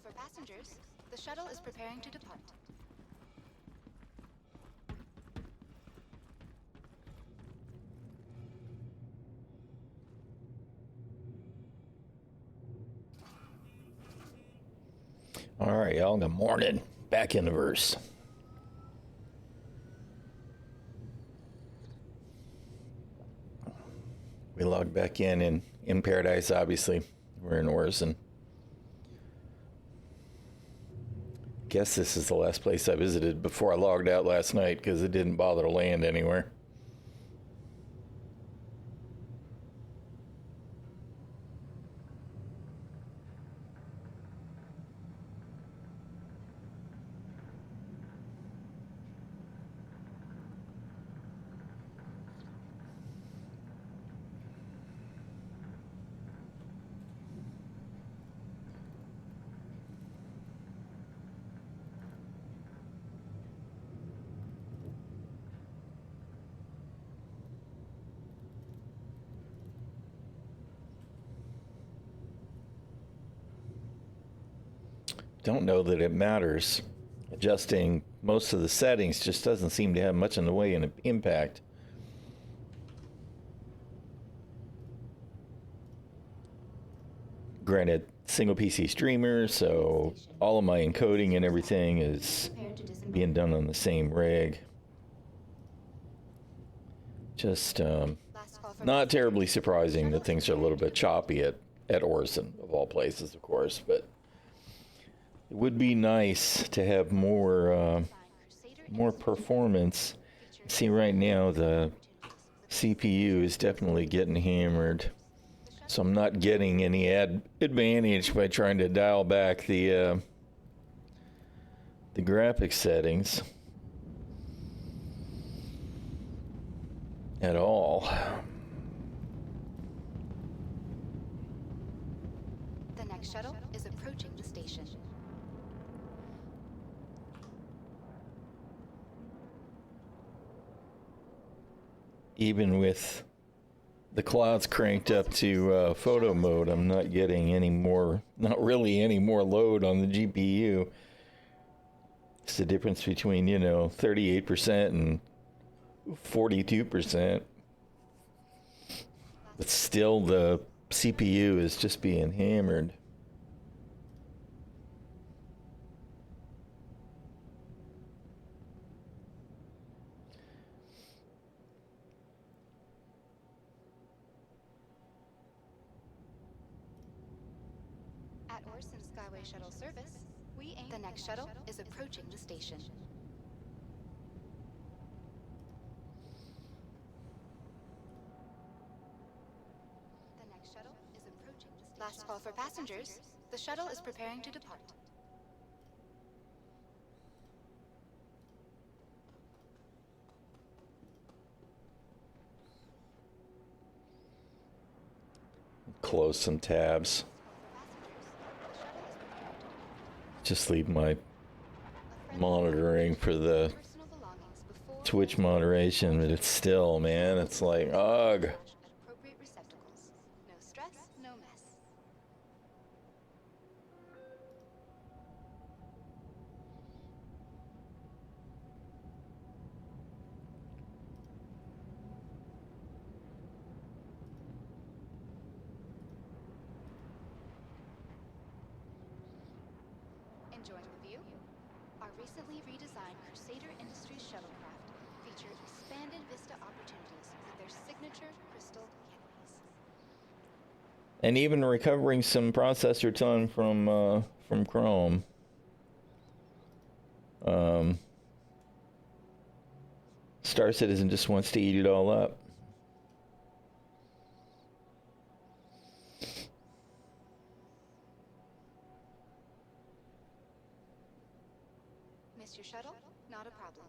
for passengers. The shuttle is preparing to depart. All right, y'all. Good morning. Back in the verse. We logged back in Paradise, obviously. We're in Orison. Guess this is the last place I visited before I logged out last night because it didn't bother to land anywhere. Don't know that it matters. Adjusting most of the settings just doesn't seem to have much in the way of impact. Granted, single PC streamer, so all of my encoding and everything is being done on the same rig. Just not terribly surprising that things are a little bit choppy at Orison, of all places, of course, but it would be nice to have more performance. See, right now the CPU is definitely getting hammered, so I'm not getting any advantage by trying to dial back the graphics settings at all. The next shuttle is approaching the station. Even with the clouds cranked up to photo mode, I'm not getting not really any more load on the GPU. It's the difference between, 38% and 42%. But still, the CPU is just being hammered. Skyway shuttle service. The next shuttle is approaching the station. The next shuttle is approaching the station. Last call for passengers. The shuttle is preparing to depart. Close some tabs. Just leave my monitoring for the Twitch moderation, but it's still, man, it's like, ugh. Appropriate receptacles. No stress, no mess. Enjoying the view? Our recently redesigned Crusader Industries shuttlecraft feature expanded vista opportunities with their signature crystal canopies. And even recovering some processor time from Chrome. Star Citizen just wants to eat it all up. Missed your shuttle? Not a problem.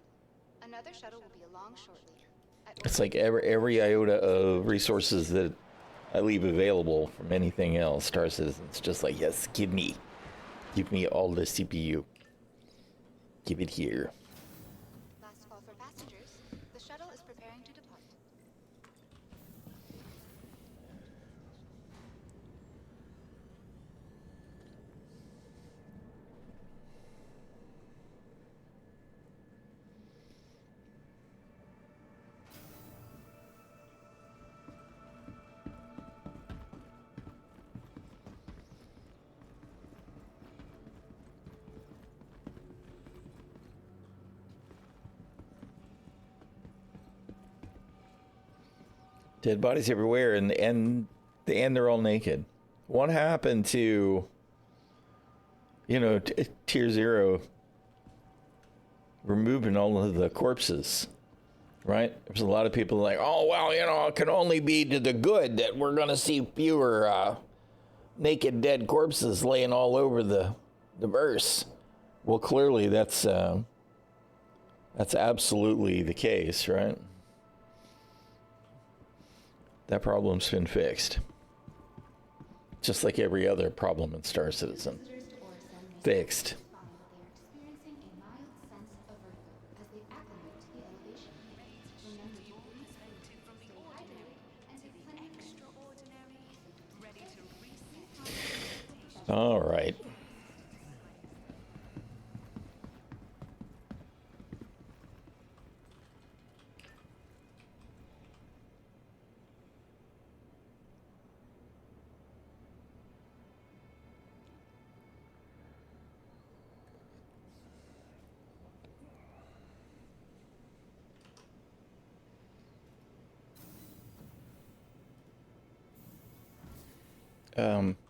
Another shuttle will be along shortly. It's like every iota of resources that I leave available from anything else, Star Citizen's just like, yes, give me all the CPU. Give it here. Last call for passengers. The shuttle is preparing to depart. Dead bodies everywhere, and they're all naked. What happened to, Tier Zero removing all of the corpses, right? There's a lot of people like, oh, well, it can only be to the good that we're going to see fewer naked dead corpses laying all over the verse. Well, clearly that's absolutely the case, right? That problem's been fixed. Just like every other problem in Star Citizen. Fixed. All right.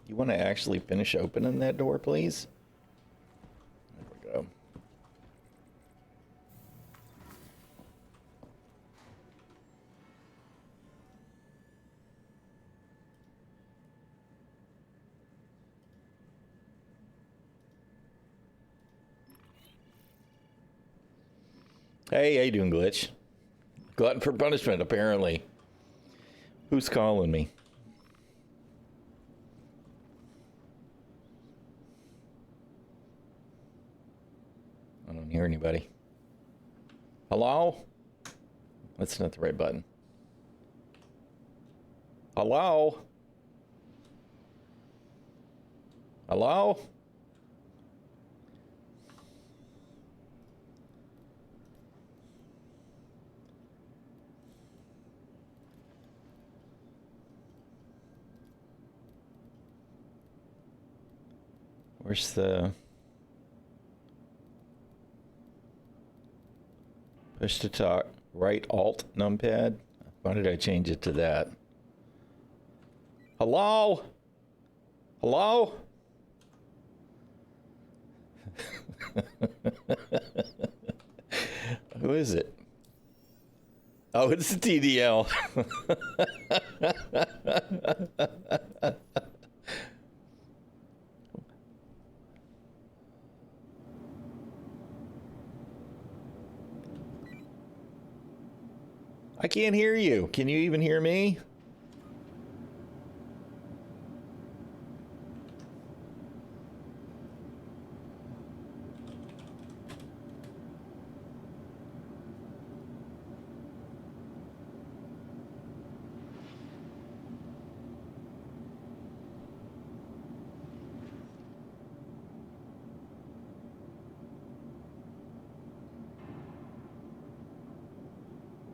You want to actually finish opening that door, please? There we go. Hey, how you doing, Glitch? Glutton for punishment, apparently. Who's calling me? I don't hear anybody. Hello? That's not the right button. Hello? Hello? Where's the... Push to talk, right alt numpad. Why did I change it to that? Hello? Hello? Who is it? Oh, it's the TDL. I can't hear you. Can you even hear me?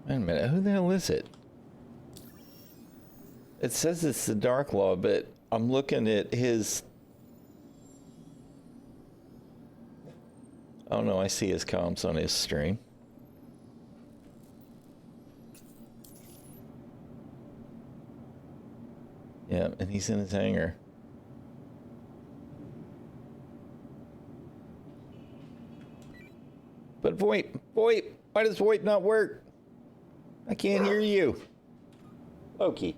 Wait a minute, who the hell is it? It says it's the Dark Law, but I'm looking at his... Oh no, I see his comms on his stream. Yeah, and he's in his hangar. But VoIP, why does VoIP not work? I can't hear you. Loki,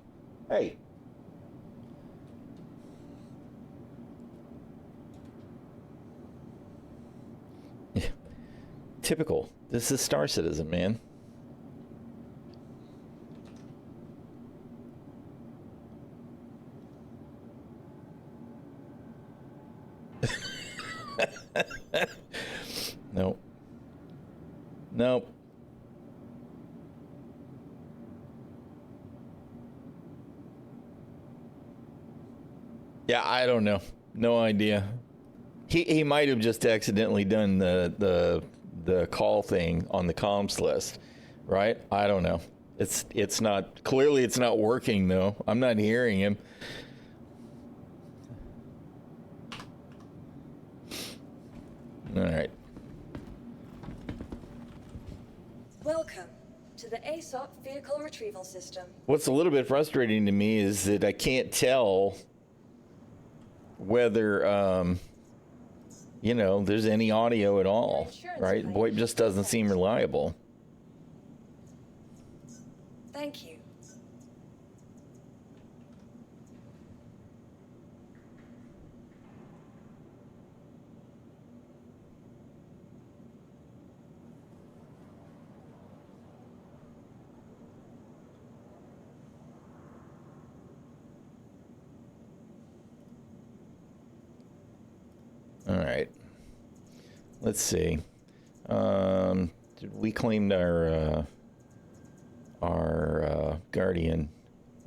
hey. Yeah. Typical. This is Star Citizen, man. Nope. Nope. Yeah, I don't know. No idea. He might have just accidentally done the call thing on the comms list, right? I don't know. It's not, clearly it's not working though. I'm not hearing him. All right. Welcome to to the ASOP vehicle retrieval system. What's a little bit frustrating to me is that I can't tell whether, there's any audio at all, right? VoIP just doesn't seem reliable. Thank you. All right. Let's see. Did we claim our Guardian?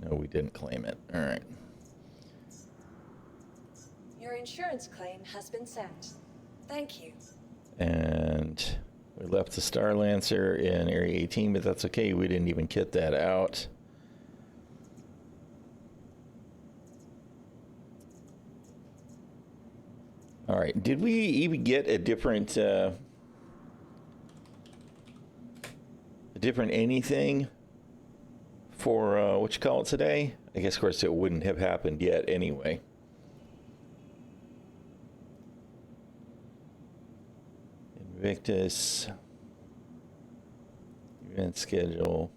No, we didn't claim it. All right. Your insurance claim has been sent. Thank you. And we left the Star Lancer in Area 18, but that's okay. We didn't even kit that out. All right. Did we even get a different anything for what you call it today? I guess, of course, it wouldn't have happened yet anyway. Invictus. Event schedule.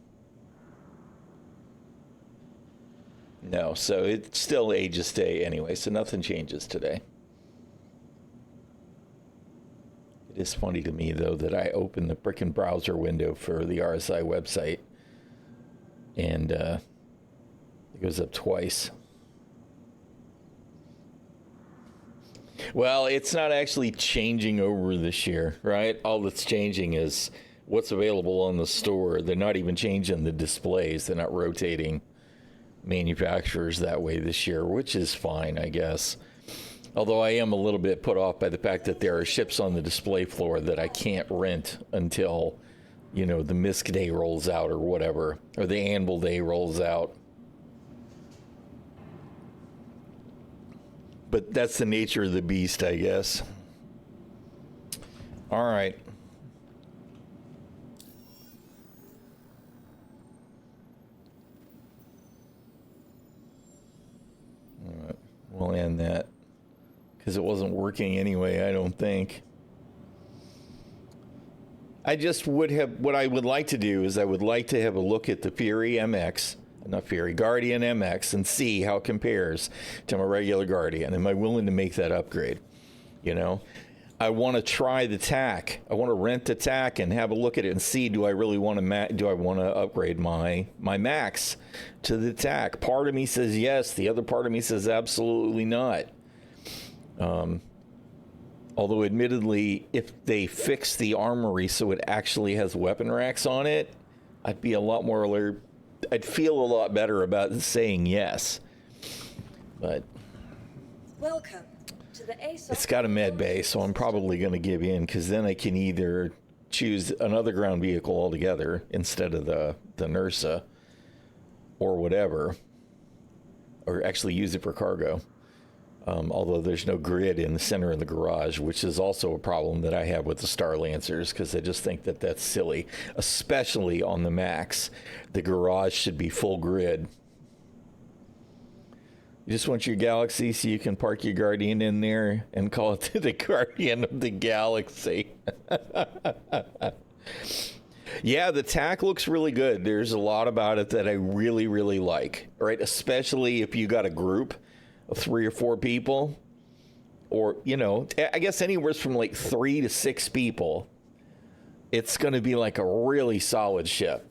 No, so it's still Aegis Day anyway, so nothing changes today. It is funny to me, though, that I opened the frickin' browser window for the RSI website, and it goes up twice. Well, it's not actually changing over this year, right? All that's changing is what's available on the store. They're not even changing the displays. They're not rotating manufacturers that way this year, which is fine, I guess. Although I am a little bit put off by the fact that there are ships on the display floor that I can't rent until, the Misk Day rolls out or whatever, or the Anvil Day rolls out. But that's the nature of the beast, I guess. All right. All right. We'll end that. Because it wasn't working anyway, I don't think. I just would have, what I would like to do is I would like to have a look at the Guardian MX and see how it compares to my regular Guardian. Am I willing to make that upgrade? I want to try the TAC. I want to rent the TAC and have a look at it and see, do I really want to upgrade my Max to the TAC? Part of me says yes. The other part of me says absolutely not. Although admittedly, if they fix the armory so it actually has weapon racks on it, I'd be a lot more alert. I'd feel a lot better about saying yes. But welcome to the ASOP. It's got a med bay, so I'm probably going to give in, because then I can either choose another ground vehicle altogether instead of the NERSA or whatever, or actually use it for cargo. Although there's no grid in the center of the garage, which is also a problem that I have with the Star Lancers, because I just think that that's silly, especially on the Max. The garage should be full grid. You just want your Galaxy so you can park your Guardian in there and call it the Guardian of the Galaxy. Yeah, the TAC looks really good. There's a lot about it that I really, really like, right? Especially if you got a group of 3 or 4 people, or, I guess anywhere from like 3 to 6 people, it's going to be like a really solid ship.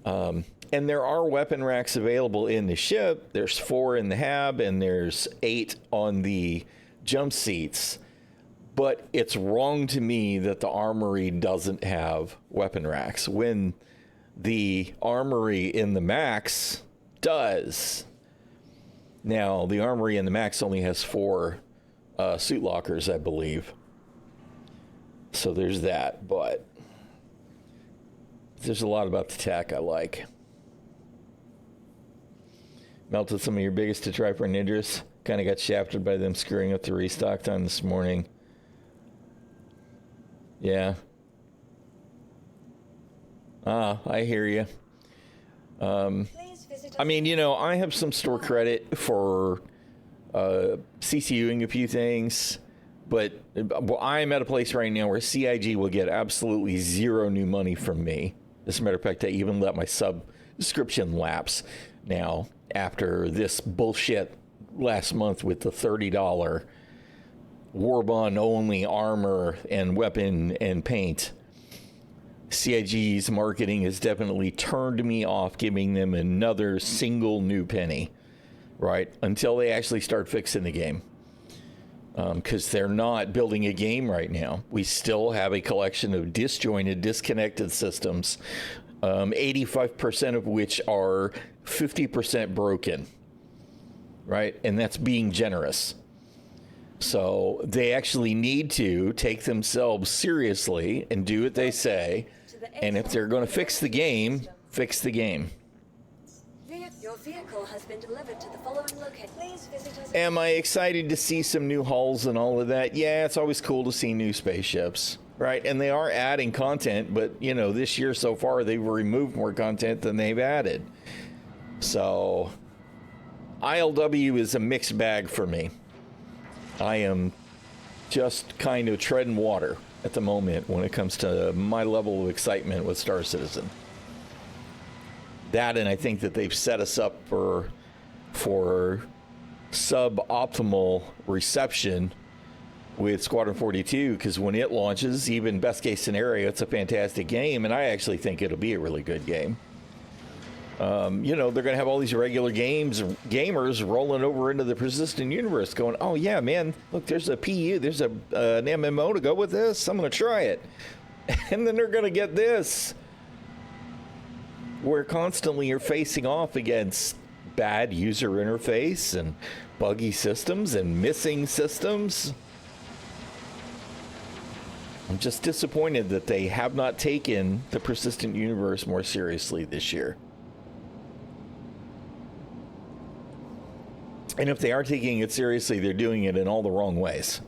And there are weapon racks available in the ship. There's 4 in the hab, and there's 8 on the jump seats. But it's wrong to me that the armory doesn't have weapon racks when the armory in the Max does. Now, the armory in the Max only has 4 suit lockers, I believe. So there's that, but there's a lot about the TAC I like. Melted some of your biggest to try for Nidris. Kind of got shafted by them screwing up the restock time this morning. Yeah. I hear you. Please visit I mean, I have some store credit for CCUing a few things, but I'm at a place right now where CIG will get absolutely zero new money from me. As a matter of fact, I even let my subscription lapse now after this bullshit last month with the $30 Warbond only armor and weapon and paint. CIG's marketing has definitely turned me off giving them another single new penny, right? Until they actually start fixing the game. Because they're not building a game right now. We still have a collection of disjointed, disconnected systems, 85% of which are 50% broken, right? And that's being generous. So they actually need to take themselves seriously and do what they say. And if they're going to fix the game, fix the game. Your vehicle has been delivered to the following location. Please visit us. Am I excited to see some new hulls and all of that? Yeah, it's always cool to see new spaceships, right? And they are adding content, but, this year so far, they've removed more content than they've added. So, ILW is a mixed bag for me. I am just kind of treading water at the moment when it comes to my level of excitement with Star Citizen. That, and I think that they've set us up for suboptimal reception with Squadron 42, because when it launches, even best case scenario, it's a fantastic game, and I actually think it'll be a really good game. They're going to have all these regular gamers rolling over into the persistent universe going, oh yeah, man, look, there's a PU, there's an MMO to go with this. I'm going to try it. And then they're going to get this, where constantly you're facing off against bad user interface and buggy systems and missing systems. I'm just disappointed that they have not taken the persistent universe more seriously this year. And if they are taking it seriously, they're doing it in all the wrong ways.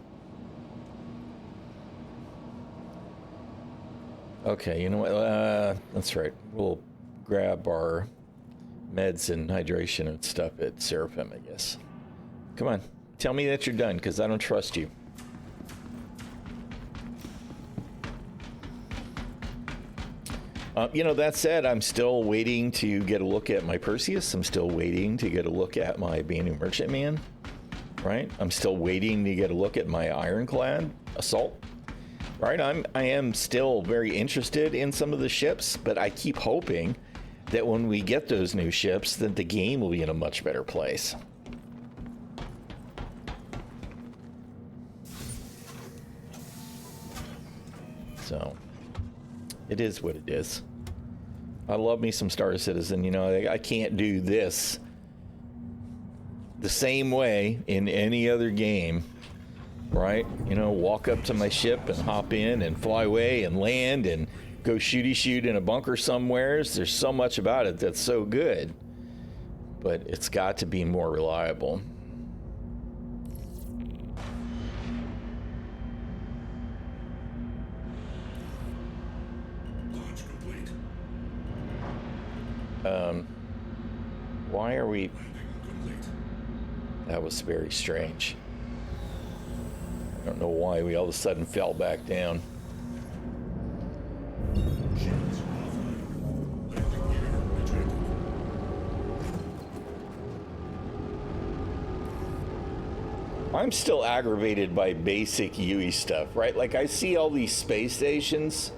Okay, you know what? That's right. We'll grab our meds and hydration and stuff at Seraphim, I guess. Come on. Tell me that you're done, because I don't trust you. That said, I'm still waiting to get a look at my Perseus. I'm still waiting to get a look at my Banu Merchantman, right? I'm still waiting to get a look at my Ironclad Assault, right? I am still very interested in some of the ships, but I keep hoping that when we get those new ships, that the game will be in a much better place. So, it is what it is. I love me some Star Citizen. I can't do this the same way in any other game, right? Walk up to my ship and hop in and fly away and land and go shoot in a bunker somewhere. There's so much about it that's so good, but it's got to be more reliable. Why are we... That was very strange. I don't know why we all of a sudden fell back down. I'm still aggravated by basic UE stuff, right? Like, I see all these space stations,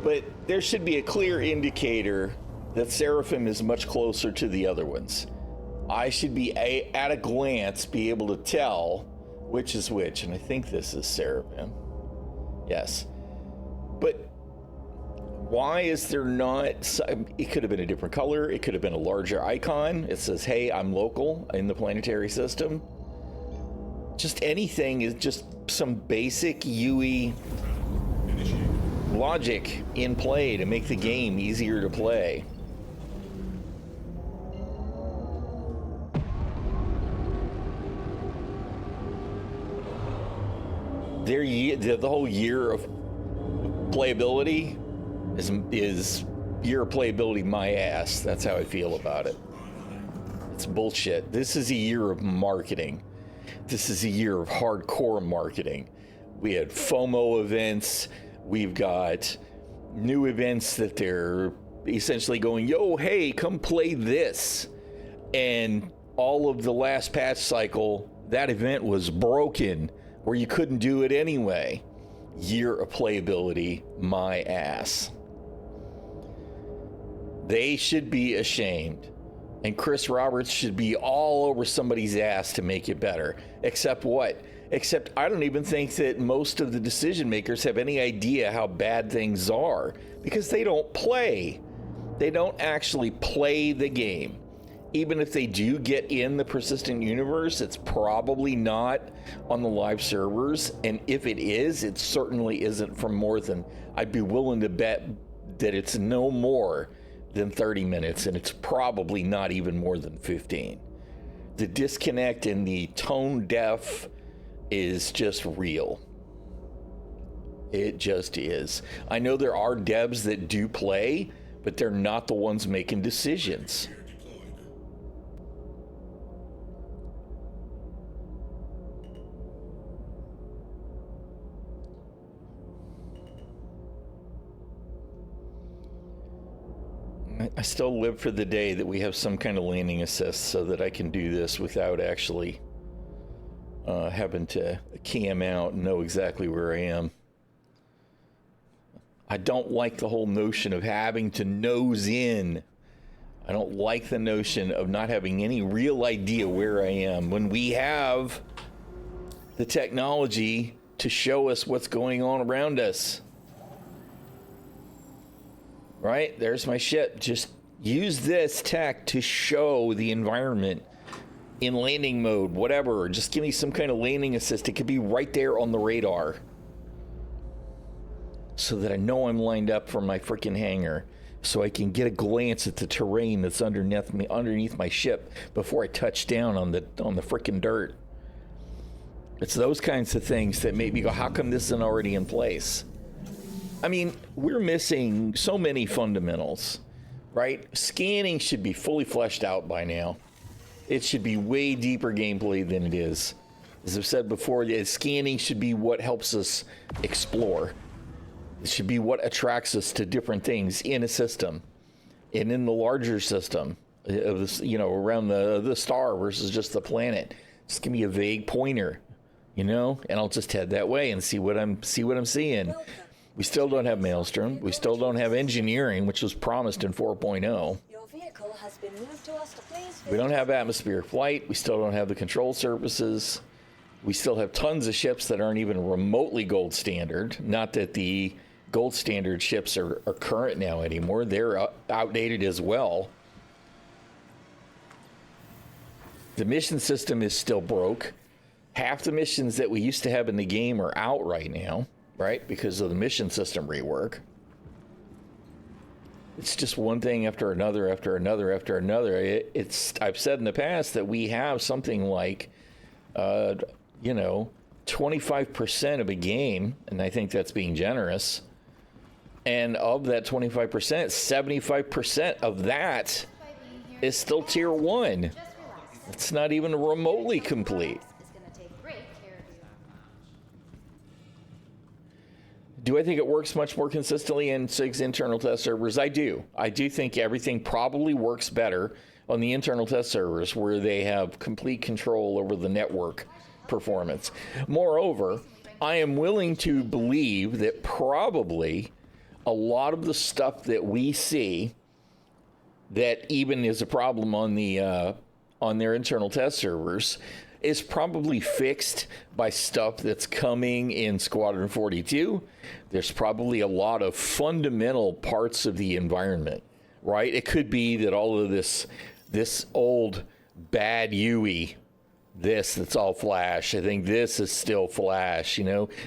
but there should be a clear indicator that Seraphim is much closer to the other ones. I should be, at a glance, be able to tell which is which, and I think this is Seraphim. Yes. But why is there not... It could have been a different color. It could have been a larger icon. It says, hey, I'm local in the planetary system. Just anything is just some basic UE logic in play to make the game easier to play. The whole year of playability is year of playability my ass. That's how I feel about it. It's bullshit. This is a year of marketing. This is a year of hardcore marketing. We had FOMO events. We've got new events that they're essentially going, yo, hey, come play this. And all of the last patch cycle, that event was broken where you couldn't do it anyway. Year of playability, my ass. They should be ashamed. And Chris Roberts should be all over somebody's ass to make it better. Except what? Except I don't even think that most of the decision makers have any idea how bad things are, because they don't play. They don't actually play the game. Even if they do get in the persistent universe, it's probably not on the live servers. And if it is, it certainly isn't for more than, I'd be willing to bet that it's no more than 30 minutes, and it's probably not even more than 15. The disconnect and the tone deaf is just real. It just is. I know there are devs that do play, but they're not the ones making decisions. I still live for the day that we have some kind of landing assist so that I can do this without actually having to cam out and know exactly where I am. I don't like the whole notion of having to nose in. I don't like the notion of not having any real idea where I am when we have the technology to show us what's going on around us. Right? There's my ship. Just use this tech to show the environment in landing mode, whatever. Just give me some kind of landing assist. It could be right there on the radar so that I know I'm lined up for my freaking hangar, so I can get a glance at the terrain that's underneath my ship before I touch down on the freaking dirt. It's those kinds of things that make me go, how come this isn't already in place? I mean, we're missing so many fundamentals, right? Scanning should be fully fleshed out by now. It should be way deeper gameplay than it is. As I've said before, scanning should be what helps us explore. It should be what attracts us to different things in a system and in the larger system of this, around the star versus just the planet. Just give me a vague pointer, and I'll just head that way and see what I'm seeing. We still don't have Maelstrom. We still don't have engineering, which was promised in 4.0. Your vehicle has been moved to us to please. We don't have atmospheric flight. We still don't have the control surfaces. We still have tons of ships that aren't even remotely gold standard. Not that the gold standard ships are current now anymore. They're outdated as well. The mission system is still broke. Half the missions that we used to have in the game are out right now. Right? Because of the mission system rework. It's just one thing after another, after another, after another. I've said in the past that we have something like, 25% of a game, and I think that's being generous. And of that 25%, 75% of that is still tier 1. It's not even remotely complete. Do I think it works much more consistently in SIG's internal test servers? I do. I do think everything probably works better on the internal test servers where they have complete control over the network performance. Moreover, I am willing to believe that probably a lot of the stuff that we see that even is a problem on their internal test servers is probably fixed by stuff that's coming in Squadron 42. There's probably a lot of fundamental parts of the environment, right? It could be that all of this old bad UE, that's all Flash. I think this is still Flash,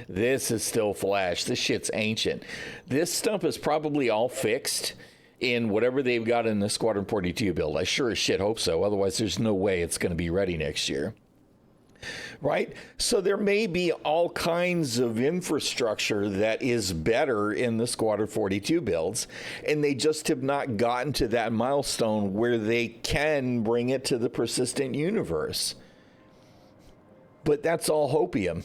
this is still Flash. This shit's ancient. This stuff is probably all fixed in whatever they've got in the Squadron 42 build. I sure as shit hope so. Otherwise, there's no way it's going to be ready next year. right? So there may be all kinds of infrastructure that is better in the Squadron 42 builds, and they just have not gotten to that milestone where they can bring it to the persistent universe. But that's all hopium,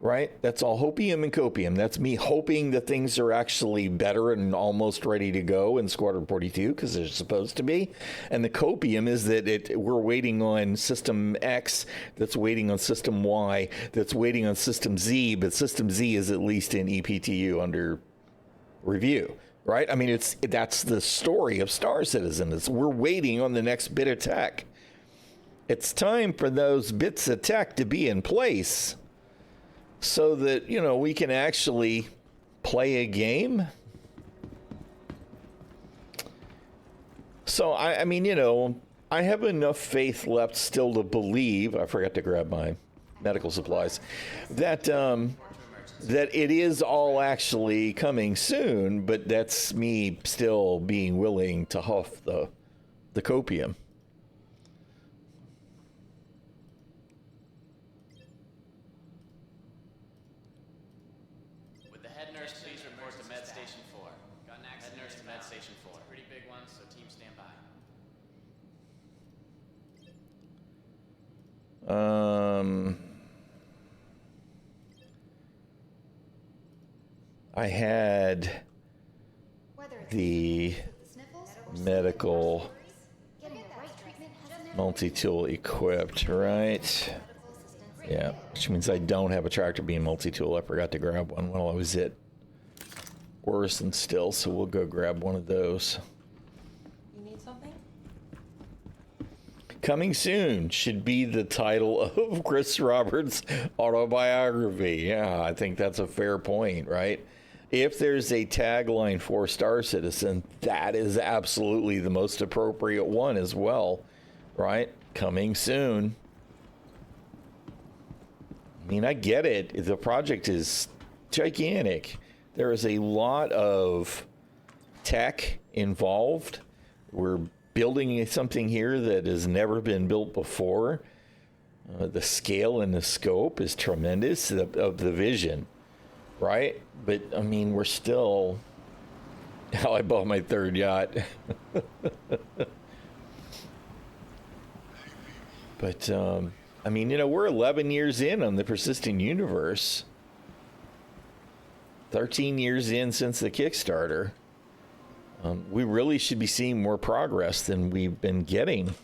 right? That's all hopium and copium. That's me hoping that things are actually better and almost ready to go in Squadron 42 because they're supposed to be. And the copium is that we're waiting on System X, that's waiting on System Y, that's waiting on System Z, but System Z is at least in EPTU under review, right? I mean, that's the story of Star Citizen. We're waiting on the next bit of tech. It's time for those bits of tech to be in place, so that, we can actually play a game. So, I mean, I have enough faith left still to believe, I forgot to grab my medical supplies, that it is all actually coming soon, but that's me still being willing to huff the copium. I had the medical multi-tool equipped, right? Yeah, which means I don't have a tractor beam multi-tool. I forgot to grab one while I was at Orison still, so we'll go grab one of those. Coming soon should be the title of Chris Roberts' autobiography. Yeah, I think that's a fair point, right? If there's a tagline for Star Citizen, that is absolutely the most appropriate one as well, right? Coming soon. I mean, I get it. The project is gigantic. There is a lot of tech involved. We're building something here that has never been built before. The scale and the scope is tremendous of the vision, right? But I mean, we're still. How I bought my third yacht. But I mean, we're 11 years in on the persistent universe. 13 years in since the Kickstarter. We really should be seeing more progress than we've been getting.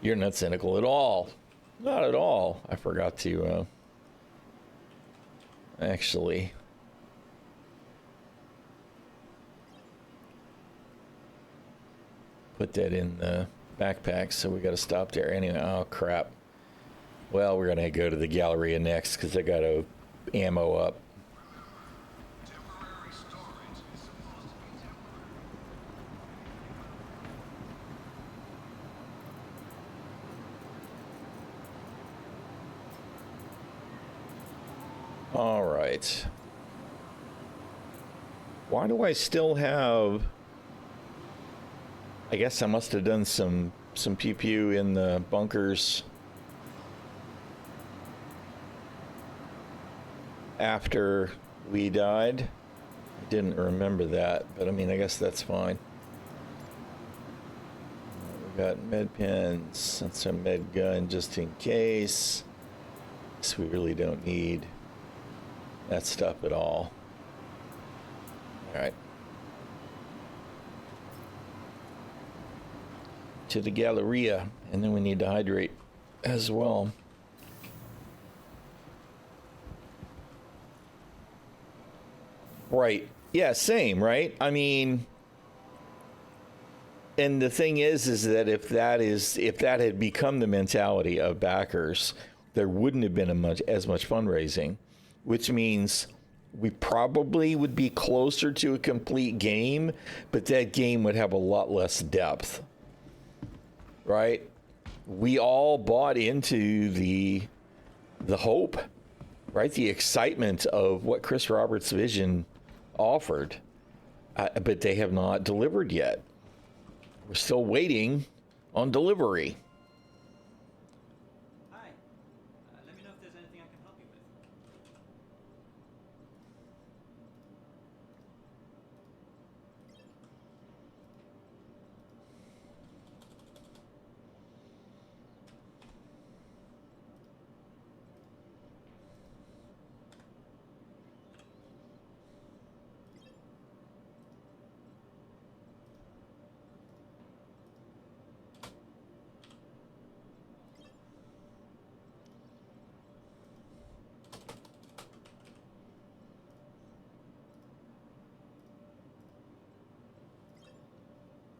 You're not cynical at all. Not at all. I forgot to actually put that in the backpack, so we got to stop there. Anyway, oh crap. Well, we're going to go to the Galleria next because I got to ammo up. All right. Why do I still have... I guess I must have done some pew-pew in the bunkers after we died. I didn't remember that, but I mean, I guess that's fine. We got med pens. That's a med gun just in case. So we really don't need that stuff at all. All right. To the Galleria, and then we need to hydrate as well. Right. Yeah, same, right? I mean, and the thing is that if that had become the mentality of backers, there wouldn't have been as much fundraising, which means we probably would be closer to a complete game, but that game would have a lot less depth. Right? We all bought into the hope, right? The excitement of what Chris Roberts' vision offered, but they have not delivered yet. We're still waiting on delivery. Hi. Let me know if there's anything I can help you with.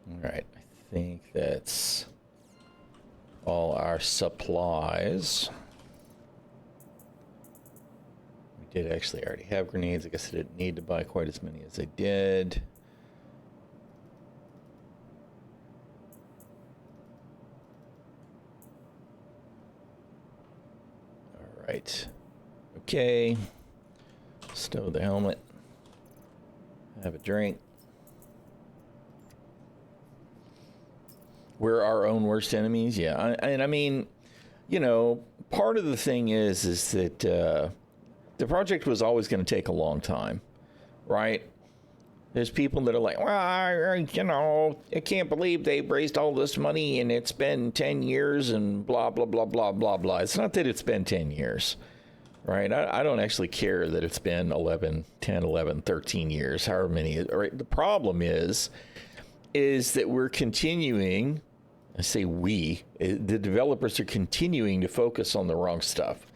All right, I think that's all our supplies. We did actually already have grenades. I guess I didn't need to buy quite as many as I did. All right. Okay. Stow the helmet. Have a drink. We're our own worst enemies. Yeah. And I mean, you know, part of the thing is that the project was always going to take a long time, right? There's people that are like, well, you know, I can't believe they've raised all this money and it's been 10 years and blah, blah, blah, blah, blah, blah. It's not that it's been 10 years, right? I don't actually care that it's been 11, 10, 11, 13 years, however many. Right? The problem is that we're continuing, I say we, the developers are continuing to focus on the wrong stuff,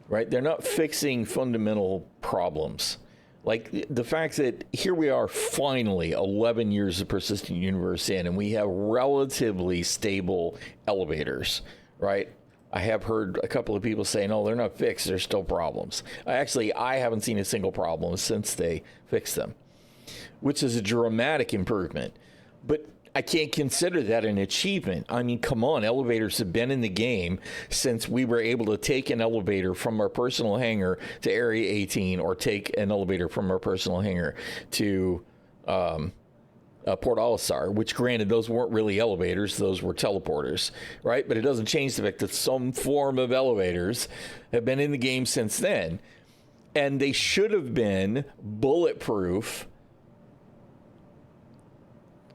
right? They're not fixing fundamental problems. Like the fact that here we are finally 11 years of persistent universe in, and we have relatively stable elevators, right? I have heard a couple of people say, no, they're not fixed. There's still problems. I haven't seen a single problem since they fixed them, which is a dramatic improvement. But I can't consider that an achievement. I mean, come on, elevators have been in the game since we were able to take an elevator from our personal hangar to Area 18, or take an elevator from our personal hangar to Port Olisar, which granted, those weren't really elevators, those were teleporters, right? But it doesn't change the fact that some form of elevators have been in the game since then. And they should have been bulletproof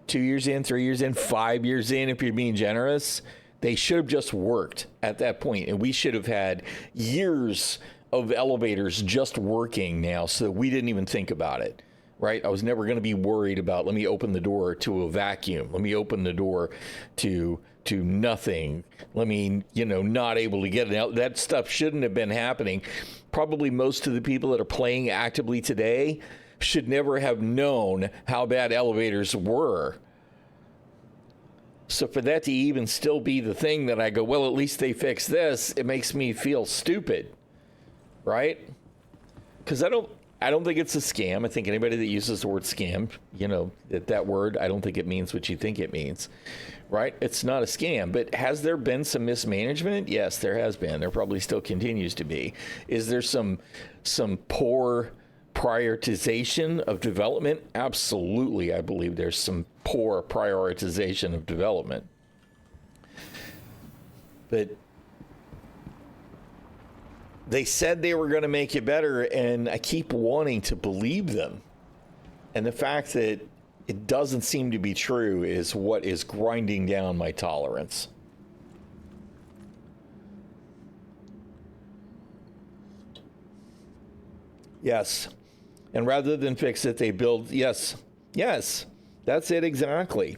2 years in, 3 years in, 5 years in, if you're being generous. They should have just worked at that point, and we should have had years of elevators just working now, so that we didn't even think about it, right? I was never going to be worried about, let me open the door to a vacuum, let me open the door to nothing, let me, not able to get it out. That stuff shouldn't have been happening. Probably most of the people that are playing actively today should never have known how bad elevators were. So for that to even still be the thing that I go, well, at least they fixed this, it makes me feel stupid, right? Because I don't think it's a scam. I think anybody that uses the word scam, that word, I don't think it means what you think it means, right? It's not a scam. But has there been some mismanagement? Yes, there has been. There probably still continues to be. Is there some poor prioritization of development? Absolutely. I believe there's some poor prioritization of development. But they said they were going to make it better, and I keep wanting to believe them. And the fact that it doesn't seem to be true is what is grinding down my tolerance. Yes. And rather than fix it, they build, yes, that's it exactly.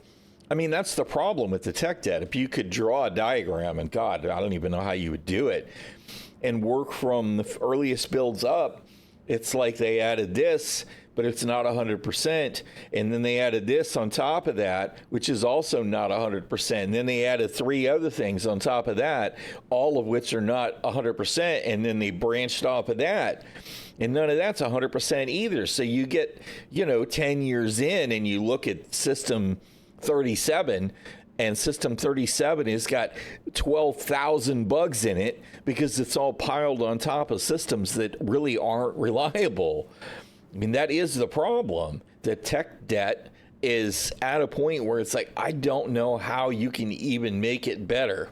I mean, that's the problem with the tech debt. If you could draw a diagram, and God, I don't even know how you would do it, and work from the earliest builds up, it's like they added this, but it's not 100%. And then they added this on top of that, which is also not 100%. And then they added 3 other things on top of that, all of which are not 100%. And then they branched off of that. And none of that's 100% either. So you get, 10 years in and you look at system 37, And System 37 has got 12,000 bugs in it because it's all piled on top of systems that really aren't reliable. I mean, that is the problem. The tech debt is at a point where it's like, I don't know how you can even make it better.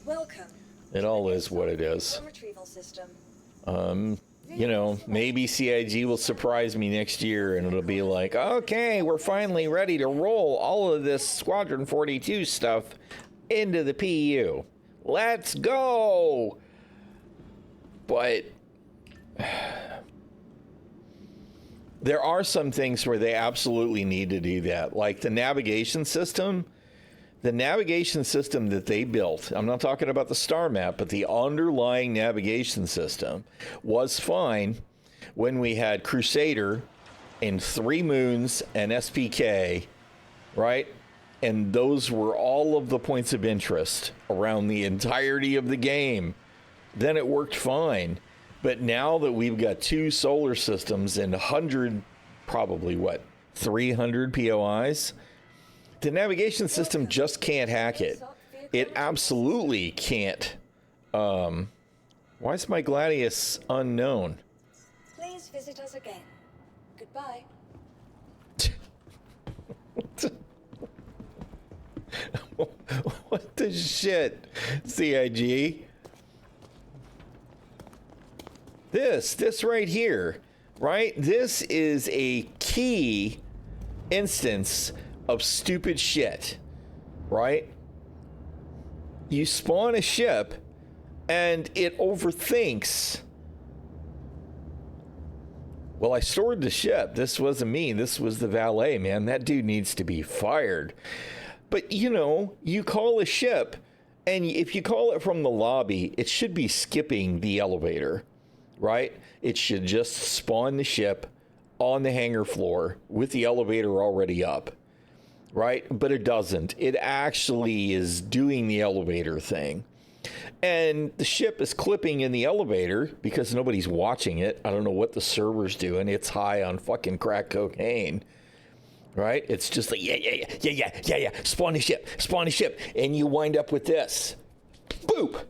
Welcome. It all is what it is. Retrieval system. You know, maybe CIG will surprise me next year and it'll be like, okay, we're finally ready to roll all of this Squadron 42 stuff into the PU. Let's go! But there are some things where they absolutely need to do that, like the navigation system. The navigation system that they built, I'm not talking about the star map, but the underlying navigation system was fine when we had Crusader and 3 Moons and SPK, right? And those were all of the points of interest around the entirety of the game. Then it worked fine. But now that we've got 2 solar systems and 100, probably what, 300 POIs? The navigation system just can't hack it. It absolutely can't. Why is my Gladius unknown? Please visit us again. Goodbye. What the shit, CIG? This right here, right? This is a key instance of stupid shit, right? You spawn a ship and it overthinks. Well, I stored the ship. This wasn't me. This was the valet, man. That dude needs to be fired. But, you know, you call a ship, and if you call it from the lobby, it should be skipping the elevator, right? It should just spawn the ship on the hangar floor with the elevator already up. Right? But it doesn't. It actually is doing the elevator thing. And the ship is clipping in the elevator because nobody's watching it. I don't know what the server's doing. It's high on fucking crack cocaine. Right? It's just like, yeah. Spawn a ship. And you wind up with this. Boop.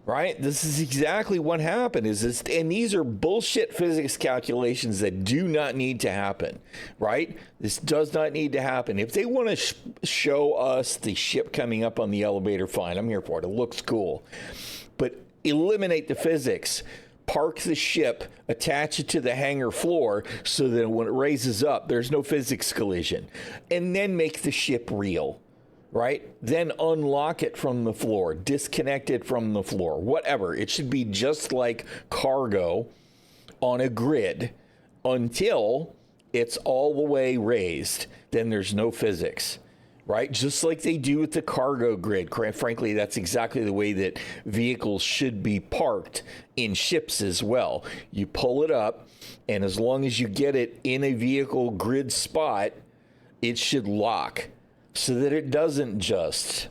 Right? This is exactly what happened. And these are bullshit physics calculations that do not need to happen. Right? This does not need to happen. If they want to show us the ship coming up on the elevator, fine. I'm here for it. It looks cool. But eliminate the physics. Park the ship, attach it to the hangar floor so that when it raises up, there's no physics collision. And then make the ship real. Right? Then unlock it from the floor, disconnect it from the floor, whatever. It should be just like cargo on a grid until it's all the way raised. Then there's no physics, right? Just like they do with the cargo grid. Frankly, that's exactly the way that vehicles should be parked in ships as well. You pull it up, and as long as you get it in a vehicle grid spot, it should lock. So that it doesn't just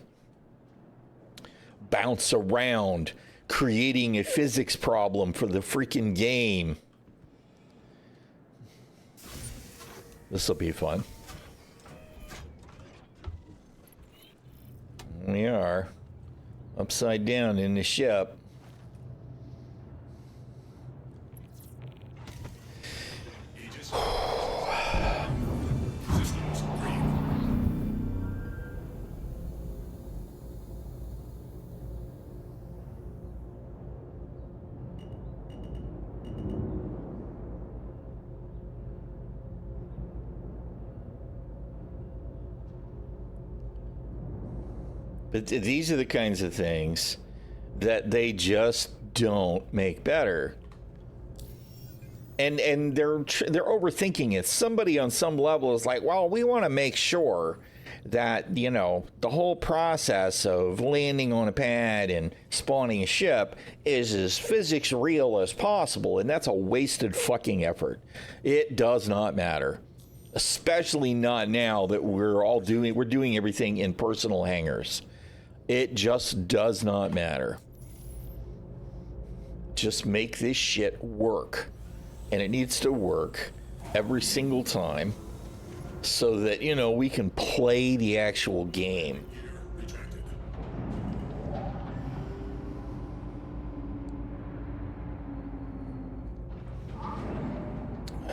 bounce around, creating a physics problem for the freaking game. This will be fun. We are upside down in the ship. But these are the kinds of things that they just don't make better. And they're overthinking it. Somebody on some level is like, well, we want to make sure that, you know, the whole process of landing on a pad and spawning a ship is as physics real as possible. And that's a wasted fucking effort. It does not matter. Especially not now that we're doing everything in personal hangars. It just does not matter. Just make this shit work. And it needs to work every single time so that, you know, we can play the actual game.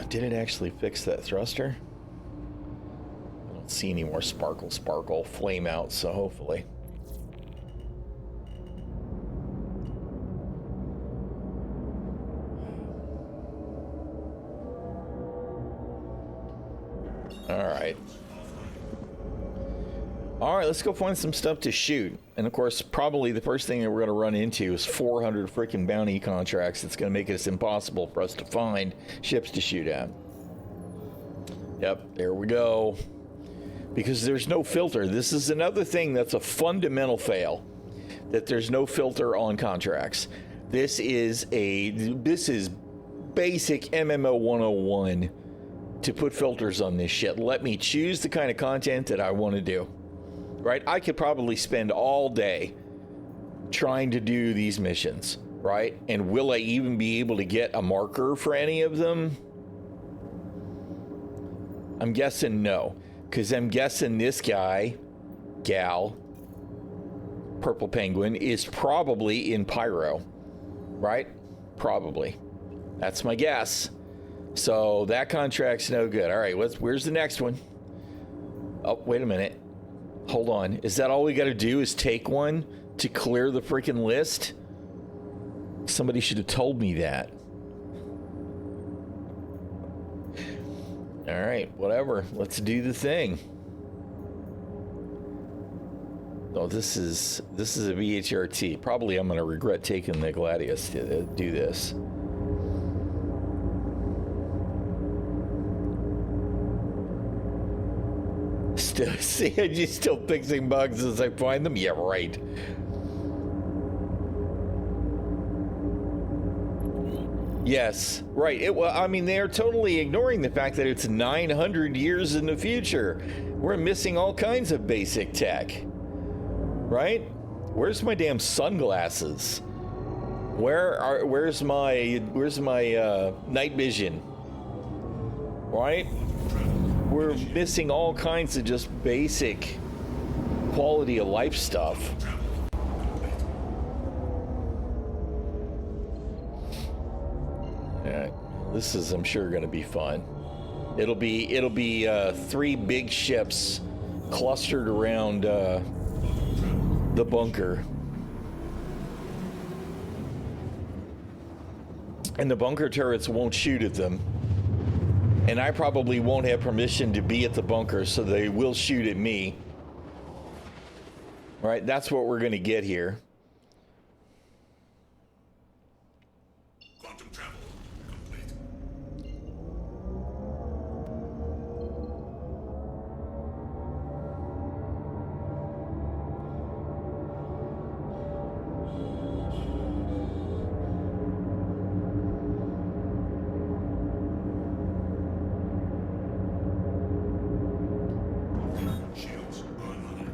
Did it actually fix that thruster? I don't see any more sparkle flame out, so hopefully. All right, let's go find some stuff to shoot. And of course, probably the first thing that we're going to run into is 400 freaking bounty contracts. It's going to make it impossible for us to find ships to shoot at. Yep, there we go. Because there's no filter. This is another thing that's a fundamental fail, that there's no filter on contracts. This is basic MMO 101 to put filters on this shit. Let me choose the kind of content that I want to do. Right? I could probably spend all day trying to do these missions, right? And will I even be able to get a marker for any of them? I'm guessing no, because I'm guessing this guy, gal, Purple Penguin, is probably in Pyro, right? Probably. That's my guess. So that contract's no good. All right, where's the next one? Oh, wait a minute. Hold on. Is that all we got to do is take one to clear the freaking list? Somebody should have told me that. All right, whatever. Let's do the thing. Oh, this is a VHRT. Probably I'm going to regret taking the Gladius to do this. See, I'm just still fixing bugs as I find them? Yeah, right. Yes, right. Well, I mean, they're totally ignoring the fact that it's 900 years in the future. We're missing all kinds of basic tech. Right? Where's my damn sunglasses? Where's my night vision? Right? We're missing all kinds of just basic quality of life stuff. Alright, this is, I'm sure, going to be fun. It'll be 3 big ships clustered around the bunker. And the bunker turrets won't shoot at them. And I probably won't have permission to be at the bunker, so they will shoot at me. All right, that's what we're going to get here. Quantum travel complete. Shields online.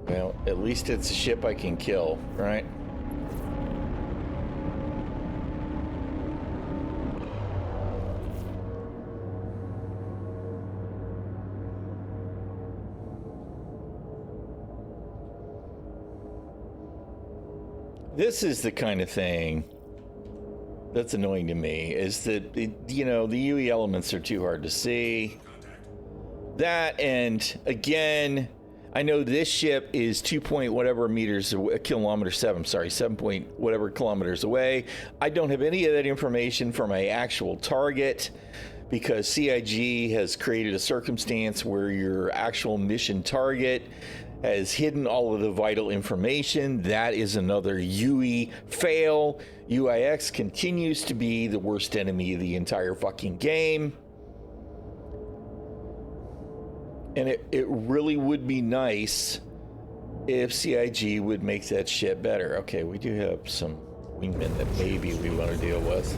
Well, at least it's a ship I can kill, right? This is the kind of thing that's annoying to me, is that, you know, the UE elements are too hard to see. That, and again, I know this ship is 2 point whatever meters, kilometers, 7 point whatever kilometers away. I don't have any of that information for my actual target, because CIG has created a circumstance where your actual mission target has hidden all of the vital information. That is another UE fail. UIX continues to be the worst enemy of the entire fucking game. And it really would be nice if CIG would make that shit better. Okay, we do have some wingmen that maybe we want to deal with.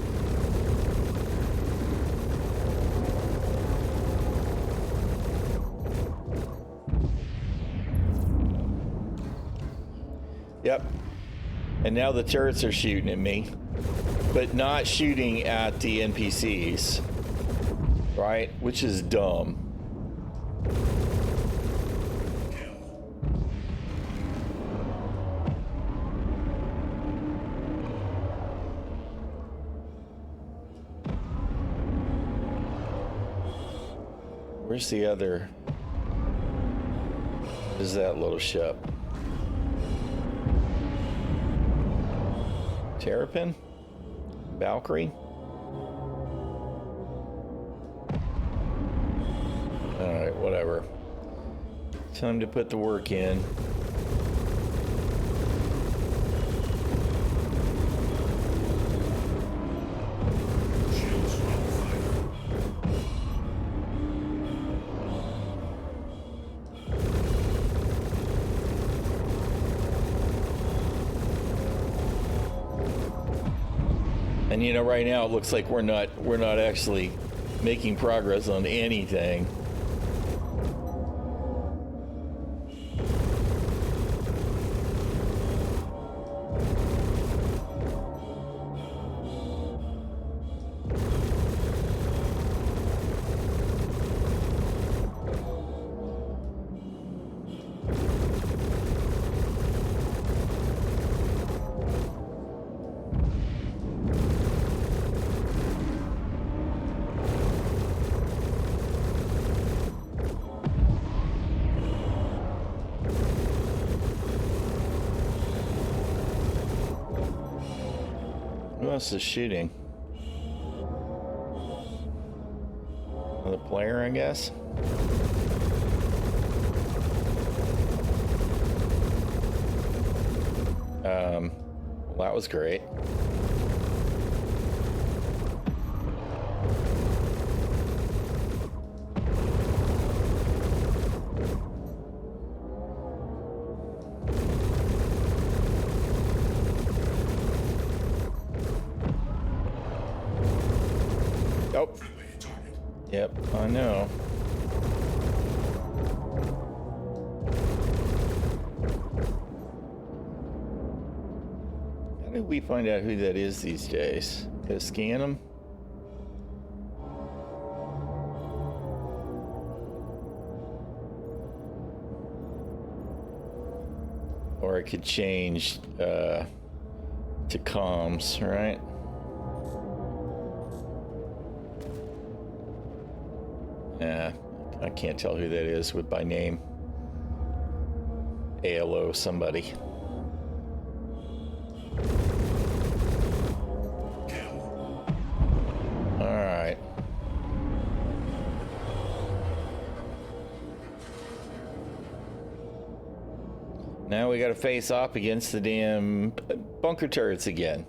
Yep. And now the turrets are shooting at me, but not shooting at the NPCs, right? Which is dumb. Where's the other? What is that little ship? Terrapin? Valkyrie? Alright, whatever. Time to put the work in. Shields on fire. And you know, right now it looks like we're not actually making progress on anything. Who else is shooting? Another player, I guess? Well, that was great. Oh. Yep, I know. How did we find out who that is these days? Gotta scan them? Or I could change to comms, right? Yeah, I can't tell who that is by name. ALO somebody. Alright. Now we gotta face off against the damn bunker turrets again.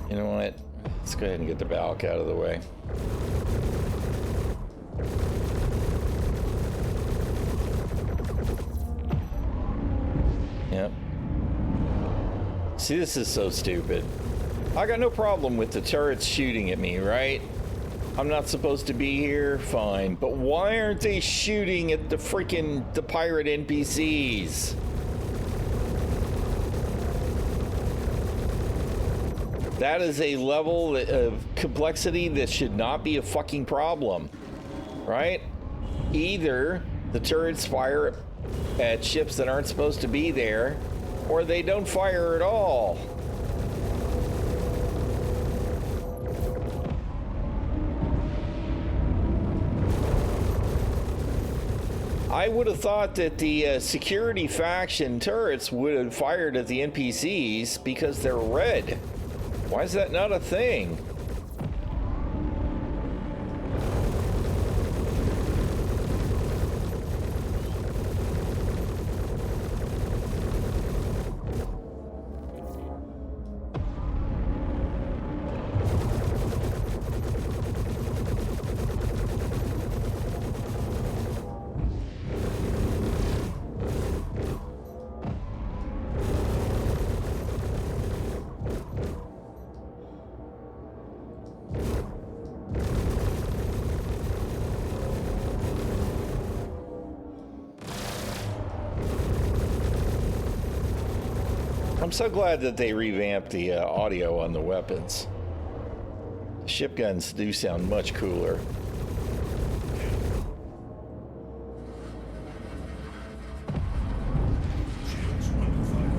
You know what? Let's go ahead and get the Valk out of the way. Yep. See, this is so stupid. I got no problem with the turrets shooting at me, right? I'm not supposed to be here, fine. But why aren't they shooting at the pirate NPCs? That is a level of complexity that should not be a fucking problem, right? Either the turrets fire at ships that aren't supposed to be there, or they don't fire at all. I would have thought that the security faction turrets would have fired at the NPCs because they're red. Why is that not a thing? so glad that they revamped the audio on the weapons. The ship guns do sound much cooler. Shields under fire.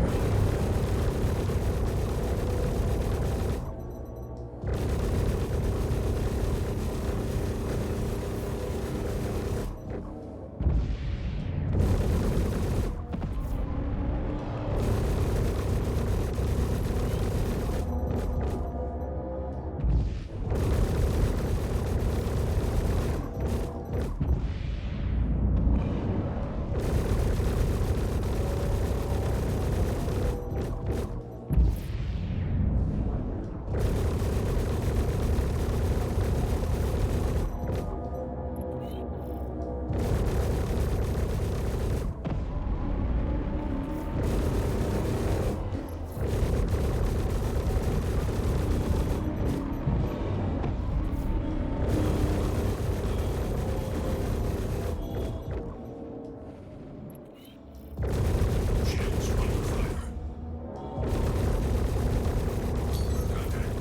Shields under fire. Contact.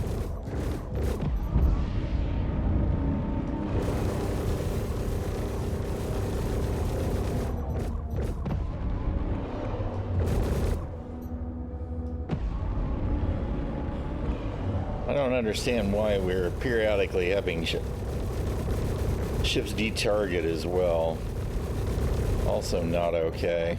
I don't understand why we're periodically having ships detarget as well. Also not okay.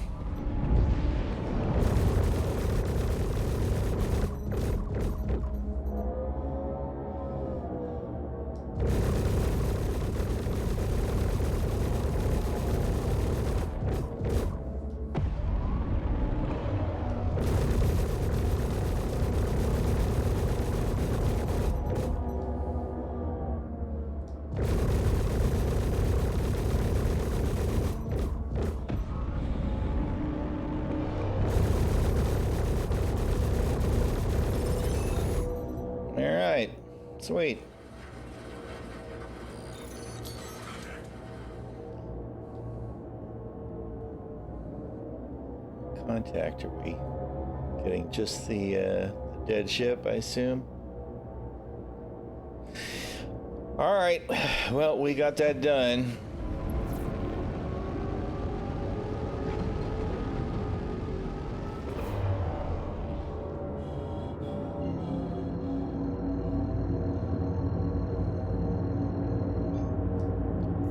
All right, sweet. Contact, are we getting just the dead ship, I assume? All right, well, we got that done.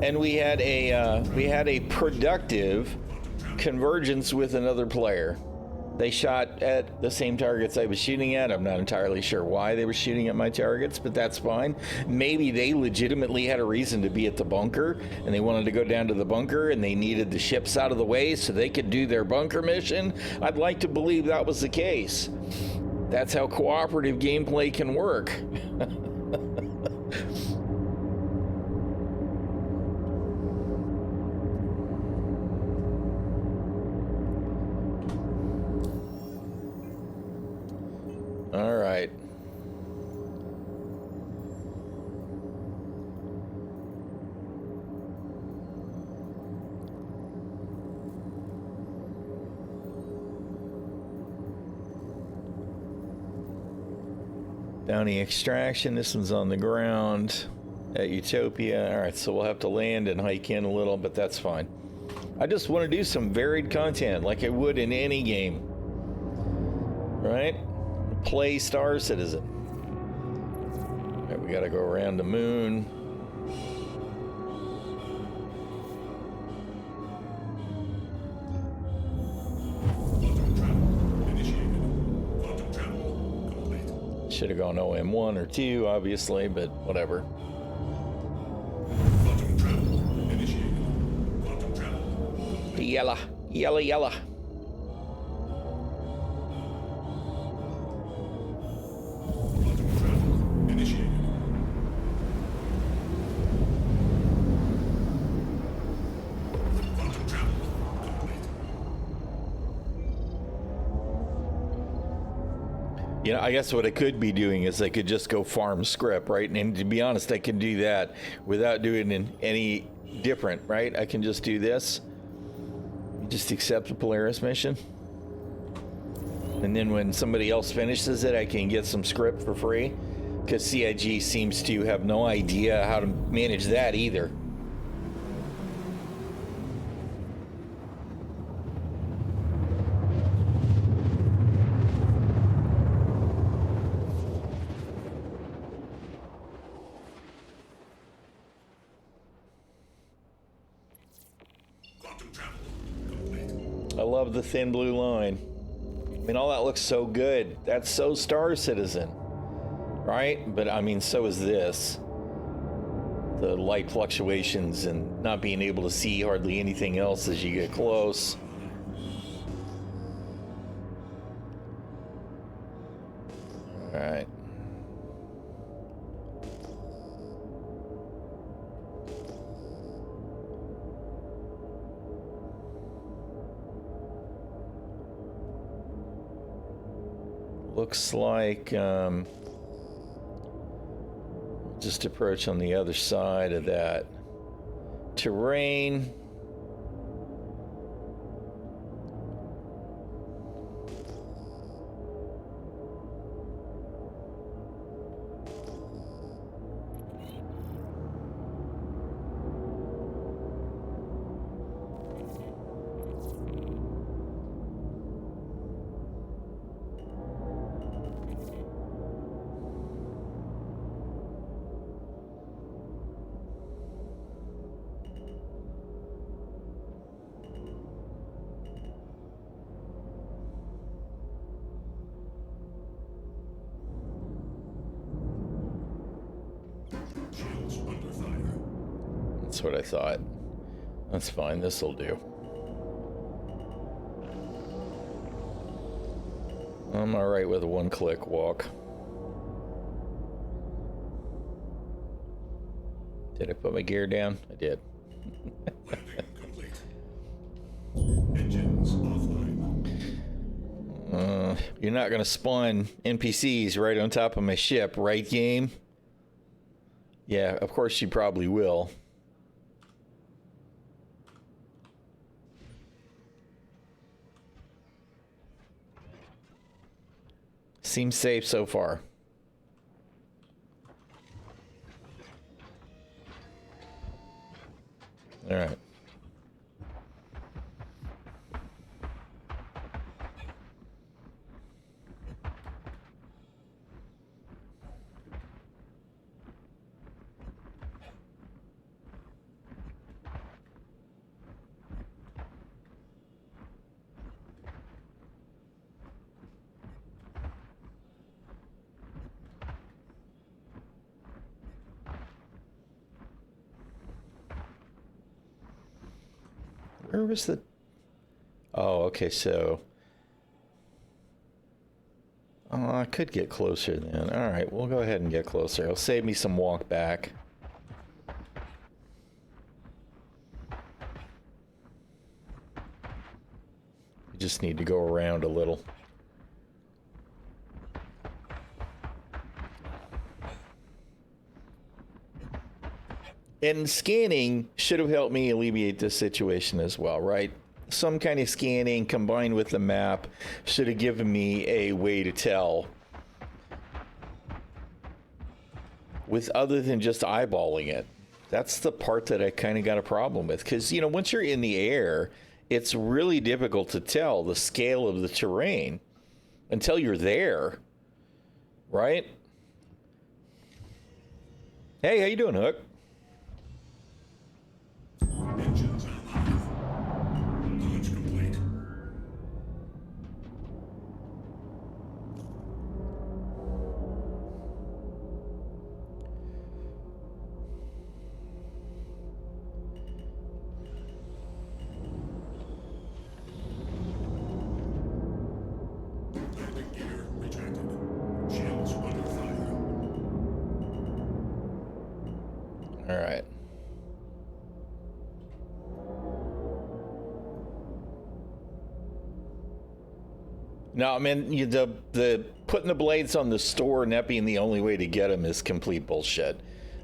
And we had a productive convergence with another player. They shot at the same targets I was shooting at. I'm not entirely sure why they were shooting at my targets, but that's fine. Maybe they legitimately had a reason to be at the bunker, and they wanted to go down to the bunker, and they needed the ships out of the way so they could do their bunker mission. I'd like to believe that was the case. That's how cooperative gameplay can work. All right. Bounty extraction. This one's on the ground at Utopia. All right, so we'll have to land and hike in a little, but that's fine. I just want to do some varied content like I would in any game. Right? Play Star Citizen. All right, we got to go around the moon. Quantum travel initiated. Quantum travel complete. Should have gone OM1 or 2, obviously, but whatever. Quantum travel initiated. Quantum travel complete. Yella, yella, yella. Quantum travel initiated. Quantum travel complete. You know, I guess what I could be doing is I could just go farm script, right? And to be honest, I can do that without doing any different, right? I can just do this. Just accept the Polaris mission. And then when somebody else finishes it, I can get some script for free. Because CIG seems to have no idea how to manage that either. Quantum travel complete. I love the thin blue line. I mean, all that looks so good. That's so Star Citizen, right? But I mean, so is this. The light fluctuations and not being able to see hardly anything else as you get close. All right. Looks like just approach on the other side of that terrain. Shields under fire. That's what I thought. That's fine. This'll do. I'm all right with a one-click walk. Did I put my gear down? I did. Landing complete. Engines offline. You're not going to spawn NPCs right on top of my ship, right, game? Yeah, of course you probably will. Seems safe so far. All right. Where was the... Oh, okay, so... Oh, I could get closer then. All right, we'll go ahead and get closer. It'll save me some walk back. You just need to go around a little. And scanning should have helped me alleviate this situation as well, right? Some kind of scanning combined with the map should have given me a way to tell with other than just eyeballing it. That's the part that I kind of got a problem with, because, you know, once you're in the air, it's really difficult to tell the scale of the terrain until you're there, right? Hey, how you doing, Hook? Engines alive. Launch complete. Landing gear retracted. Shields under fire. All right. No, I mean, the putting the blades on the store and that being the only way to get them is complete bullshit.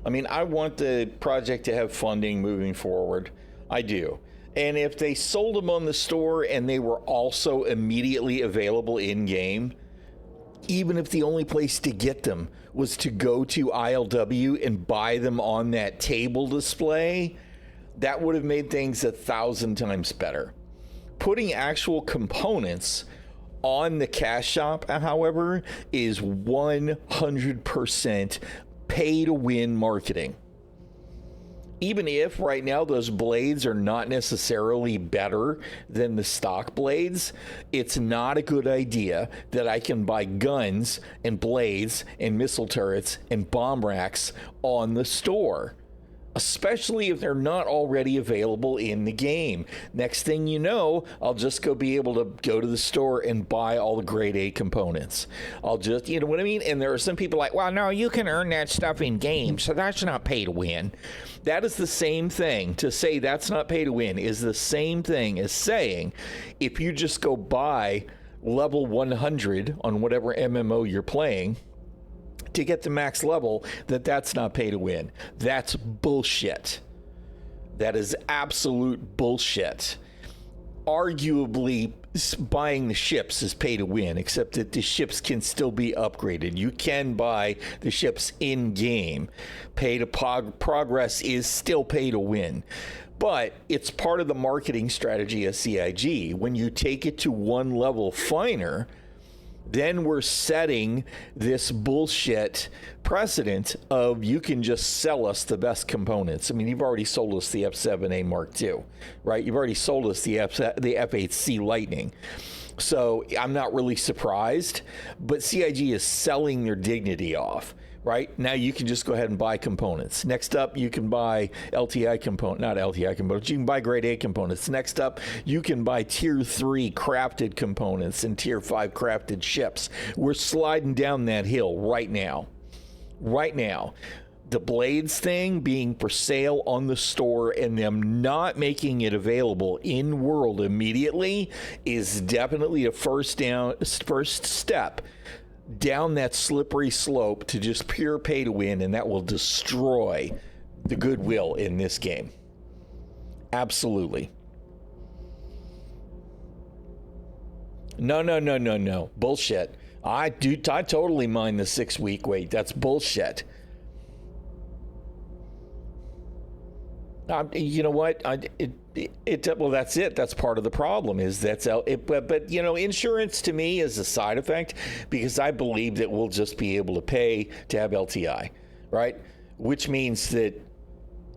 I mean, I want the project to have funding moving forward. I do. And if they sold them on the store and they were also immediately available in game, even if the only place to get them was to go to ILW and buy them on that table display, that would have made things 1,000 times better. Putting actual components on the cash shop, however, is 100% pay to win marketing. Even if right now those blades are not necessarily better than the stock blades, it's not a good idea that I can buy guns and blades and missile turrets and bomb racks on the store, especially if they're not already available in the game. Next thing you know, I'll just be able to go to the store and buy all the grade A components. I'll just, you know what I mean? And there are some people like, well, no, you can earn that stuff in game, so that's not pay to win. That is the same thing. To say that's not pay to win is the same thing as saying if you just go buy level 100 on whatever MMO you're playing to get to max level, that's not pay to win. That's bullshit. That is absolute bullshit. Arguably, buying the ships is pay to win, except that the ships can still be upgraded. You can buy the ships in game. Pay to progress is still pay to win. But it's part of the marketing strategy of CIG. When you take it to one level finer, then we're setting this bullshit precedent of you can just sell us the best components. I mean, you've already sold us the F7A Mark II, right? You've already sold us the F8C Lightning. So I'm not really surprised, but CIG is selling their dignity off. Right now, you can just go ahead and buy components. Next up, you can buy LTI not LTI components. You can buy grade A components. Next up, you can buy tier 3 crafted components and tier 5 crafted ships. We're sliding down that hill right now. Right now. The blades thing being for sale on the store and them not making it available in world immediately is definitely a first step down that slippery slope to just pure pay to win, and that will destroy the goodwill in this game. Absolutely. No. Bullshit. I totally mind the 6-week wait. That's bullshit. You know what? Well, that's it. That's part of the problem. But you know, insurance to me is a side effect because I believe that we'll just be able to pay to have LTI, right? Which means that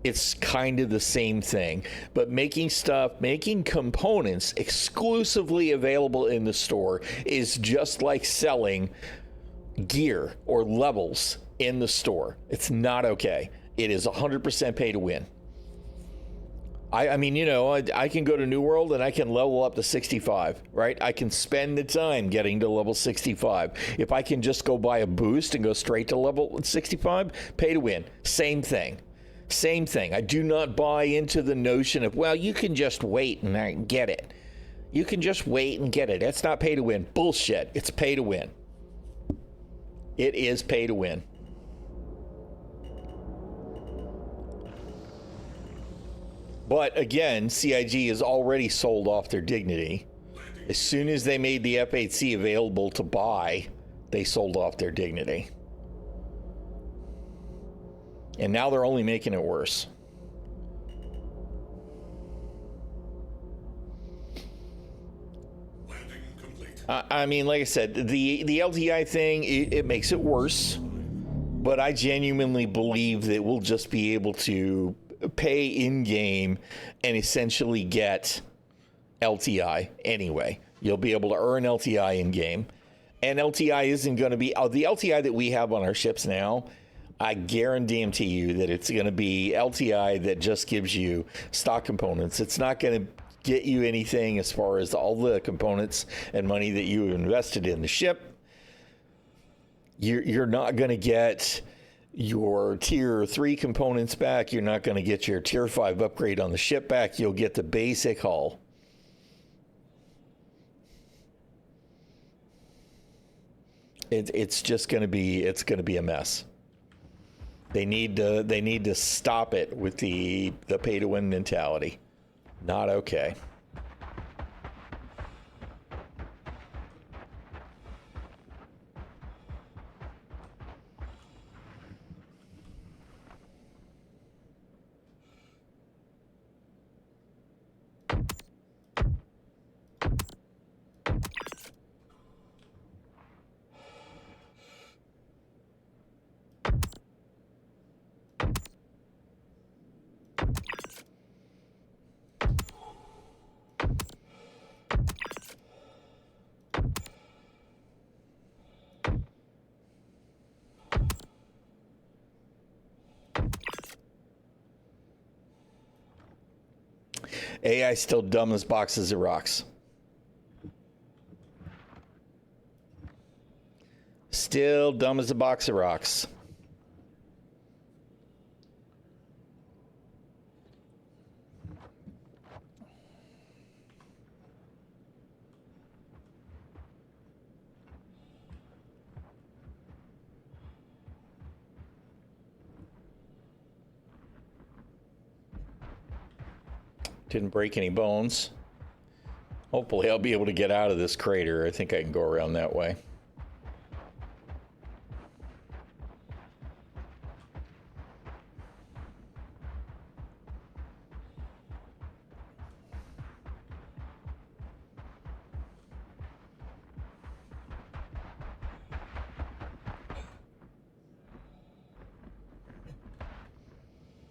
it's kind of the same thing. But making components exclusively available in the store is just like selling gear or levels in the store. It's not okay. It is 100% pay to win. I mean, you know, I can go to New World and I can level up to 65, right? I can spend the time getting to level 65. If I can just go buy a boost and go straight to level 65, pay to win. Same thing. Same thing. I do not buy into the notion of, well, you can just wait and get it. You can just wait and get it. That's not pay to win. Bullshit. It's pay to win. It is pay to win. But again, CIG has already sold off their dignity. As soon as they made the F8C available to buy, they sold off their dignity. And now they're only making it worse. Landing complete. I mean, like I said, the LTI thing, it makes it worse. But I genuinely believe that we'll just be able to pay in-game and essentially get LTI anyway. You'll be able to earn LTI in-game. And LTI isn't going to be... the LTI that we have on our ships now, I guarantee you that it's going to be LTI that just gives you stock components. It's not going to get you anything as far as all the components and money that you invested in the ship. You're not going to get your tier 3 components back. You're not going to get your tier 5 upgrade on the ship back. You'll get the basic hull. It's just going to be a mess. They need to stop it with the pay to win mentality. Not okay. AI still dumb as boxes of rocks. Still dumb as a box of rocks. Didn't break any bones. Hopefully I'll be able to get out of this crater. I think I can go around that way.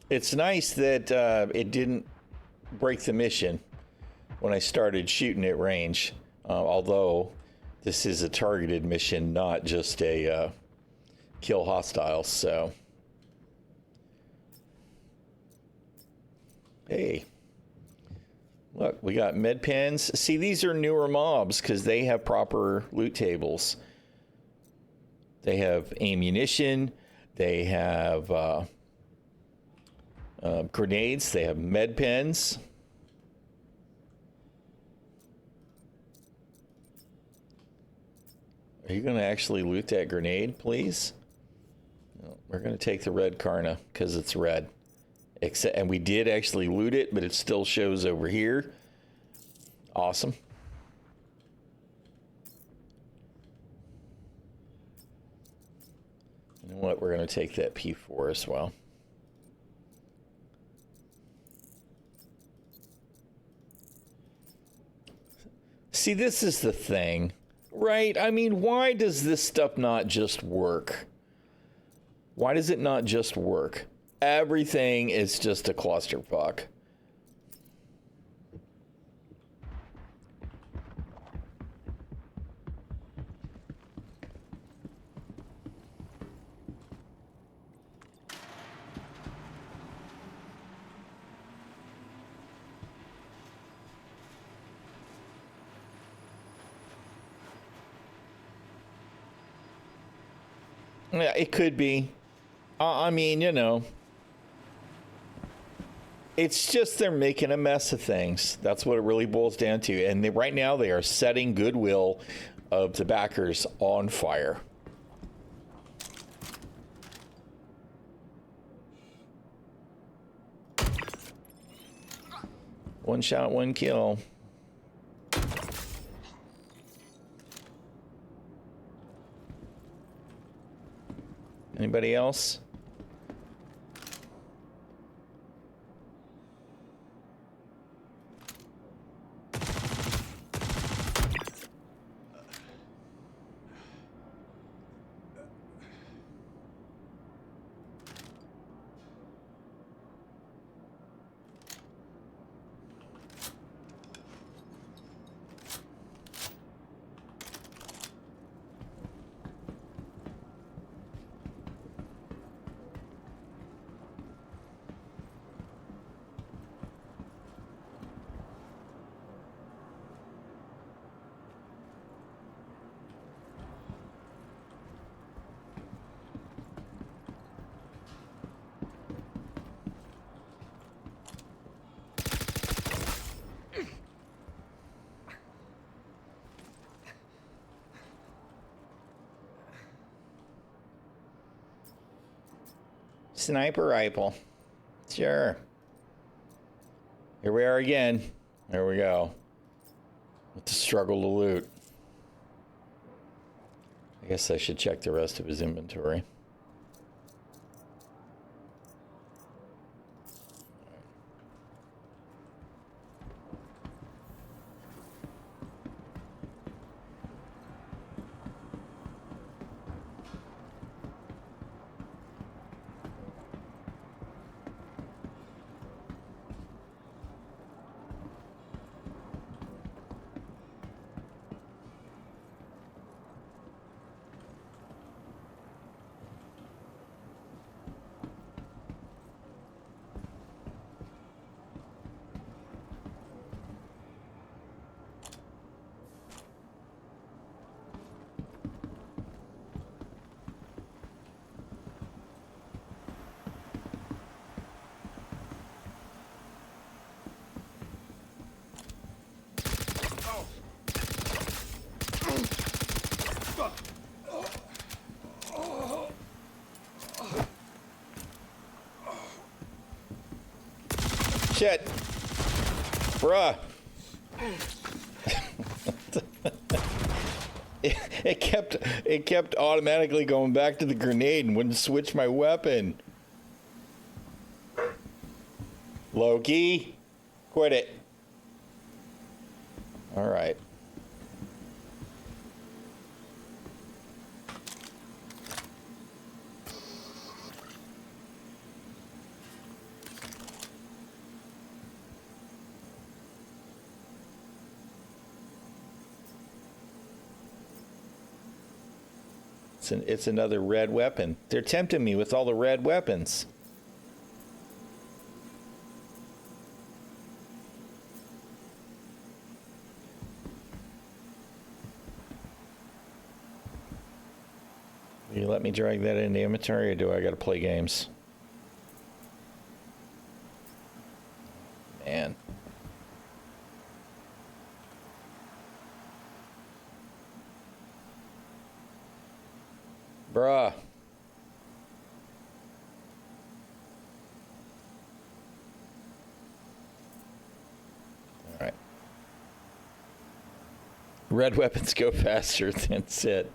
It's nice that it didn't break the mission when I started shooting at range, although this is a targeted mission, not just a kill hostiles. So hey, look, we got med pens. See, these are newer mobs because they have proper loot tables. They have ammunition, they have grenades, they have med pens. Are you going to actually loot that grenade, please? No, we're going to take the red Karna because it's red. And we did actually loot it, but it still shows over here. Awesome. You know what? We're going to take that P4 as well. See, this is the thing, right? I mean, why does this stuff not just work? Why does it not just work? Everything is just a clusterfuck. Yeah, it could be. I mean, you know, it's just they're making a mess of things. That's what it really boils down to. And right now they are setting goodwill of the backers on fire. One shot, one kill. Anybody else? Sniper rifle. Sure. Here we are again. There we go. With the struggle to loot. I guess I should check the rest of his inventory. Shit. Bruh. it kept automatically going back to the grenade and wouldn't switch my weapon. Loki, quit it. All right. It's another red weapon. They're tempting me with all the red weapons. Will you let me drag that into inventory, or do I gotta play games? Man. Bruh. All right. Red weapons go faster, that's it.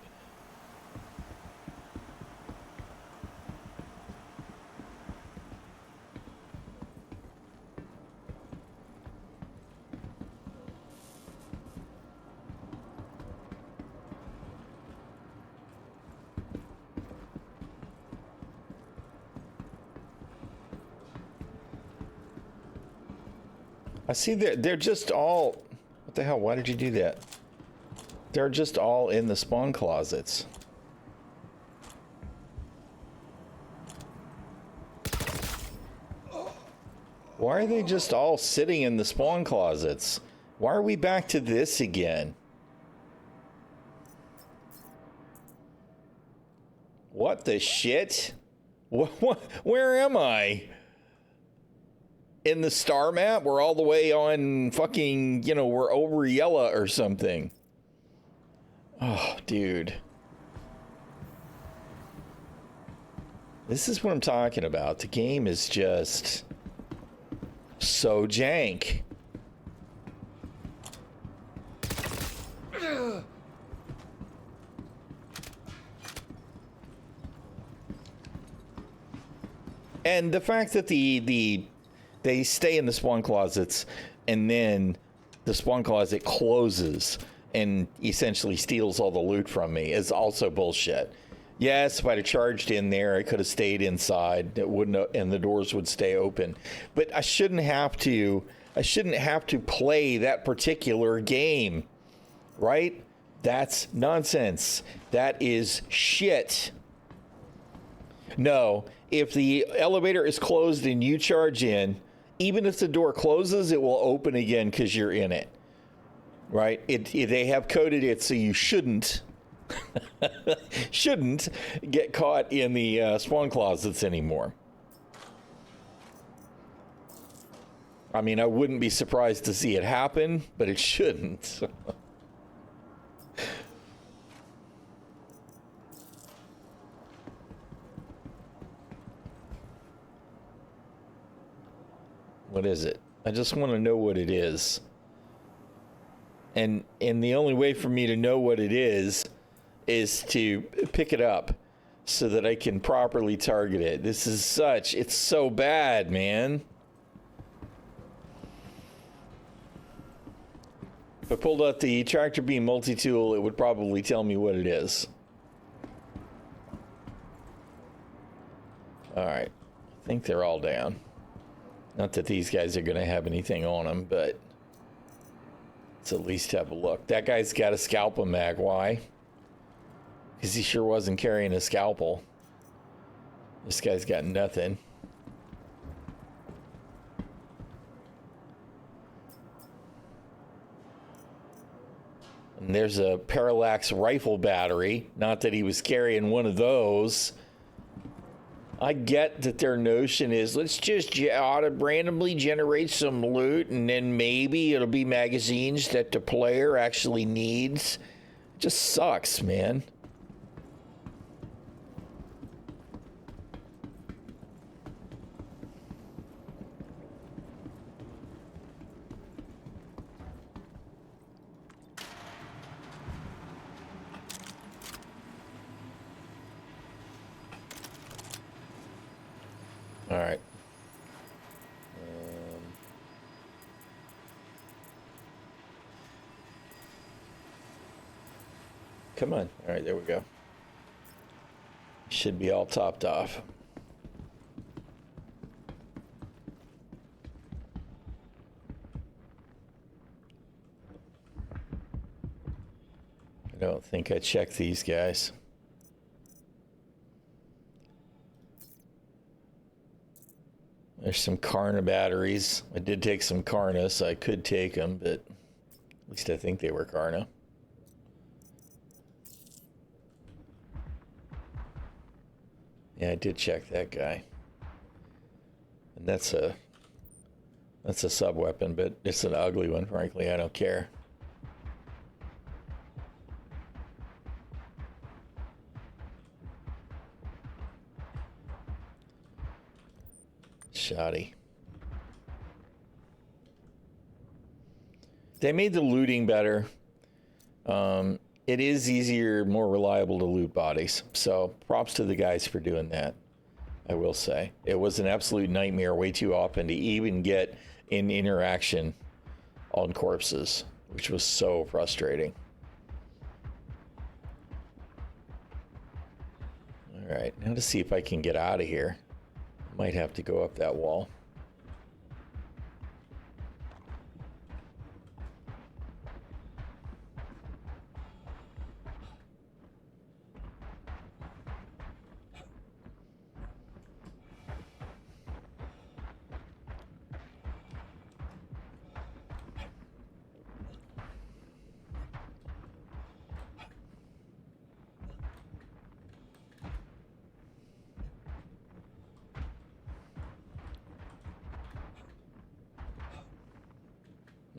I see they're just all... What the hell? Why did you do that? They're just all in the spawn closets. Why are they just all sitting in the spawn closets? Why are we back to this again? What the shit? Where am I? In the star map? We're all the way on fucking, you know, we're over Yella or something. Oh, dude. This is what I'm talking about. The game is just so jank. And the fact that they stay in the spawn closets and then the spawn closet closes and essentially steals all the loot from me is also bullshit. Yes, if I'd have charged in there, I could have stayed inside. It wouldn't have, and the doors would stay open. But I shouldn't have to play that particular game, right? That's nonsense. That is shit. No, if the elevator is closed and you charge in, even if the door closes, it will open again because you're in it, right? They have coded it so you shouldn't get caught in the spawn closets anymore. I mean, I wouldn't be surprised to see it happen, but it shouldn't. What is it? I just want to know what it is. And the only way for me to know what it is to pick it up so that I can properly target it. It's so bad, man. If I pulled out the tractor beam multi-tool, it would probably tell me what it is. All right. I think they're all down. Not that these guys are going to have anything on them, but let's at least have a look. That guy's got a scalpel mag. Why? Because he sure wasn't carrying a scalpel. This guy's got nothing. And there's a parallax rifle battery. Not that he was carrying one of those. I get that their notion is let's just randomly generate some loot and then maybe it'll be magazines that the player actually needs. It just sucks, man. All right. Come on. All right, there we go. Should be all topped off. I don't think I checked these guys. There's some Karna batteries. I did take some Karna, so I could take them, but at least I think they were Karna. Yeah, I did check that guy. And that's a sub-weapon, but it's an ugly one, frankly. I don't care. Shoddy. They made the looting better. It is easier, more reliable to loot bodies. So props to the guys for doing that, I will say. It was an absolute nightmare way too often to even get an interaction on corpses, which was so frustrating. All right, now to see if I can get out of here. Might have to go up that wall.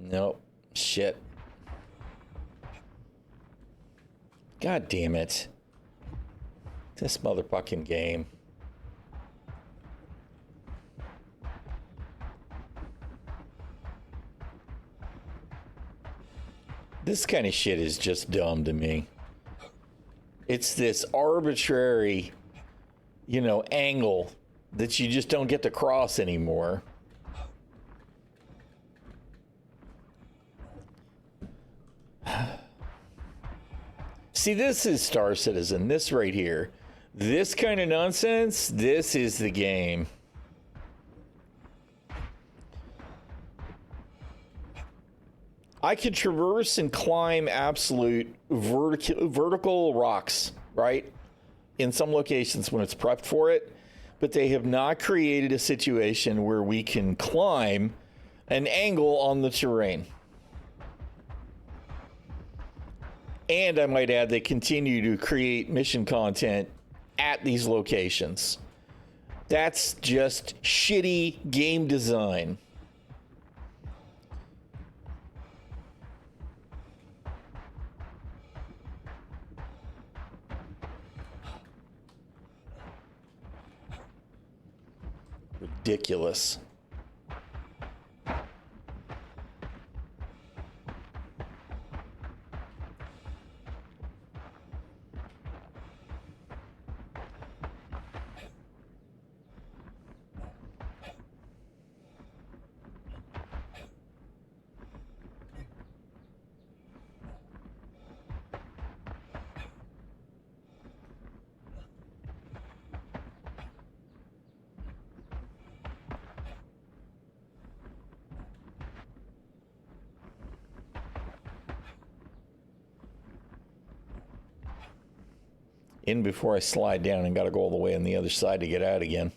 Nope. Shit. God damn it. This motherfucking game. This kind of shit is just dumb to me. It's this arbitrary, angle that you just don't get to cross anymore. See, this is Star Citizen. This right here. This kind of nonsense, this is the game. I could traverse and climb absolute vertical rocks, right? In some locations when it's prepped for it. But they have not created a situation where we can climb an angle on the terrain. And I might add, they continue to create mission content at these locations. That's just shitty game design. Ridiculous. in before I slide down and got to go all the way on the other side to get out again.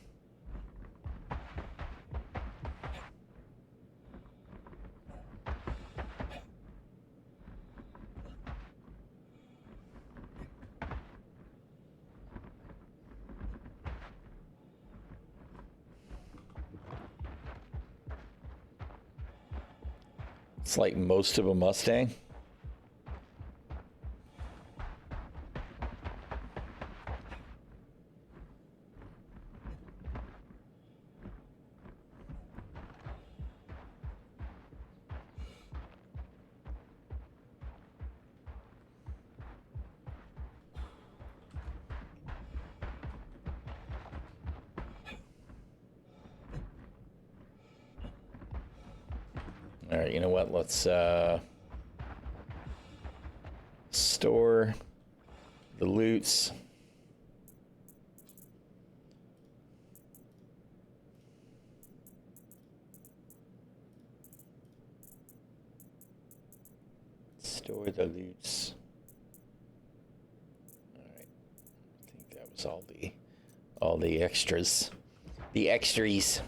It's like most of a Mustang. All right, you know what? Let's store the loots. Store the loots. All right. I think that was all the extras. The extras.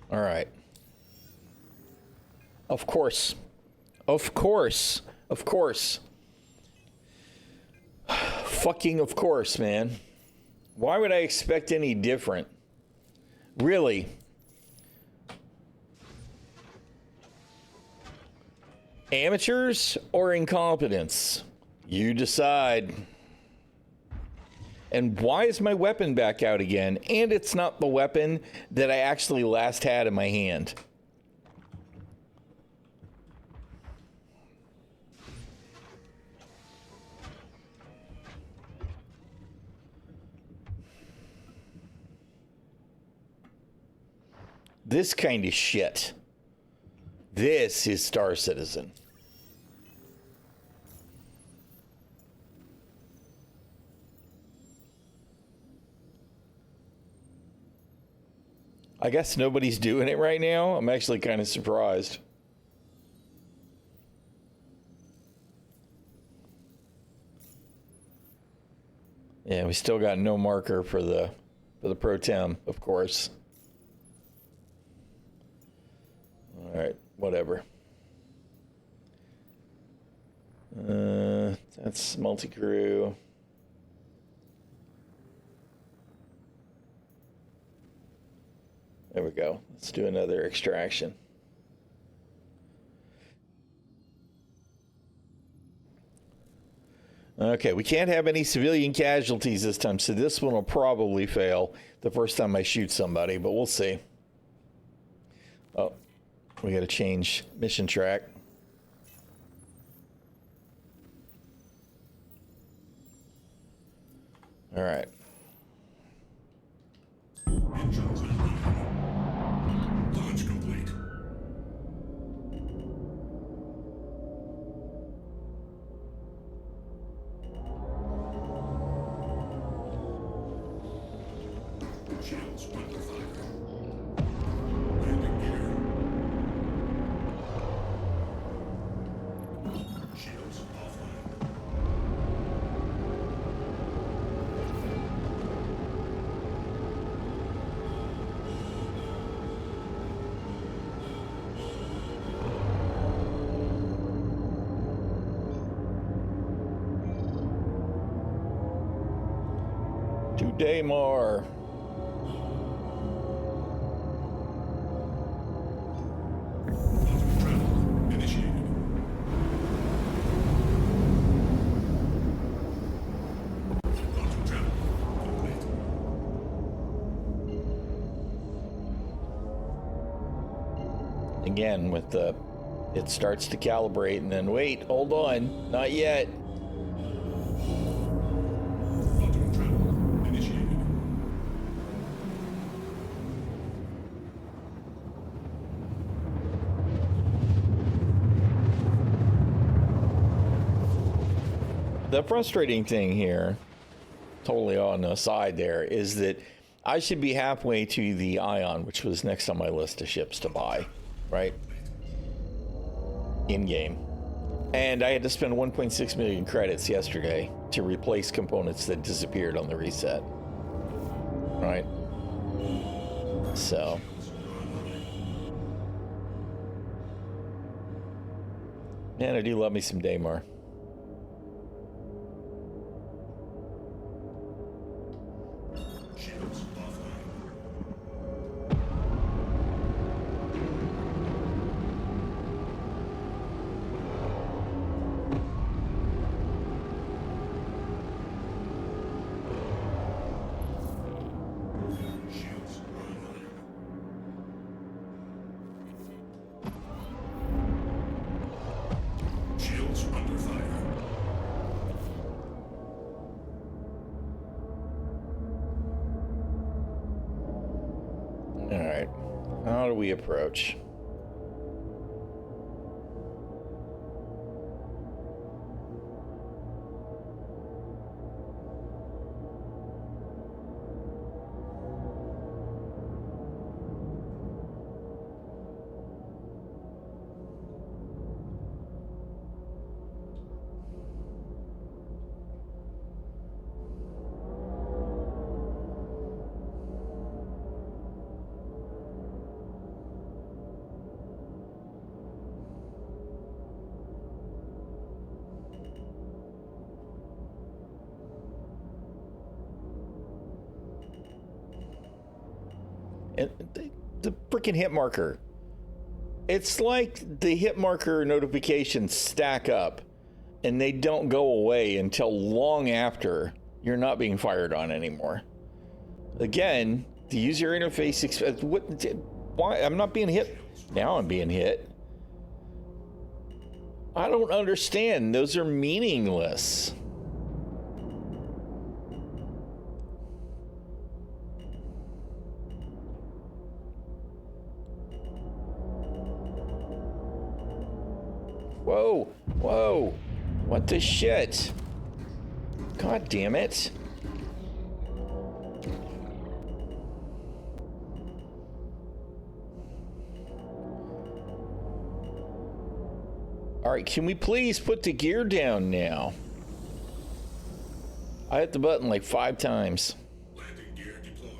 All right. Of course. Of course. Of course. Fucking of course, man. Why would I expect any different? Really? Amateurs or incompetence? You decide. And why is my weapon back out again? And it's not the weapon that I actually last had in my hand. This kind of shit. This is Star Citizen. I guess nobody's doing it right now. I'm actually kind of surprised. Yeah, we still got no marker for the Pro Tem, of course. All right, whatever. That's multi-crew. There we go. Let's do another extraction. Okay, we can't have any civilian casualties this time, so this one will probably fail the first time I shoot somebody, but we'll see. Oh, we got to change mission track. All right. Engines online. Launch complete. Shields under fire. Landing gear. Shields offline. To Daymar. Quantum travel initiated. Quantum travel complete. Again, with the, it starts to calibrate and then wait, hold on, not yet. Quantum travel initiated. the frustrating thing here, totally on the side there, is that I should be halfway to the Ion, which was next on my list of ships to buy, right? In-game. And I had to spend 1.6 million credits yesterday to replace components that disappeared on the reset. Right? So... man, I do love me some Daymar. Shields offline. Shields online. Shields under fire. All right. How do we approach? And the freaking hit marker. It's like the hit marker notifications stack up and they don't go away until long after you're not being fired on anymore. Again, the user interface, why? I'm not being hit. Now I'm being hit. I don't understand. Those are meaningless. Whoa, whoa, what the shit? God damn it. All right, can we please put the gear down now? I hit the button like 5 times. Landing gear deployed.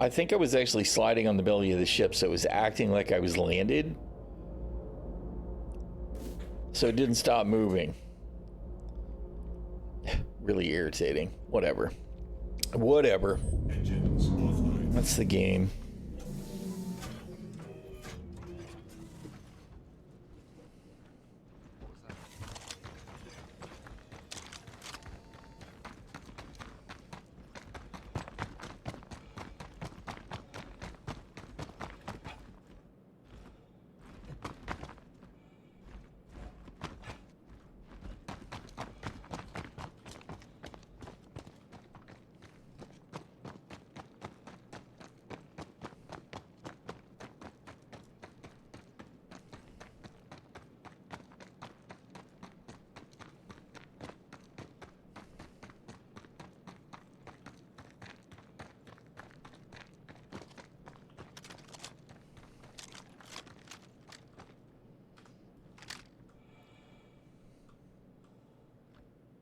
I think I was actually sliding on the belly of the ship, so it was acting like I was landed. So it didn't stop moving. Really irritating. Whatever. Whatever. Engines offline. That's the game.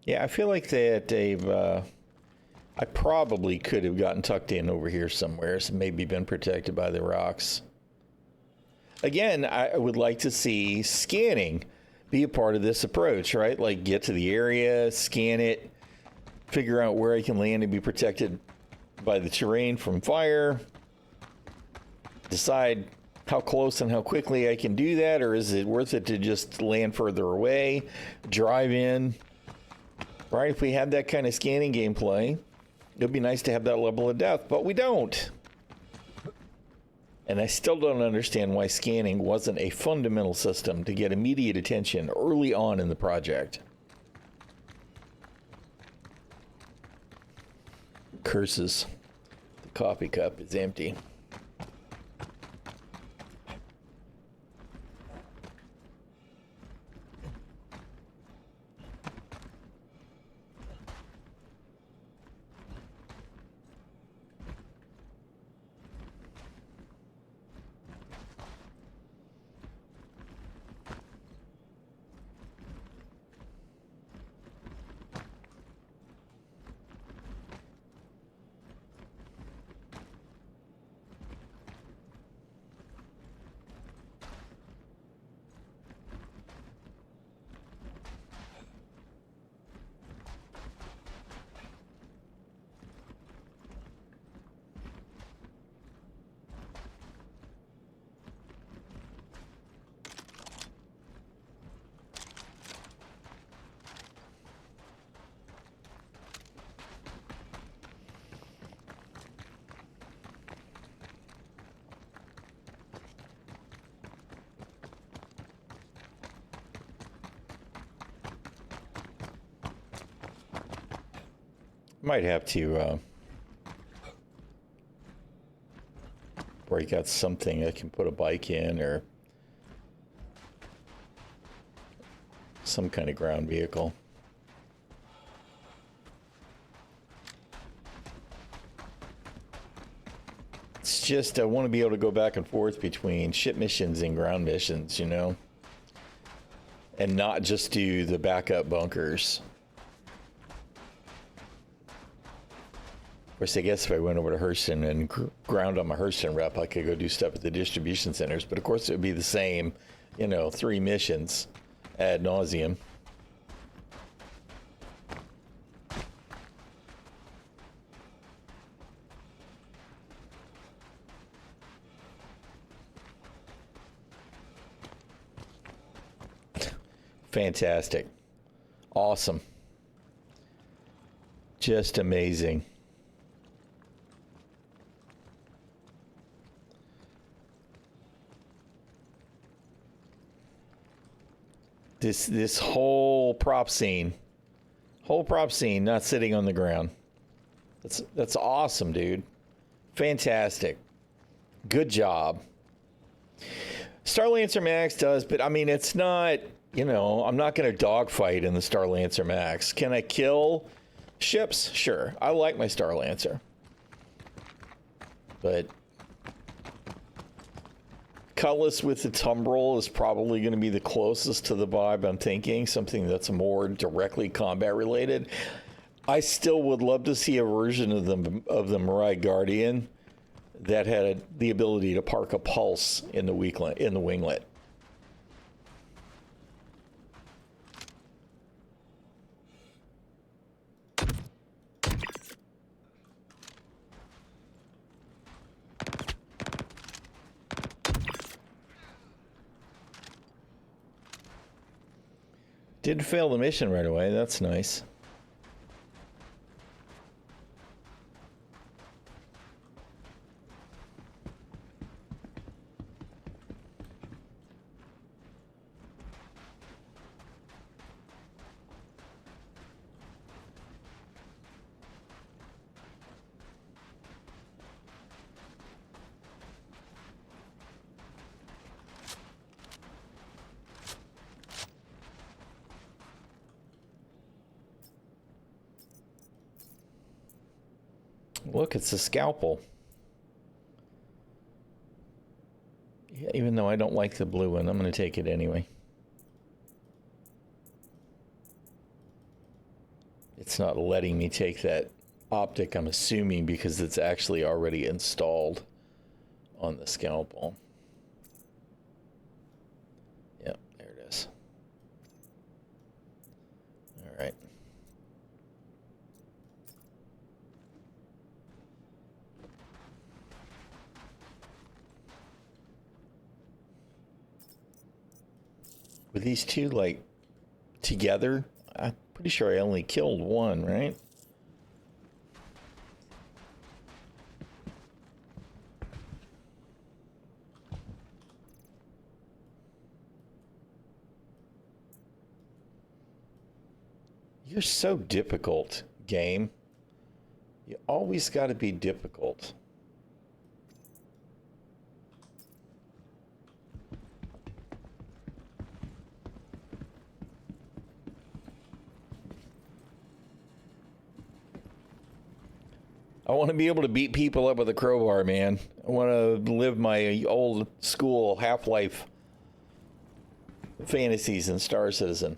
Yeah, I feel like that they've, I probably could have gotten tucked in over here somewhere, so maybe been protected by the rocks. Again, I would like to see scanning be a part of this approach, right? Like get to the area, scan it, figure out where I can land and be protected by the terrain from fire, decide how close and how quickly I can do that, or is it worth it to just land further away, drive in. Right, if we had that kind of scanning gameplay, it'd be nice to have that level of depth, but we don't. And I still don't understand why scanning wasn't a fundamental system to get immediate attention early on in the project. Curses. The coffee cup is empty. Might have to break out something I can put a bike in, or some kind of ground vehicle. It's just I want to be able to go back and forth between ship missions and ground missions, you know? And not just do the backup bunkers. Of course, I guess if I went over to Hurston and ground on my Hurston rep, I could go do stuff at the distribution centers. But of course, it would be the same, you know, 3 missions ad nauseum. Fantastic. Awesome. Just amazing. This whole prop scene not sitting on the ground. That's awesome, dude. Fantastic. Good job. Starlancer Max does, but I mean, it's not, you know, I'm not going to dogfight in the Starlancer Max. Can I kill ships? Sure. I like my Starlancer. But Cutlass with the Tumbrel is probably going to be the closest to the vibe I'm thinking. Something that's more directly combat related. I still would love to see a version of the Mirai Guardian that had the ability to park a pulse in the winglet. Didn't fail the mission right away. That's nice. Look, it's a scalpel. Yeah, even though I don't like the blue one, I'm going to take it anyway. It's not letting me take that optic, I'm assuming, because it's actually already installed on the scalpel. Yep, there it is. All right. With these two, like, together, I'm pretty sure I only killed one, right? You're so difficult, game. You always got to be difficult. I want to be able to beat people up with a crowbar, man. I want to live my old school Half-Life fantasies in Star Citizen.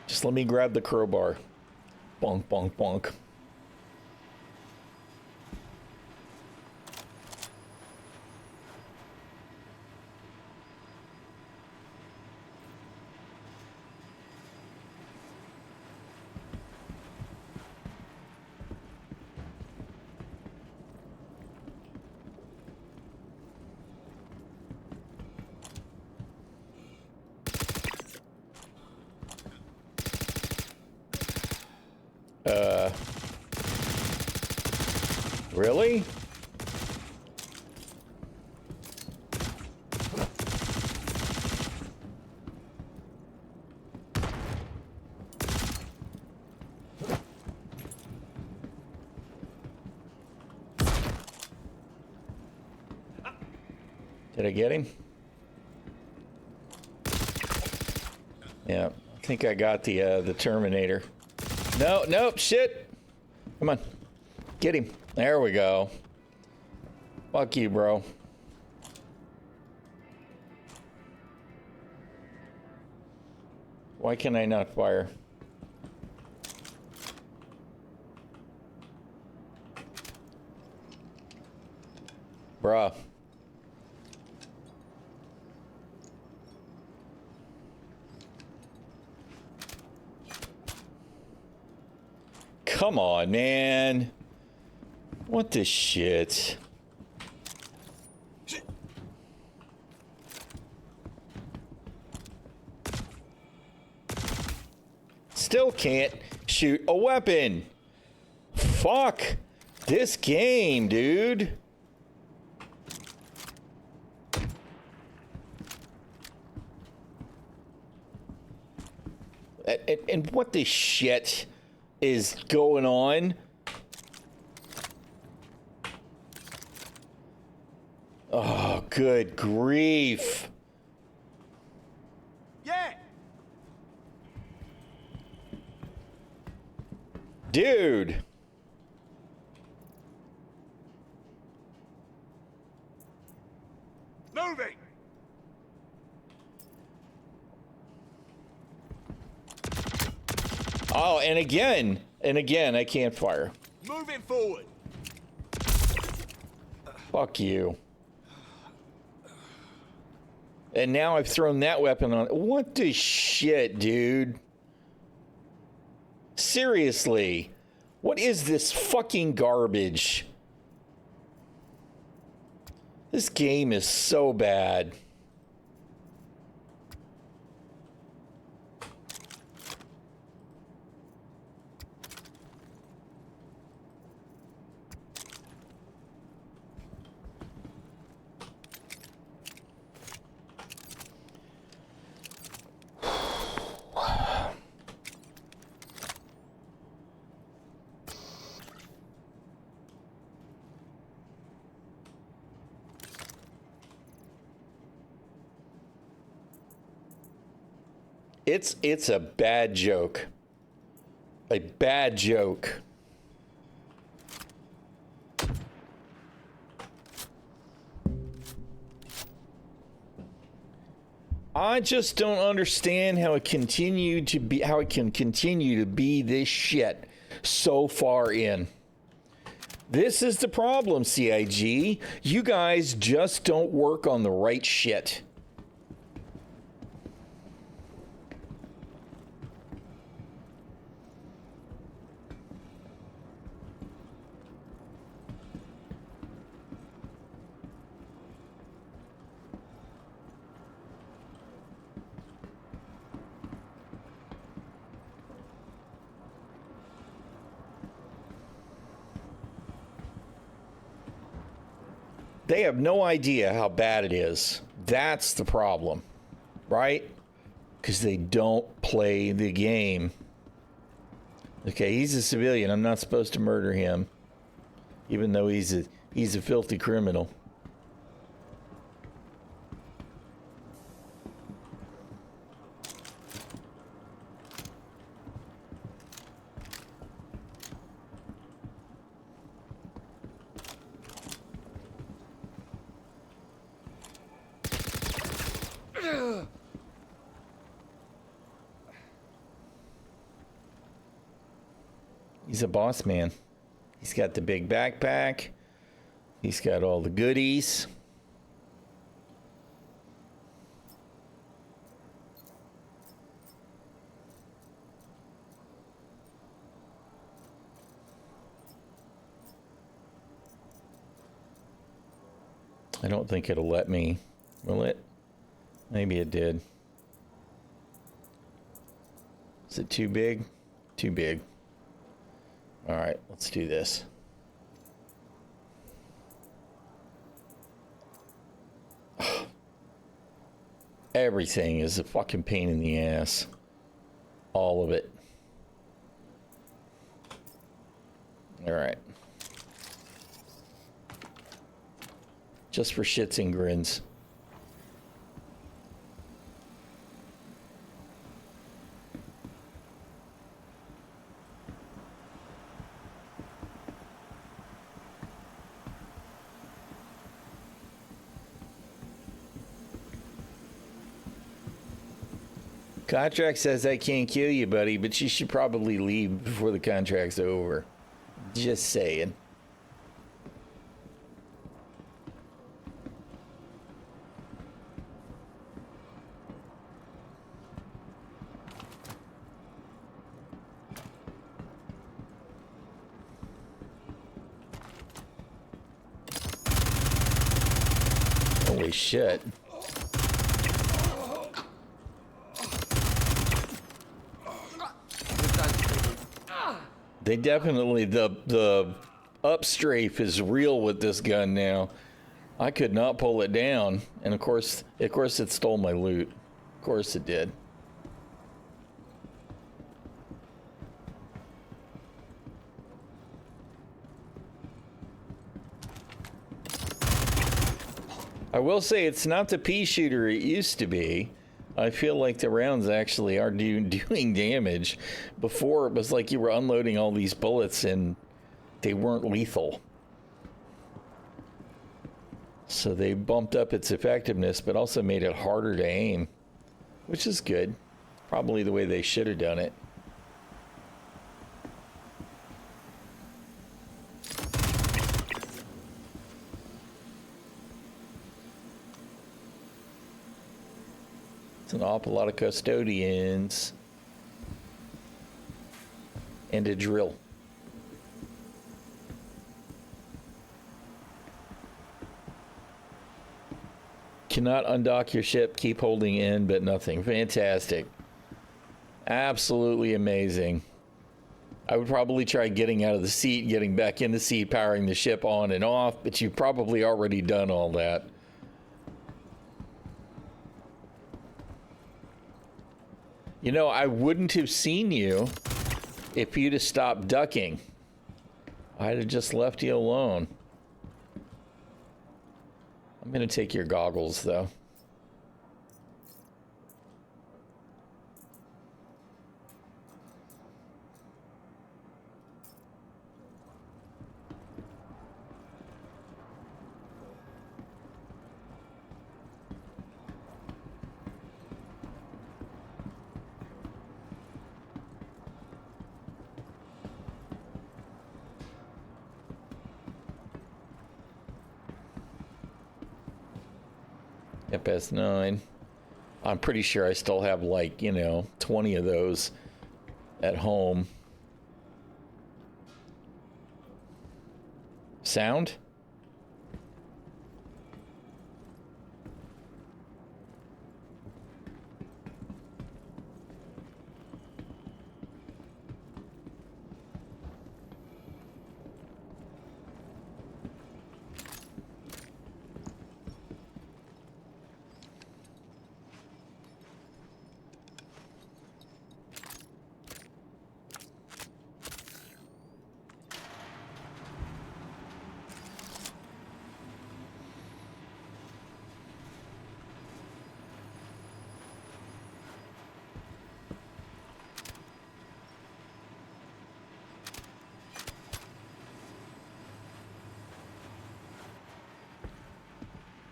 Just let me grab the crowbar. Bonk, bonk, bonk. Really? Did I get him? Yeah, I think I got the Terminator. No, nope, shit. Come on. Get him. There we go. Fuck you, bro. Why can I not fire? Bruh. Come on, man. What the shit? Still can't shoot a weapon. Fuck this game, dude. And what the shit is going on? Oh, good grief. Yeah. Dude. Moving. Oh, and again, I can't fire. Moving forward. Fuck you. And now I've thrown that weapon on. What the shit, dude? Seriously. What is this fucking garbage? This game is so bad. It's a bad joke. A bad joke. I just don't understand how it can continue to be this shit so far in. This is the problem, CIG. You guys just don't work on the right shit. They have no idea how bad it is. That's the problem, right? Because they don't play the game. Okay, he's a civilian. I'm not supposed to murder him, even though he's a filthy criminal. He's a boss man. He's got the big backpack. He's got all the goodies. I don't think it'll let me. Will it? Maybe it did. Is it too big? Too big. All right, let's do this. Everything is a fucking pain in the ass. All of it. All right. Just for shits and grins. Contract says I can't kill you, buddy, but you should probably leave before the contract's over. Just saying. Holy shit. They definitely, the upstrafe is real with this gun now. I could not pull it down, and of course it stole my loot. Of course it did. I will say it's not the pea shooter it used to be. I feel like the rounds actually are doing damage. Before, it was like you were unloading all these bullets and they weren't lethal. So they bumped up its effectiveness, but also made it harder to aim, which is good. Probably the way they should have done it. It's an awful lot of custodians and a drill. Cannot undock your ship, keep holding in, but nothing. Fantastic. Absolutely amazing. I would probably try getting out of the seat, getting back in the seat, powering the ship on and off, but you've probably already done all that. You know, I wouldn't have seen you if you'd have stopped ducking. I'd have just left you alone. I'm going to take your goggles, though. FS9. I'm pretty sure I still have like, 20 of those at home. Sound?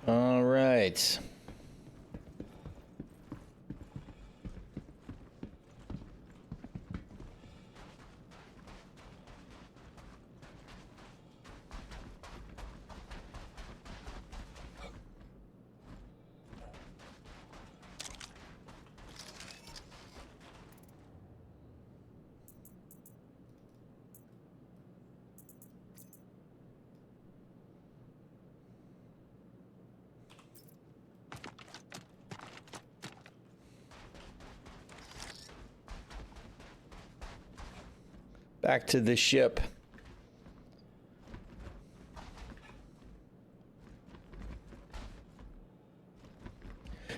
All right. Back to the ship.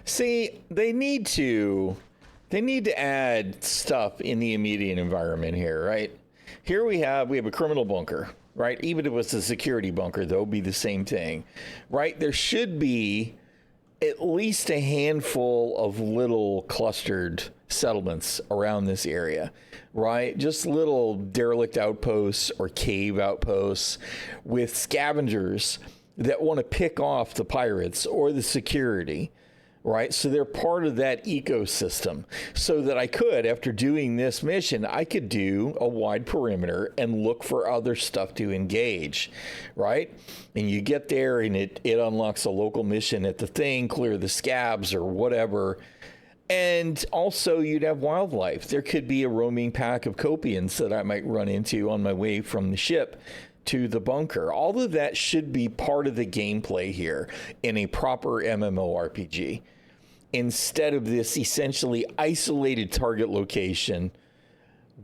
See, they need to add stuff in the immediate environment here, right? Here we have a criminal bunker, right? Even if it was a security bunker, though, be the same thing, right? There should be at least a handful of little clustered settlements around this area, right? Just little derelict outposts or cave outposts with scavengers that want to pick off the pirates or the security, right? So they're part of that ecosystem. So that I could, after doing this mission, I could do a wide perimeter and look for other stuff to engage, right? And you get there and it unlocks a local mission at the thing, clear the scabs or whatever. And also you'd have wildlife. There could be a roaming pack of Copians that I might run into on my way from the ship to the bunker. All of that should be part of the gameplay here in a proper MMORPG, instead of this essentially isolated target location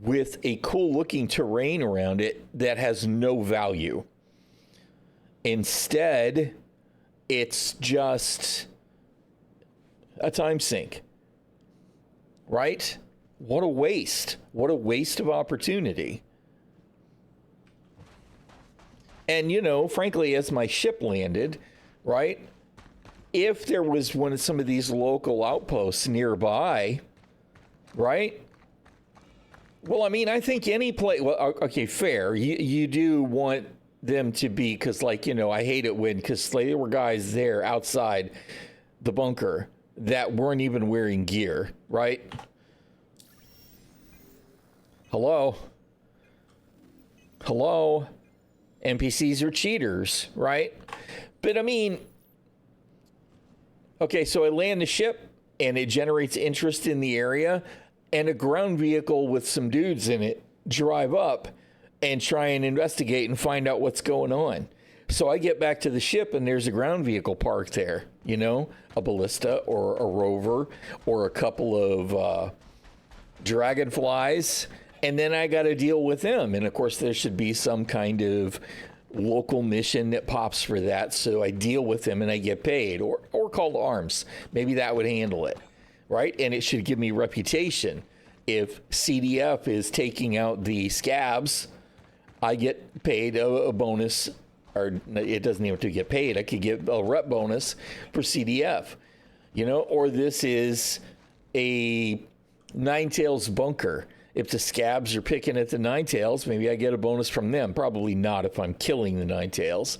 with a cool looking terrain around it that has no value. Instead, it's just a time sink, right? What a waste. What a waste of opportunity. And, you know, frankly, as my ship landed, right, if there was one of some of these local outposts nearby, right? Well, I mean, I think any place, well, okay, fair. You do want them to be, because, like, you know, I hate it when, because there were guys there outside the bunker that weren't even wearing gear, right? Hello? Hello? NPCs are cheaters, right? But I mean, okay, so I land the ship and it generates interest in the area, and a ground vehicle with some dudes in it drive up and try and investigate and find out what's going on. So I get back to the ship and there's a ground vehicle parked there, you know, a ballista or a rover or a couple of dragonflies. And then I got to deal with them. And of course, there should be some kind of local mission that pops for that. So I deal with them and I get paid, or call to arms. Maybe that would handle it, right? And it should give me reputation. If CDF is taking out the scabs, I get paid a bonus, or it doesn't even have to get paid. I could get a rep bonus for CDF, you know, or this is a Ninetales bunker. If the scabs are picking at the Ninetales, maybe I get a bonus from them. Probably not if I'm killing the Ninetales.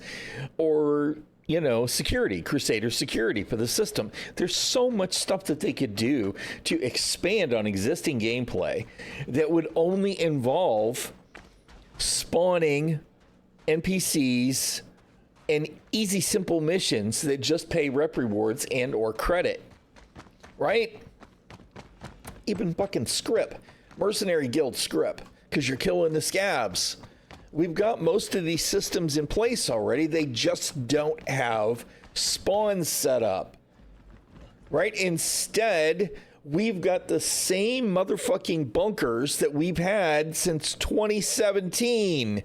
Or, you know, security, Crusader security for the system. There's so much stuff that they could do to expand on existing gameplay that would only involve spawning NPCs and easy, simple missions that just pay rep rewards and or credit, right? Even fucking script. Mercenary Guild script, because you're killing the scabs. We've got most of these systems in place already. They just don't have spawns set up, right? Instead, we've got the same motherfucking bunkers that we've had since 2017.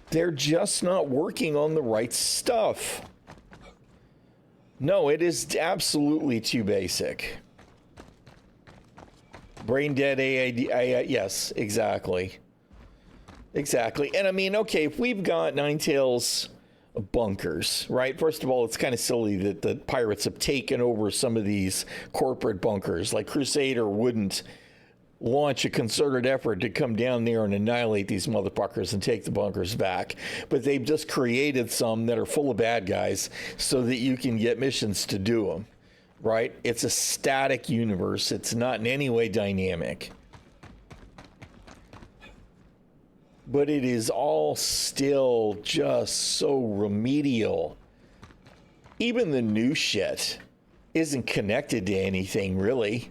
They're just not working on the right stuff. No, it is absolutely too basic. Brain dead AID, yes, exactly. Exactly. And I mean, okay, if we've got Ninetales bunkers, right? First of all, it's kind of silly that the pirates have taken over some of these corporate bunkers. Like Crusader wouldn't launch a concerted effort to come down there and annihilate these motherfuckers and take the bunkers back. But they've just created some that are full of bad guys so that you can get missions to do them, right? It's a static universe. It's not in any way dynamic. But it is all still just so remedial. Even the new shit isn't connected to anything, really,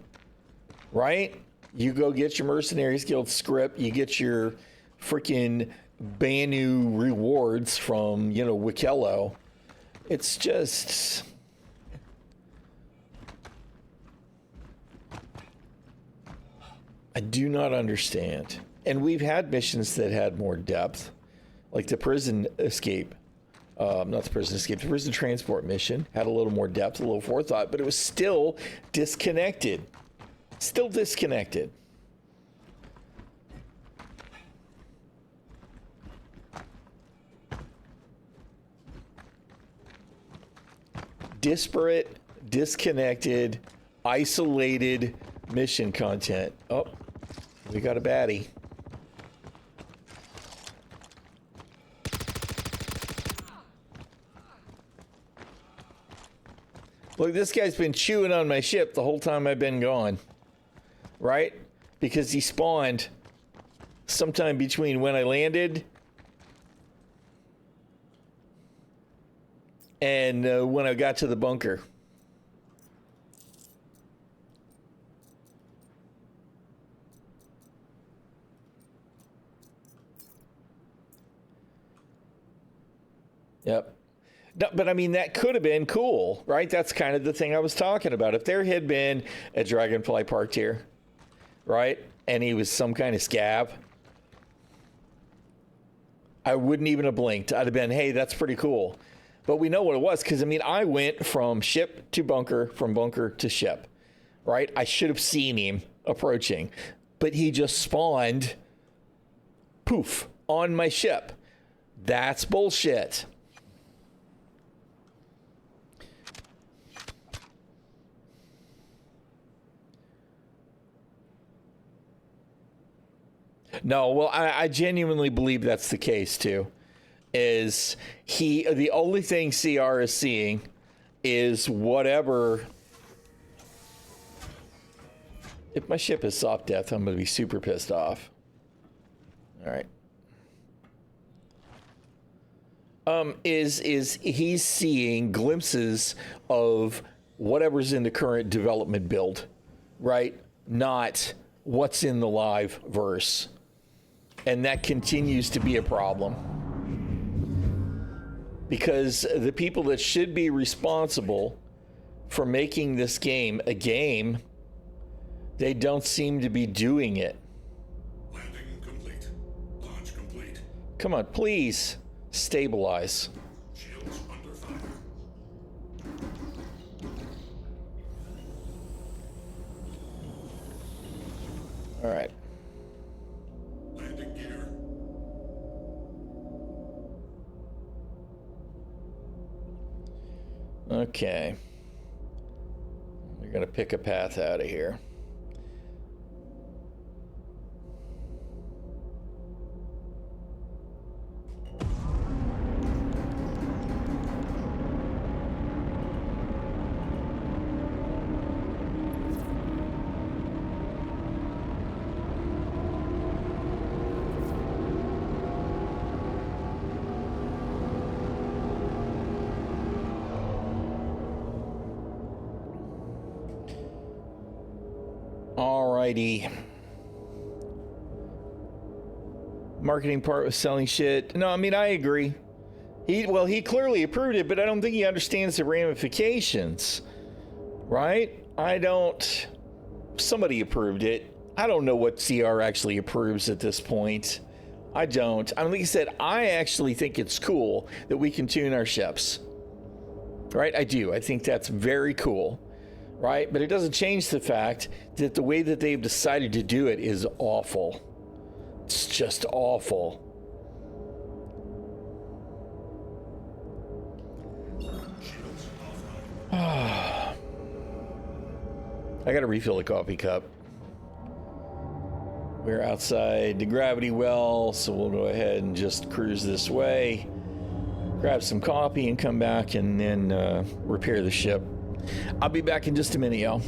right? You go get your Mercenaries Guild script, you get your freaking Banu rewards from, you know, Wikello. It's just... I do not understand. And we've had missions that had more depth, like the prison escape. Not the prison escape, the prison transport mission had a little more depth, a little forethought, but it was still disconnected. Still disconnected. Disparate, disconnected, isolated mission content. Oh, we got a baddie. Look, this guy's been chewing on my ship the whole time I've been gone. Right? Because he spawned sometime between when I landed and when I got to the bunker. Yep. No, but I mean, that could have been cool, right? That's kind of the thing I was talking about. If there had been a dragonfly parked here, right? And he was some kind of scab, I wouldn't even have blinked. I'd have been, hey, that's pretty cool. But we know what it was, because I mean, I went from ship to bunker, from bunker to ship, right? I should have seen him approaching, but he just spawned, poof, on my ship. That's bullshit. No, well, I genuinely believe that's the case too. Is the only thing CR is seeing is whatever. If my ship is soft death, I'm going to be super pissed off. All right. Is he's seeing glimpses of whatever's in the current development build, right? Not what's in the live verse. And that continues to be a problem. Because the people that should be responsible for making this game a game, they don't seem to be doing it. Landing complete. Launch complete. Come on, please stabilize. Shields under fire. All right. Landing gear. Okay. We're going to pick a path out of here. Alrighty. Marketing part was selling shit. No, I mean, I agree. He clearly approved it, but I don't think he understands the ramifications. Right? Somebody approved it. I don't know what CR actually approves at this point. I don't. I mean, like I said, I actually think it's cool that we can tune our ships. Right? I do. I think that's very cool. Right? But it doesn't change the fact that the way that they've decided to do it is awful. It's just awful. I gotta refill the coffee cup. We're outside the gravity well, so we'll go ahead and just cruise this way, grab some coffee and come back and then repair the ship. I'll be back in just a minute, y'all.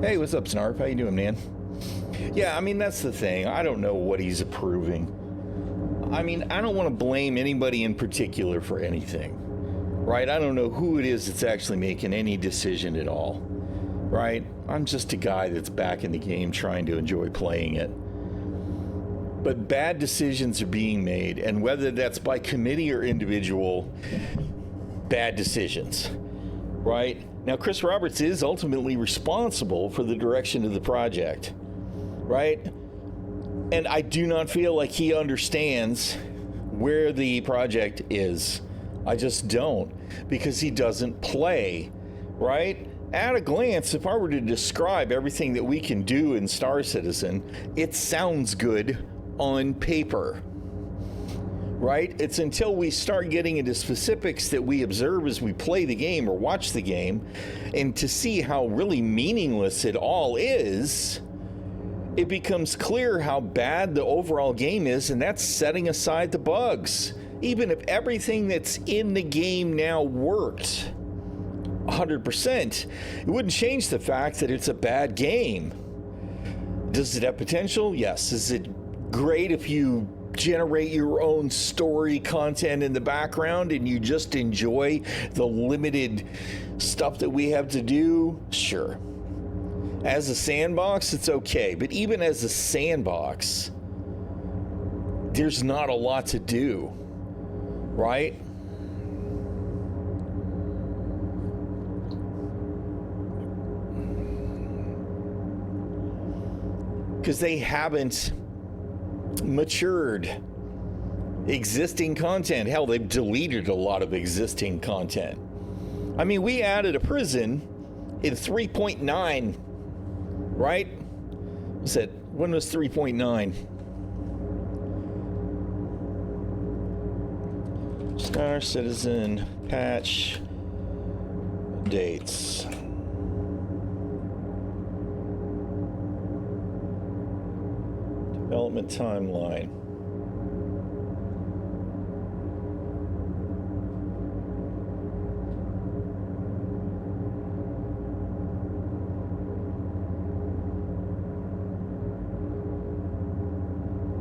Hey, what's up, Snarf? How you doing, man? Yeah, I mean, that's the thing. I don't know what he's approving. I mean, I don't want to blame anybody in particular for anything, right? I don't know who it is that's actually making any decision at all, right? I'm just a guy that's back in the game trying to enjoy playing it. But bad decisions are being made, and whether that's by committee or individual, bad decisions, right? Now, Chris Roberts is ultimately responsible for the direction of the project, right? And I do not feel like he understands where the project is. I just don't, because he doesn't play, right? At a glance, if I were to describe everything that we can do in Star Citizen, it sounds good on paper, right? It's until we start getting into specifics that we observe as we play the game or watch the game, and to see how really meaningless it all is, it becomes clear how bad the overall game is, and that's setting aside the bugs. Even if everything that's in the game now worked 100%, it wouldn't change the fact that it's a bad game. Does it have potential? Yes. Is it great if you generate your own story content in the background and you just enjoy the limited stuff that we have to do? Sure. As a sandbox, it's okay. But even as a sandbox, there's not a lot to do, right? Because they haven't matured existing content. Hell, they've deleted a lot of existing content. I mean, we added a prison in 3.9, right? What's that? When was 3.9? Star Citizen patch dates. Development timeline.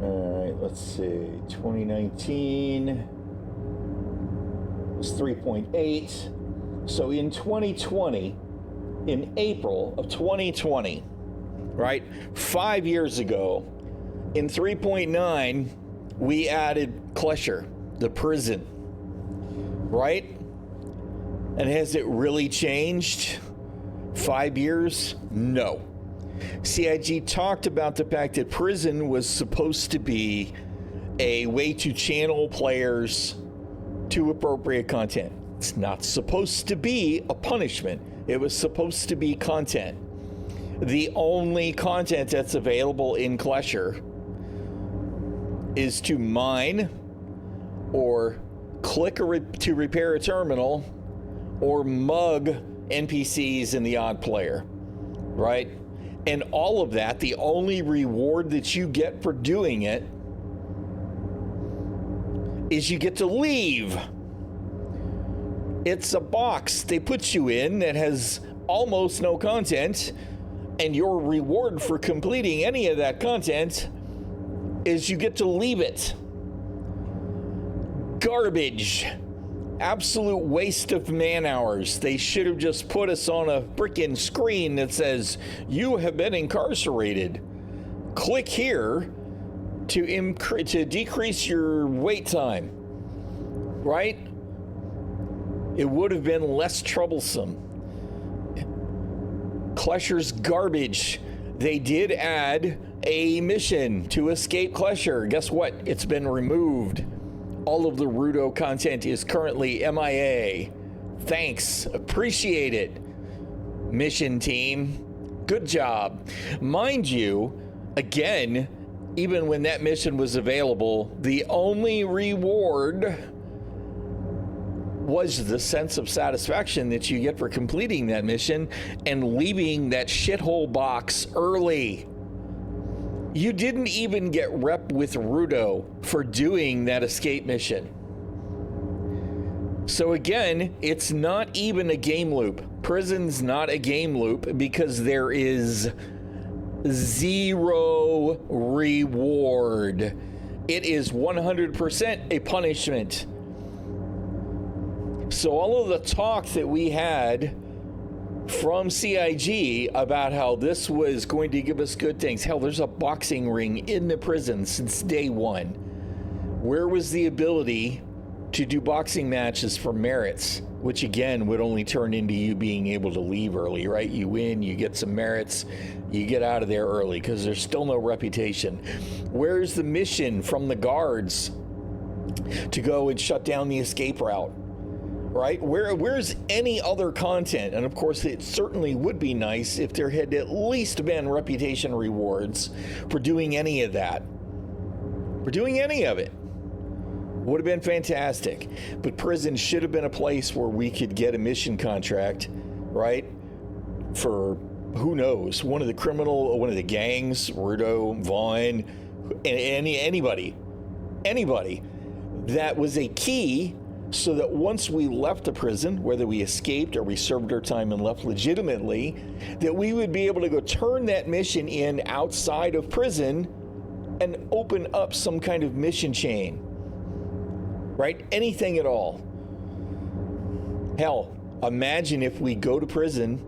All right, let's see. 2019 was 3.8. So in 2020, in April of 2020, right, 5 years ago, in 3.9, we added Klesher, the prison, right? And has it really changed? 5 years? No. CIG talked about the fact that prison was supposed to be a way to channel players to appropriate content. It's not supposed to be a punishment. It was supposed to be content. The only content that's available in Klesher is to mine or click to repair a terminal or mug NPCs in the odd player, right? And all of that, the only reward that you get for doing it is you get to leave. It's a box they put you in that has almost no content, and your reward for completing any of that content is you get to leave it. Garbage. Absolute waste of man hours. They should have just put us on a freaking screen that says, you have been incarcerated. Click here to decrease your wait time, right? It would have been less troublesome. Klesher's garbage. They did add a mission to escape Klesher. Guess what? It's been removed. All of the Rudo content is currently MIA. Thanks. Appreciate it, mission team. Good job. Mind you, again, even when that mission was available, the only reward was the sense of satisfaction that you get for completing that mission and leaving that shithole box early. You didn't even get rep with Rudo for doing that escape mission. So again, it's not even a game loop. Prison's not a game loop because there is zero reward. It is 100% a punishment. So all of the talk that we had from CIG about how this was going to give us good things. Hell, there's a boxing ring in the prison since day one. Where was the ability to do boxing matches for merits, which again would only turn into you being able to leave early, right? You win, you get some merits, you get out of there early because there's still no reputation. Where's the mission from the guards to go and shut down the escape route? Right? Where's any other content? And of course, it certainly would be nice if there had at least been reputation rewards for doing any of that. For doing any of it. Would have been fantastic. But prison should have been a place where we could get a mission contract, right? For who knows, one of the gangs, Rudo, Vaughn, anybody that was a key. So that once we left the prison, whether we escaped or we served our time and left legitimately, that we would be able to go turn that mission in outside of prison and open up some kind of mission chain, right? Anything at all. Hell, imagine if we go to prison,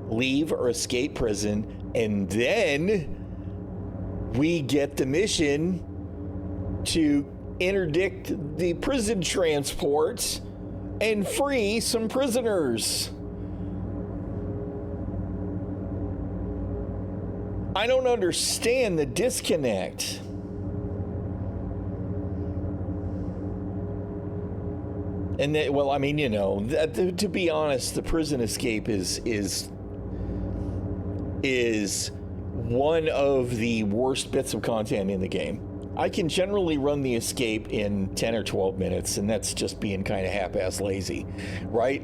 leave or escape prison, and then we get the mission to interdict the prison transports and free some prisoners. I don't understand the disconnect. And that, well, I mean, you know, to be honest, the prison escape is one of the worst bits of content in the game. I can generally run the escape in 10 or 12 minutes, and that's just being kind of half-ass lazy, right?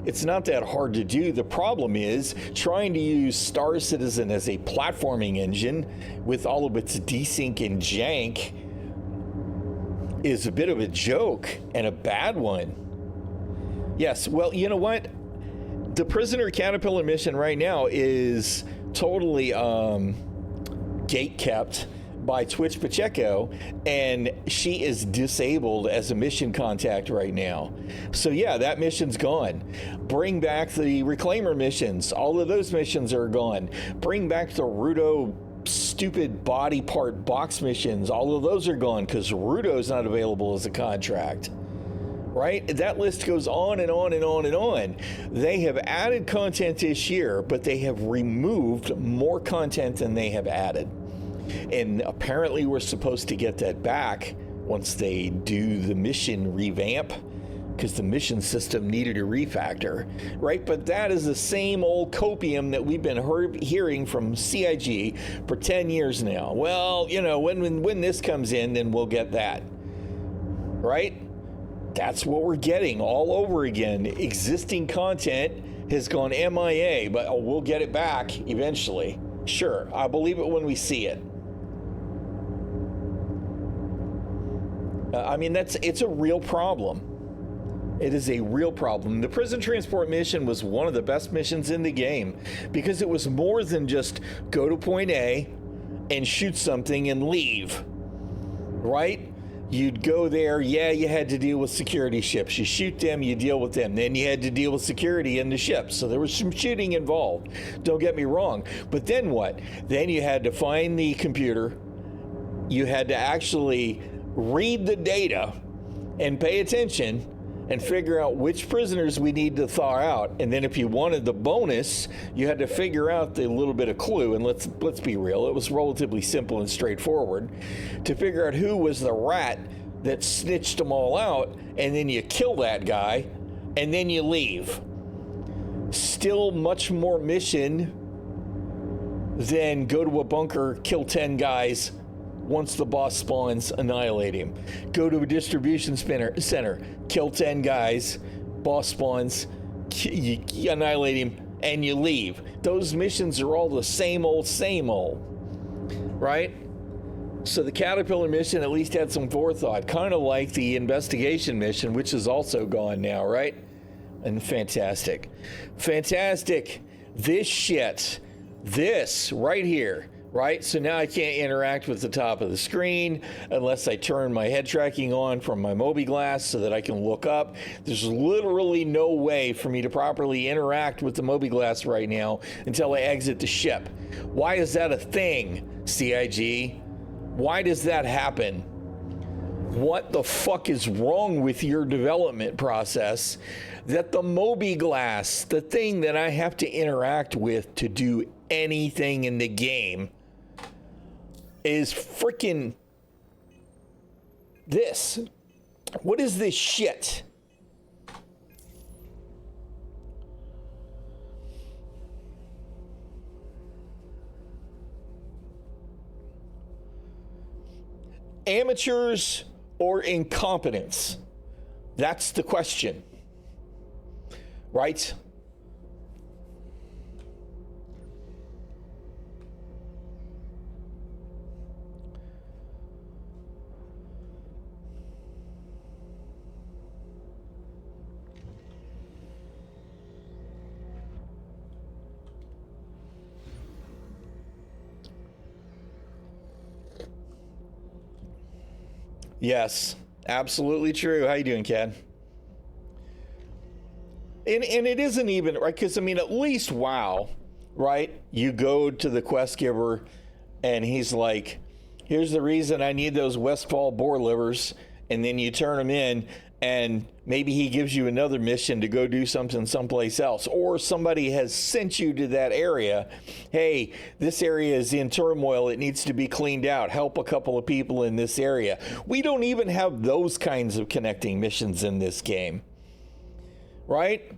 It's not that hard to do. The problem is trying to use Star Citizen as a platforming engine with all of its desync and jank is a bit of a joke and a bad one. Yes, well, you know what? The Prisoner Caterpillar mission right now is totally gate-kept by Twitch Pacheco, and she is disabled as a mission contact right now. So yeah, that mission's gone. Bring back the Reclaimer missions. All of those missions are gone. Bring back the Rudo stupid body part box missions. All of those are gone because Rudo's not available as a contract. Right? That list goes on and on and on and on. They have added content this year, but they have removed more content than they have added. And apparently we're supposed to get that back once they do the mission revamp, because the mission system needed a refactor, right? But that is the same old copium that we've been hearing from CIG for 10 years now. Well, you know, when this comes in, then we'll get that, right? That's what we're getting all over again. Existing content has gone MIA, but we'll get it back eventually. Sure, I believe it when we see it. I mean, it's a real problem. It is a real problem. The prison transport mission was one of the best missions in the game because it was more than just go to point A and shoot something and leave, right? You'd go there, yeah, you had to deal with security ships. You shoot them, you deal with them. Then you had to deal with security in the ships. So there was some shooting involved. Don't get me wrong. But then what? Then you had to find the computer. You had to actually read the data and pay attention and figure out which prisoners we need to thaw out. And then if you wanted the bonus, you had to figure out the little bit of clue. And let's be real, it was relatively simple and straightforward to figure out who was the rat that snitched them all out. And then you kill that guy and then you leave. Still much more mission than go to a bunker, kill 10 guys. Once the boss spawns, annihilate him. Go to a distribution center, kill 10 guys, boss spawns, you annihilate him, and you leave. Those missions are all the same old, right? So the Caterpillar mission at least had some forethought, kind of like the investigation mission, which is also gone now, right? And fantastic. Fantastic. This shit. This right here, right? So now I can't interact with the top of the screen unless I turn my head tracking on from my Mobi Glass so that I can look up. There's literally no way for me to properly interact with the Mobi Glass right now until I exit the ship. Why is that a thing, CIG? Why does that happen? What the fuck is wrong with your development process that the Mobi Glass, the thing that I have to interact with to do anything in the game, is freaking this? What is this shit? Amateurs or incompetence? That's the question, right? Yes, absolutely true. How you doing, Cad? And it isn't even, right? Because, I mean, at least, WoW, right? You go to the quest giver and he's like, here's the reason I need those Westfall boar livers. And then you turn them in and maybe he gives you another mission to go do something someplace else. Or somebody has sent you to that area. Hey, this area is in turmoil. It needs to be cleaned out. Help a couple of people in this area. We don't even have those kinds of connecting missions in this game, right?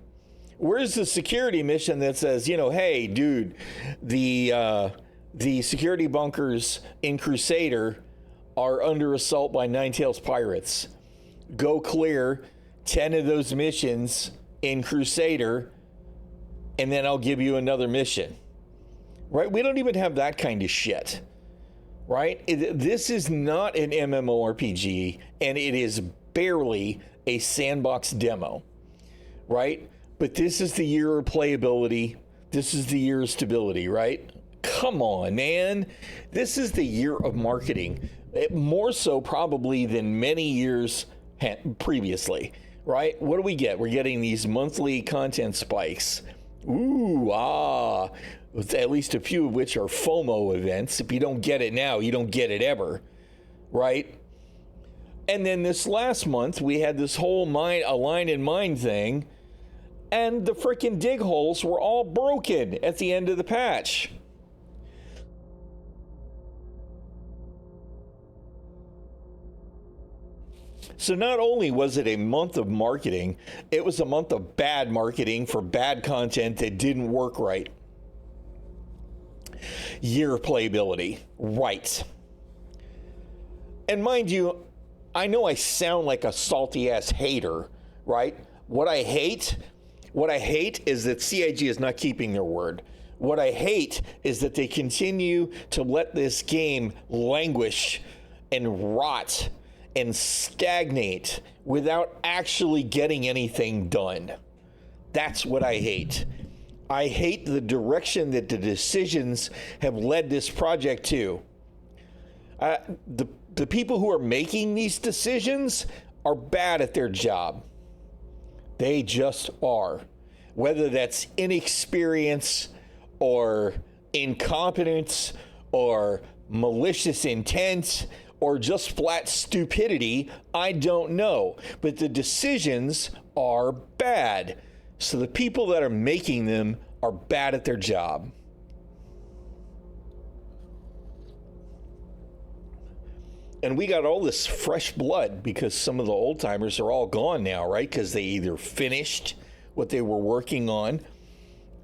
Where's the security mission that says, you know, hey, dude, the security bunkers in Crusader are under assault by Ninetales pirates. Go clear 10 of those missions in Crusader, and then I'll give you another mission. Right? We don't even have that kind of shit. Right? This is not an MMORPG, and it is barely a sandbox demo. Right? But this is the year of playability. This is the year of stability, right? Come on, man. This is the year of marketing. More so probably than many years previously, right? What do we get? We're getting these monthly content spikes. At least a few of which are FOMO events. If you don't get it now, you don't get it ever, right? And then this last month, we had this whole Align in Mind thing, and the freaking dig holes were all broken at the end of the patch. So not only was it a month of marketing, it was a month of bad marketing for bad content that didn't work right. Year of playability, right. And mind you, I know I sound like a salty ass hater, right? What I hate is that CIG is not keeping their word. What I hate is that they continue to let this game languish and rot and stagnate without actually getting anything done. That's what I hate. I hate the direction that the decisions have led this project to. The people who are making these decisions are bad at their job. They just are. Whether that's inexperience or incompetence or malicious intent or just flat stupidity, I don't know. But the decisions are bad. So the people that are making them are bad at their job. And we got all this fresh blood because some of the old timers are all gone now, right? Because they either finished what they were working on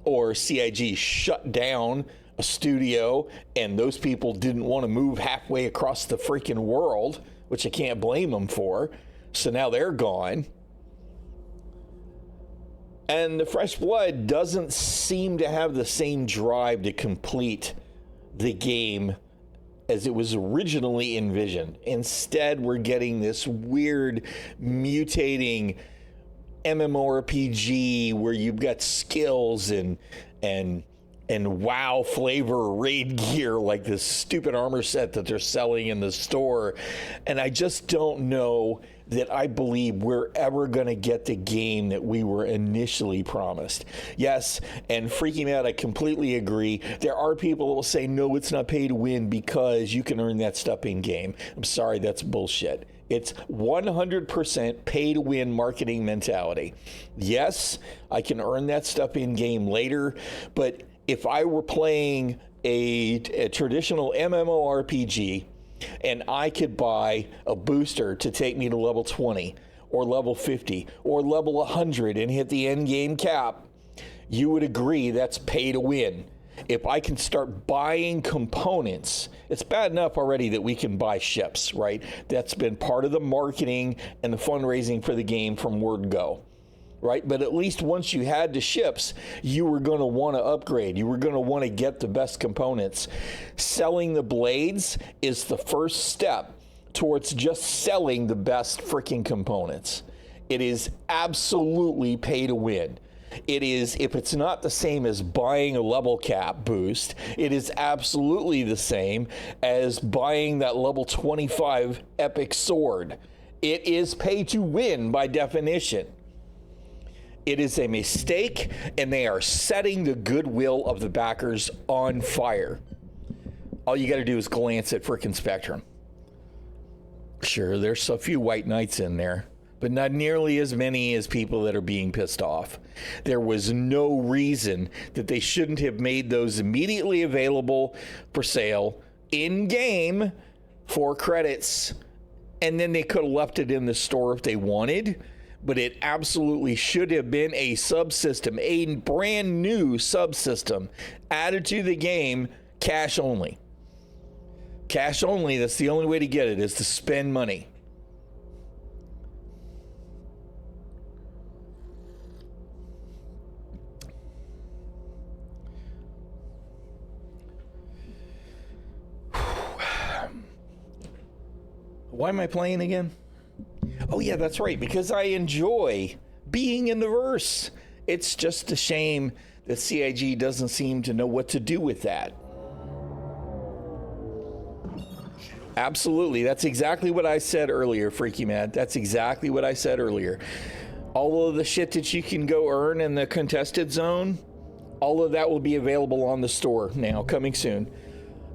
or CIG shut down a studio and those people didn't want to move halfway across the freaking world, which I can't blame them for. So now they're gone. And the fresh blood doesn't seem to have the same drive to complete the game as it was originally envisioned. Instead, we're getting this weird mutating MMORPG where you've got skills and WoW flavor raid gear, like this stupid armor set that they're selling in the store. And I just don't know that I believe we're ever going to get the game that we were initially promised. Yes, and freaking out, I completely agree. There are people that will say, no, it's not pay to win because you can earn that stuff in game. I'm sorry, that's bullshit. It's 100% pay to win marketing mentality. Yes, I can earn that stuff in game later, but if I were playing a traditional MMORPG and I could buy a booster to take me to level 20 or level 50 or level 100 and hit the end game cap, you would agree that's pay to win. If I can start buying components, it's bad enough already that we can buy ships, right? That's been part of the marketing and the fundraising for the game from word go, right? But at least once you had the ships, you were going to want to upgrade. You were going to want to get the best components. Selling the blades is the first step towards just selling the best freaking components. It is absolutely pay to win. It is, if it's not the same as buying a level cap boost, it is absolutely the same as buying that level 25 epic sword. It is pay to win by definition. It is a mistake, and they are setting the goodwill of the backers on fire. All you got to do is glance at frickin' Spectrum. Sure, there's a few white knights in there, but not nearly as many as people that are being pissed off. There was no reason that they shouldn't have made those immediately available for sale in-game for credits, and then they could have left it in the store if they wanted, but it absolutely should have been a subsystem, a brand new subsystem added to the game, cash only. Cash only, that's the only way to get it, is to spend money. Why am I playing again? Oh yeah, that's right, because I enjoy being in the verse. It's just a shame that CIG doesn't seem to know what to do with that. Absolutely, that's exactly what I said earlier, Freaky Mad. That's exactly what I said earlier. All of the shit that you can go earn in the contested zone, all of that will be available on the store now, coming soon.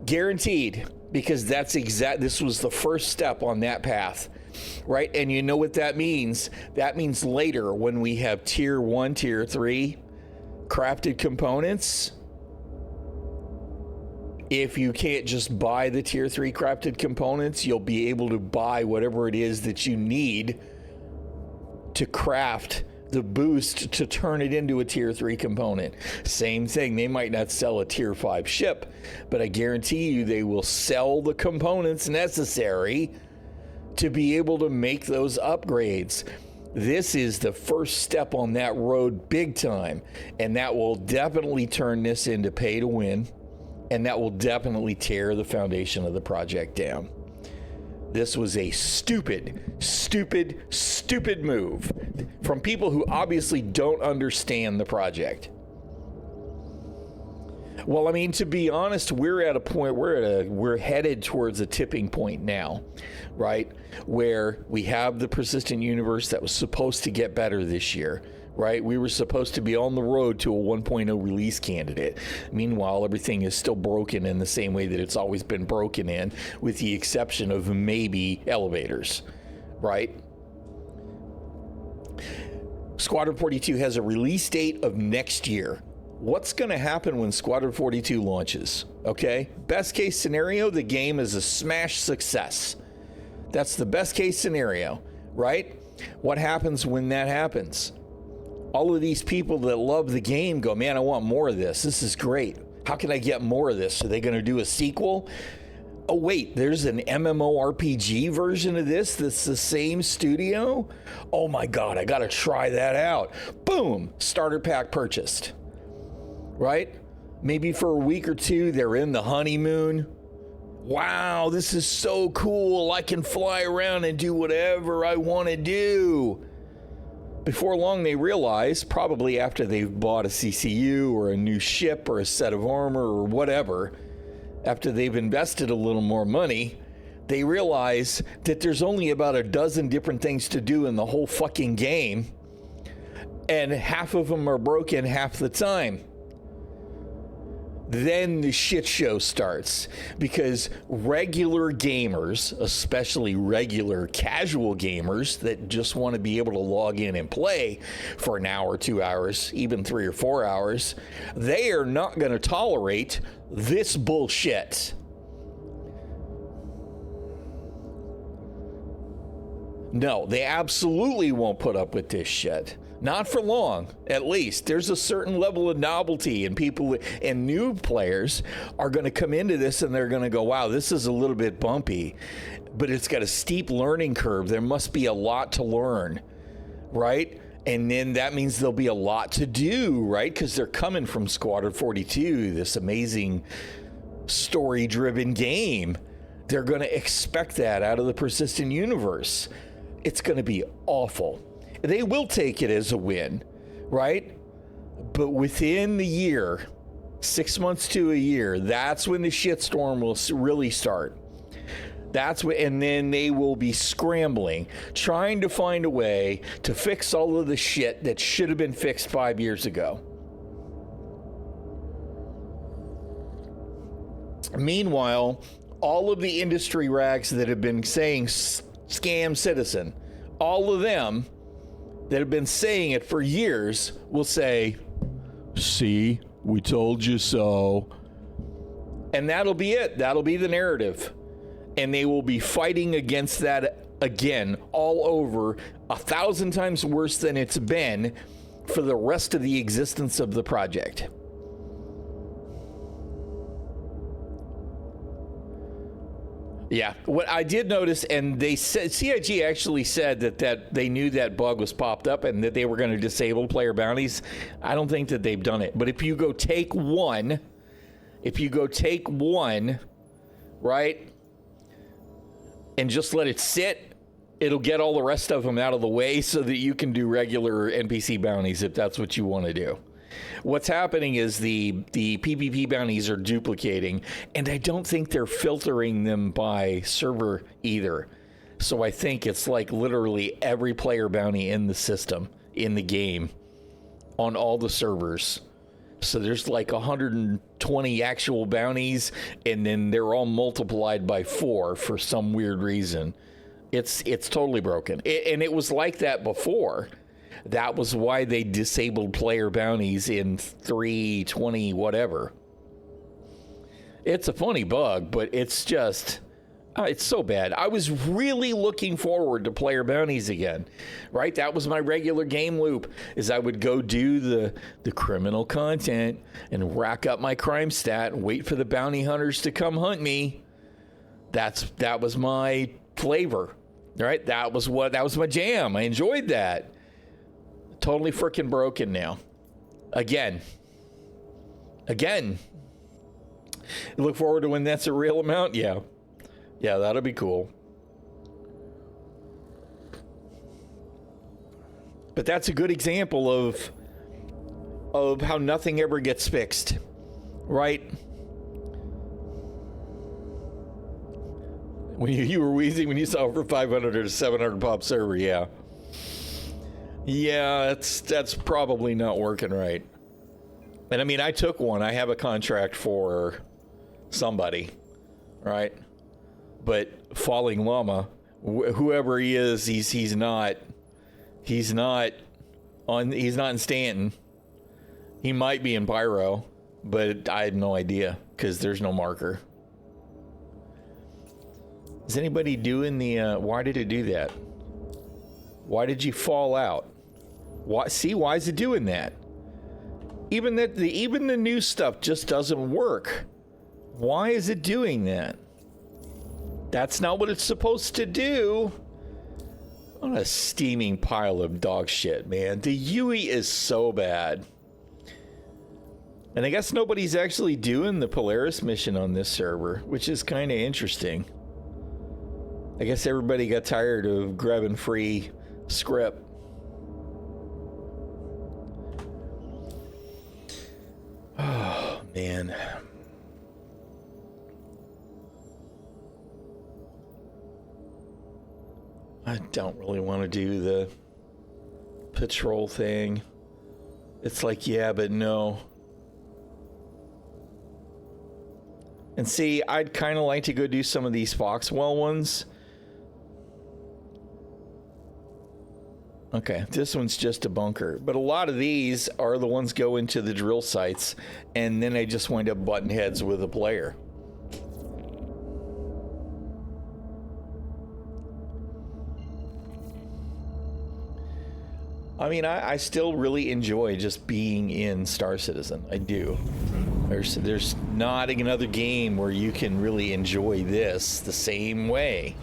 Guaranteed, because this was the first step on that path. Right, and you know what that means? That means later when we have tier 1, tier 3 crafted components, if you can't just buy the tier 3 crafted components, you'll be able to buy whatever it is that you need to craft the boost to turn it into a tier 3 component. Same thing, they might not sell a tier 5 ship, but I guarantee you they will sell the components necessary to be able to make those upgrades. This is the first step on that road big time, and that will definitely turn this into pay to win, and that will definitely tear the foundation of the project down. This was a stupid move from people who obviously don't understand the project. Well, I mean, to be honest, we're at a point, we're headed towards a tipping point now, right? Where we have the persistent universe that was supposed to get better this year, right? We were supposed to be on the road to a 1.0 release candidate. Meanwhile, everything is still broken in the same way that it's always been broken in, with the exception of maybe elevators, right? Squadron 42 has a release date of next year. What's going to happen when Squadron 42 launches? Okay, best case scenario, the game is a smash success. That's the best case scenario, right? What happens when that happens? All of these people that love the game go, man, I want more of this. This is great. How can I get more of this? Are they going to do a sequel? Oh, wait, there's an MMORPG version of this that's the same studio? Oh my God, I got to try that out. Boom, starter pack purchased. Right? Maybe for a week or two, they're in the honeymoon. Wow, this is so cool. I can fly around and do whatever I want to do. Before long, they realize, probably after they've bought a CCU or a new ship or a set of armor or whatever, after they've invested a little more money, they realize that there's only about a dozen different things to do in the whole fucking game, and half of them are broken half the time. Then the shit show starts, because regular gamers, especially regular casual gamers that just want to be able to log in and play for an hour, 2 hours, even 3 or 4 hours, they are not going to tolerate this bullshit. No, they absolutely won't put up with this shit. Not for long, at least. There's a certain level of novelty, and people and new players are going to come into this and they're going to go, wow, this is a little bit bumpy, but it's got a steep learning curve. There must be a lot to learn, right? And then that means there'll be a lot to do, right? Because they're coming from Squadron 42, this amazing story-driven game. They're going to expect that out of the persistent universe. It's going to be awful. They will take it as a win, right? But within the year, 6 months to a year, that's when the shitstorm will really start. That's when, and then they will be scrambling, trying to find a way to fix all of the shit that should have been fixed 5 years ago. Meanwhile, all of the industry rags that have been saying scam citizen, all of them that have been saying it for years will say, see, we told you so. And that'll be it. That'll be the narrative. And they will be fighting against that again, all over, 1,000 times worse than it's been for the rest of the existence of the project. Yeah, what I did notice, and they said, CIG actually said that they knew that bug was popped up and that they were going to disable player bounties. I don't think that they've done it. But if you go take one, right, and just let it sit, it'll get all the rest of them out of the way so that you can do regular NPC bounties if that's what you want to do. What's happening is the PvP bounties are duplicating, and I don't think they're filtering them by server either. So I think it's like literally every player bounty in the system, in the game, on all the servers. So there's like 120 actual bounties, and then they're all multiplied by 4 for some weird reason. It's totally broken. And it was like that before. That was why they disabled player bounties in 3.20 whatever. It's a funny bug, but it's just, it's so bad. I was really looking forward to player bounties again, right? That was my regular game loop, is I would go do the criminal content and rack up my crime stat and wait for the bounty hunters to come hunt me. That was my flavor, right? That was my jam. I enjoyed that. Totally freaking broken now. Again. Look forward to when that's a real amount? Yeah, that'll be cool. But that's a good example of how nothing ever gets fixed, right? When you were wheezing when you saw over 500 or 700 pop server, yeah. Yeah, that's probably not working right. And I mean, I took one. I have a contract for somebody, right? But Falling Llama, whoever he is, he's not in Stanton. He might be in Pyro, but I have no idea because there's no marker. Is anybody doing the? Why did it do that? Why did you fall out? Why is it doing that? Even the new stuff just doesn't work. Why is it doing that? That's not what it's supposed to do. What a steaming pile of dog shit, man. The UE is so bad. And I guess nobody's actually doing the Polaris mission on this server, which is kind of interesting. I guess everybody got tired of grabbing free script. Oh, man. I don't really want to do the patrol thing. It's like, yeah, but no. And see, I'd kind of like to go do some of these Foxwell ones. Okay, this one's just a bunker. But a lot of these are the ones go into the drill sites, and then I just wind up butting heads with a player. I mean, I still really enjoy just being in Star Citizen. I do. There's not another game where you can really enjoy this the same way,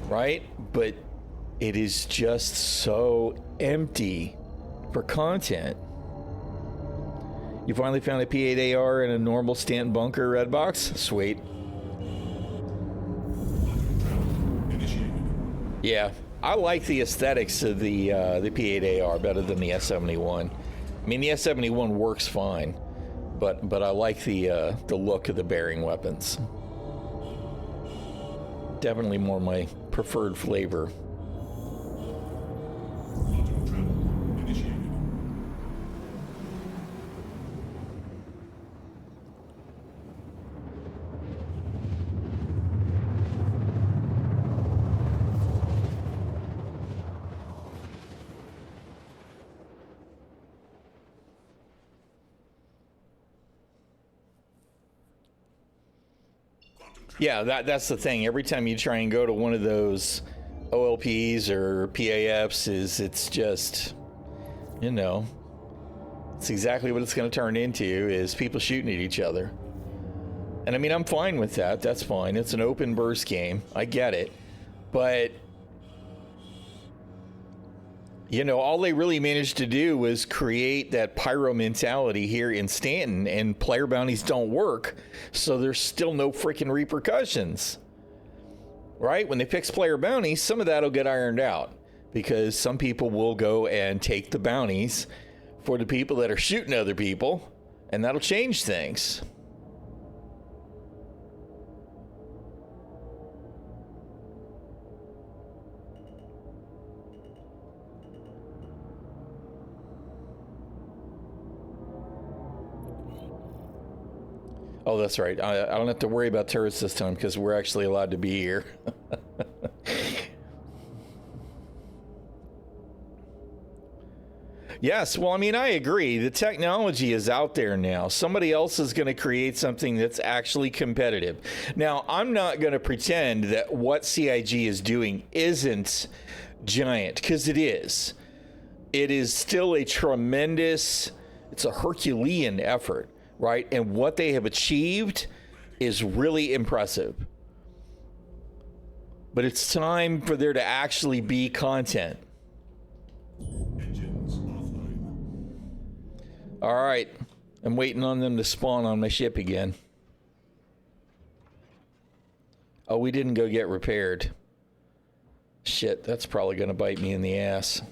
right? But it is just so empty for content. You finally found a P8AR in a normal Stanton bunker, Redbox? Sweet. Yeah, I like the aesthetics of the P8AR better than the S71. I mean, the S71 works fine, but I like the look of the bearing weapons. Definitely more my preferred flavor. Yeah, that's the thing. Every time you try and go to one of those OLPs or PAFs, it's just, you know, it's exactly what it's going to turn into, is people shooting at each other. And I mean, I'm fine with that. That's fine. It's an open burst game. I get it. But, you know, all they really managed to do was create that pyro mentality here in Stanton, and player bounties don't work, so there's still no freaking repercussions. Right? When they fix player bounties, some of that'll get ironed out, because some people will go and take the bounties for the people that are shooting other people, and that'll change things. Oh, that's right. I don't have to worry about turrets this time because we're actually allowed to be here. Yes, well, I mean, I agree. The technology is out there now. Somebody else is going to create something that's actually competitive. Now, I'm not going to pretend that what CIG is doing isn't giant, because it is. It is still a tremendous, it's a Herculean effort. Right? And what they have achieved is really impressive. But it's time for there to actually be content. Engines offline. All right. I'm waiting on them to spawn on my ship again. Oh, we didn't go get repaired. Shit, that's probably going to bite me in the ass.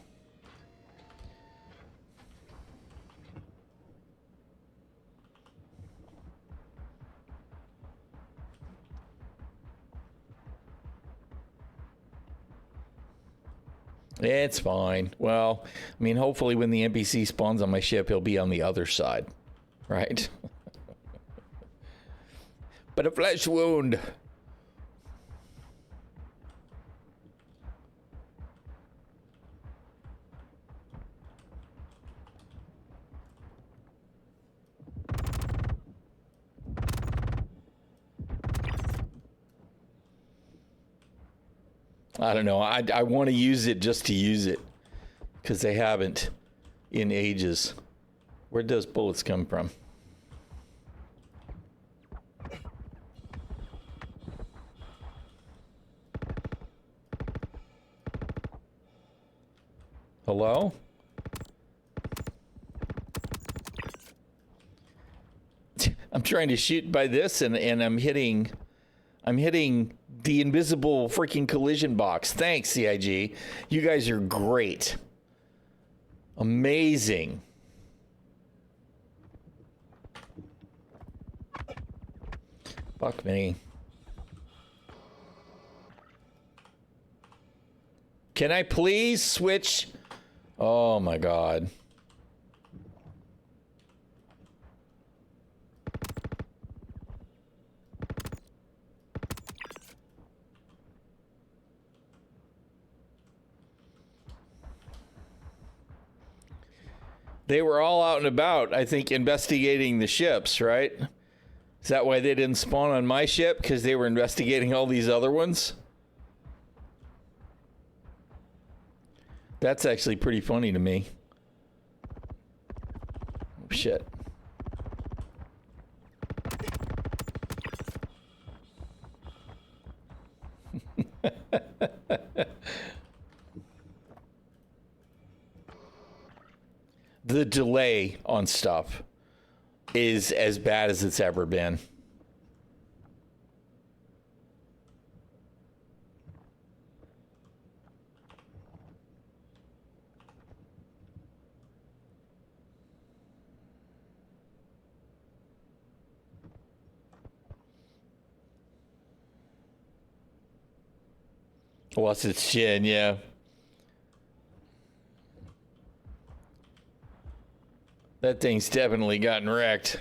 It's fine. Well, I mean, hopefully when the NPC spawns on my ship, he'll be on the other side, right? But a flesh wound. I don't know. I want to use it just to use it, because they haven't in ages. Where'd those bullets come from? Hello? I'm trying to shoot by this, and I'm hitting the invisible freaking collision box. Thanks, CIG. You guys are great. Amazing. Fuck me. Can I please switch? Oh my God. They were all out and about, I think, investigating the ships, right? Is that why they didn't spawn on my ship? Because they were investigating all these other ones? That's actually pretty funny to me. Oh, shit. The delay on stuff is as bad as it's ever been. Lost its chin, yeah. That thing's definitely gotten wrecked.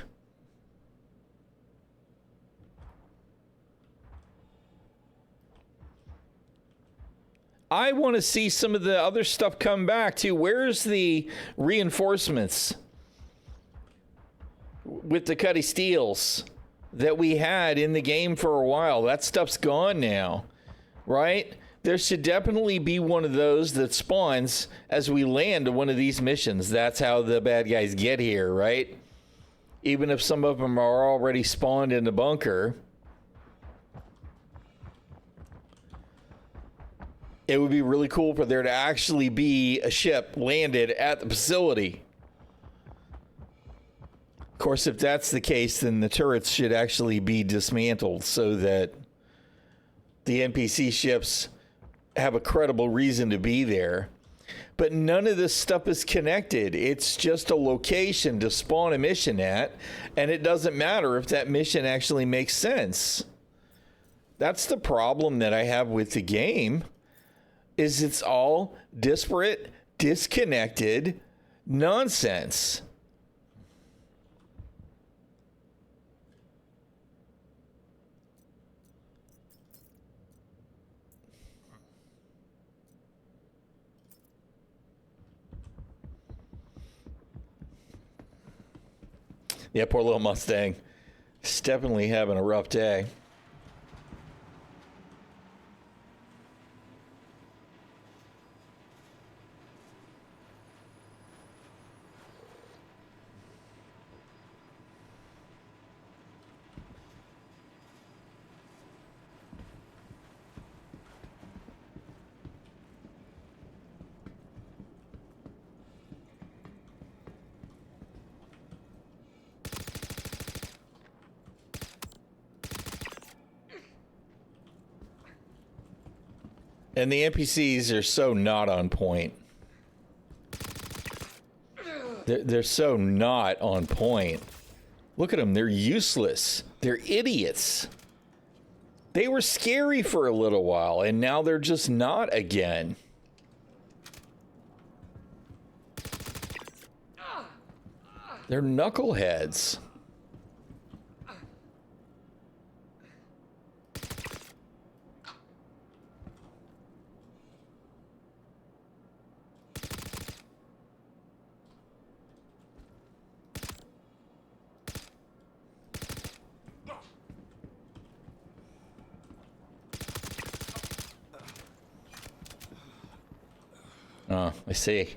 I want to see some of the other stuff come back too. Where's the reinforcements with the Cutty Steels that we had in the game for a while? That stuff's gone now, right? There should definitely be one of those that spawns as we land one of these missions. That's how the bad guys get here, right? Even if some of them are already spawned in the bunker. It would be really cool for there to actually be a ship landed at the facility. Of course, if that's the case, then the turrets should actually be dismantled so that the NPC ships have a credible reason to be there. But none of this stuff is connected. It's just a location to spawn a mission at, and it doesn't matter if that mission actually makes sense. That's the problem that I have with the game, is it's all disparate, disconnected nonsense. Yeah, poor little Mustang. He's definitely having a rough day. And the NPCs are so not on point. They're so not on point. Look at them. They're useless. They're idiots. They were scary for a little while, and now they're just not again. They're knuckleheads. Oh, I see.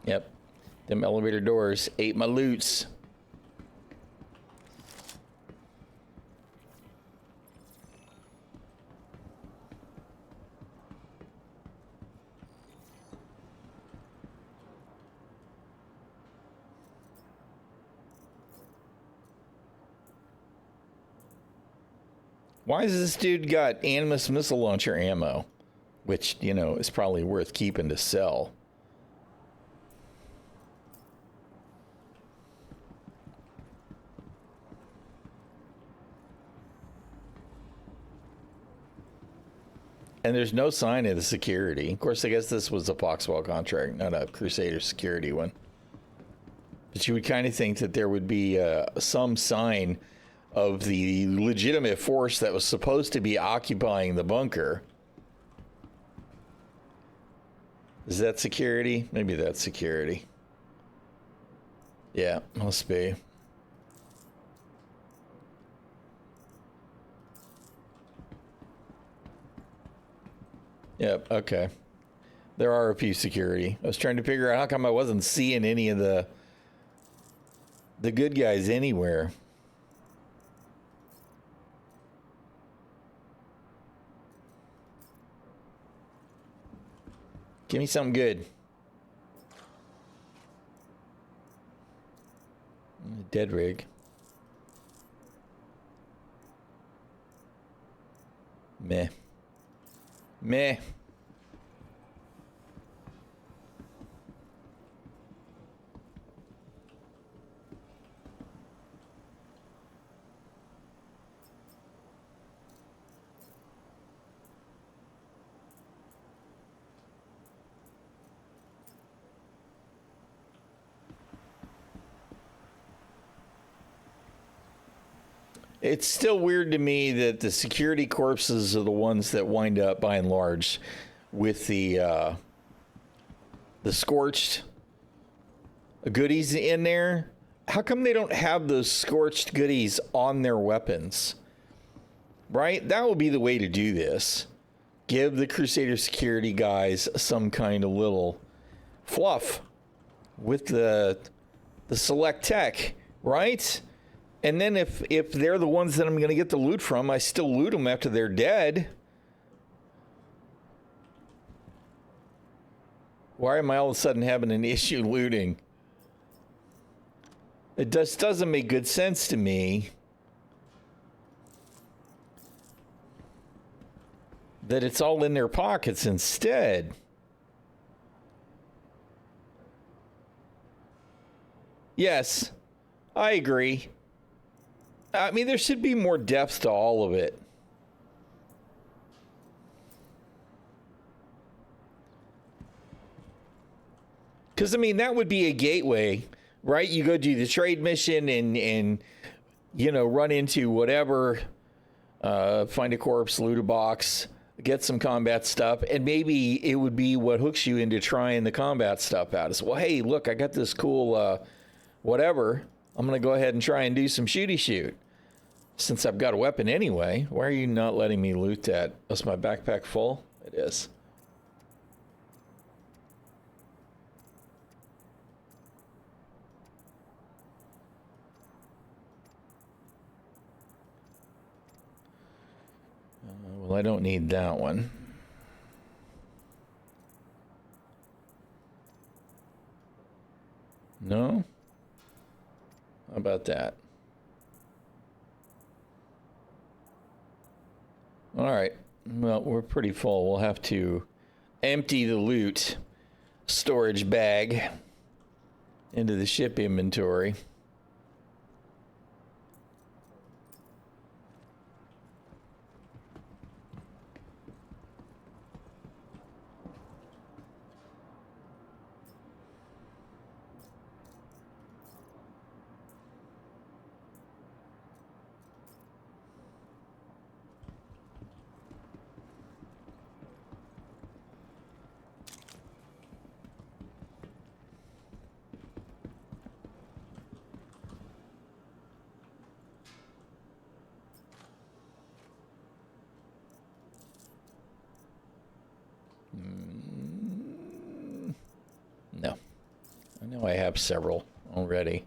Yep. Them elevator doors ate my loots. Why has this dude got Animus missile launcher ammo? Which, you know, is probably worth keeping to sell. And there's no sign of the security. Of course, I guess this was a Foxwell contract, not a Crusader security one. But you would kind of think that there would be some sign of the legitimate force that was supposed to be occupying the bunker. Is that security? Maybe that's security. Yeah, must be. Yep, okay. There are a few security. I was trying to figure out how come I wasn't seeing any of the good guys anywhere. Give me something good. Dead rig. Meh. Meh. It's still weird to me that the security corpses are the ones that wind up, by and large, with the scorched goodies in there. How come they don't have those scorched goodies on their weapons? Right? That would be the way to do this. Give the Crusader security guys some kind of little fluff with the select tech, right? And then if they're the ones that I'm going to get the loot from, I still loot them after they're dead. Why am I all of a sudden having an issue looting? It just doesn't make good sense to me that it's all in their pockets instead. Yes, I agree. I mean, there should be more depth to all of it. Because, I mean, that would be a gateway, right? You go do the trade mission and you know, run into whatever, find a corpse, loot a box, get some combat stuff, and maybe it would be what hooks you into trying the combat stuff out. Is, well, hey, look, I got this cool whatever. I'm going to go ahead and try and do some shooty shoot. Since I've got a weapon anyway, why are you not letting me loot that? Is my backpack full? It is. Well, I don't need that one. No? How about that? All right. Well, we're pretty full. We'll have to empty the loot storage bag into the ship inventory. No. I know I have several already.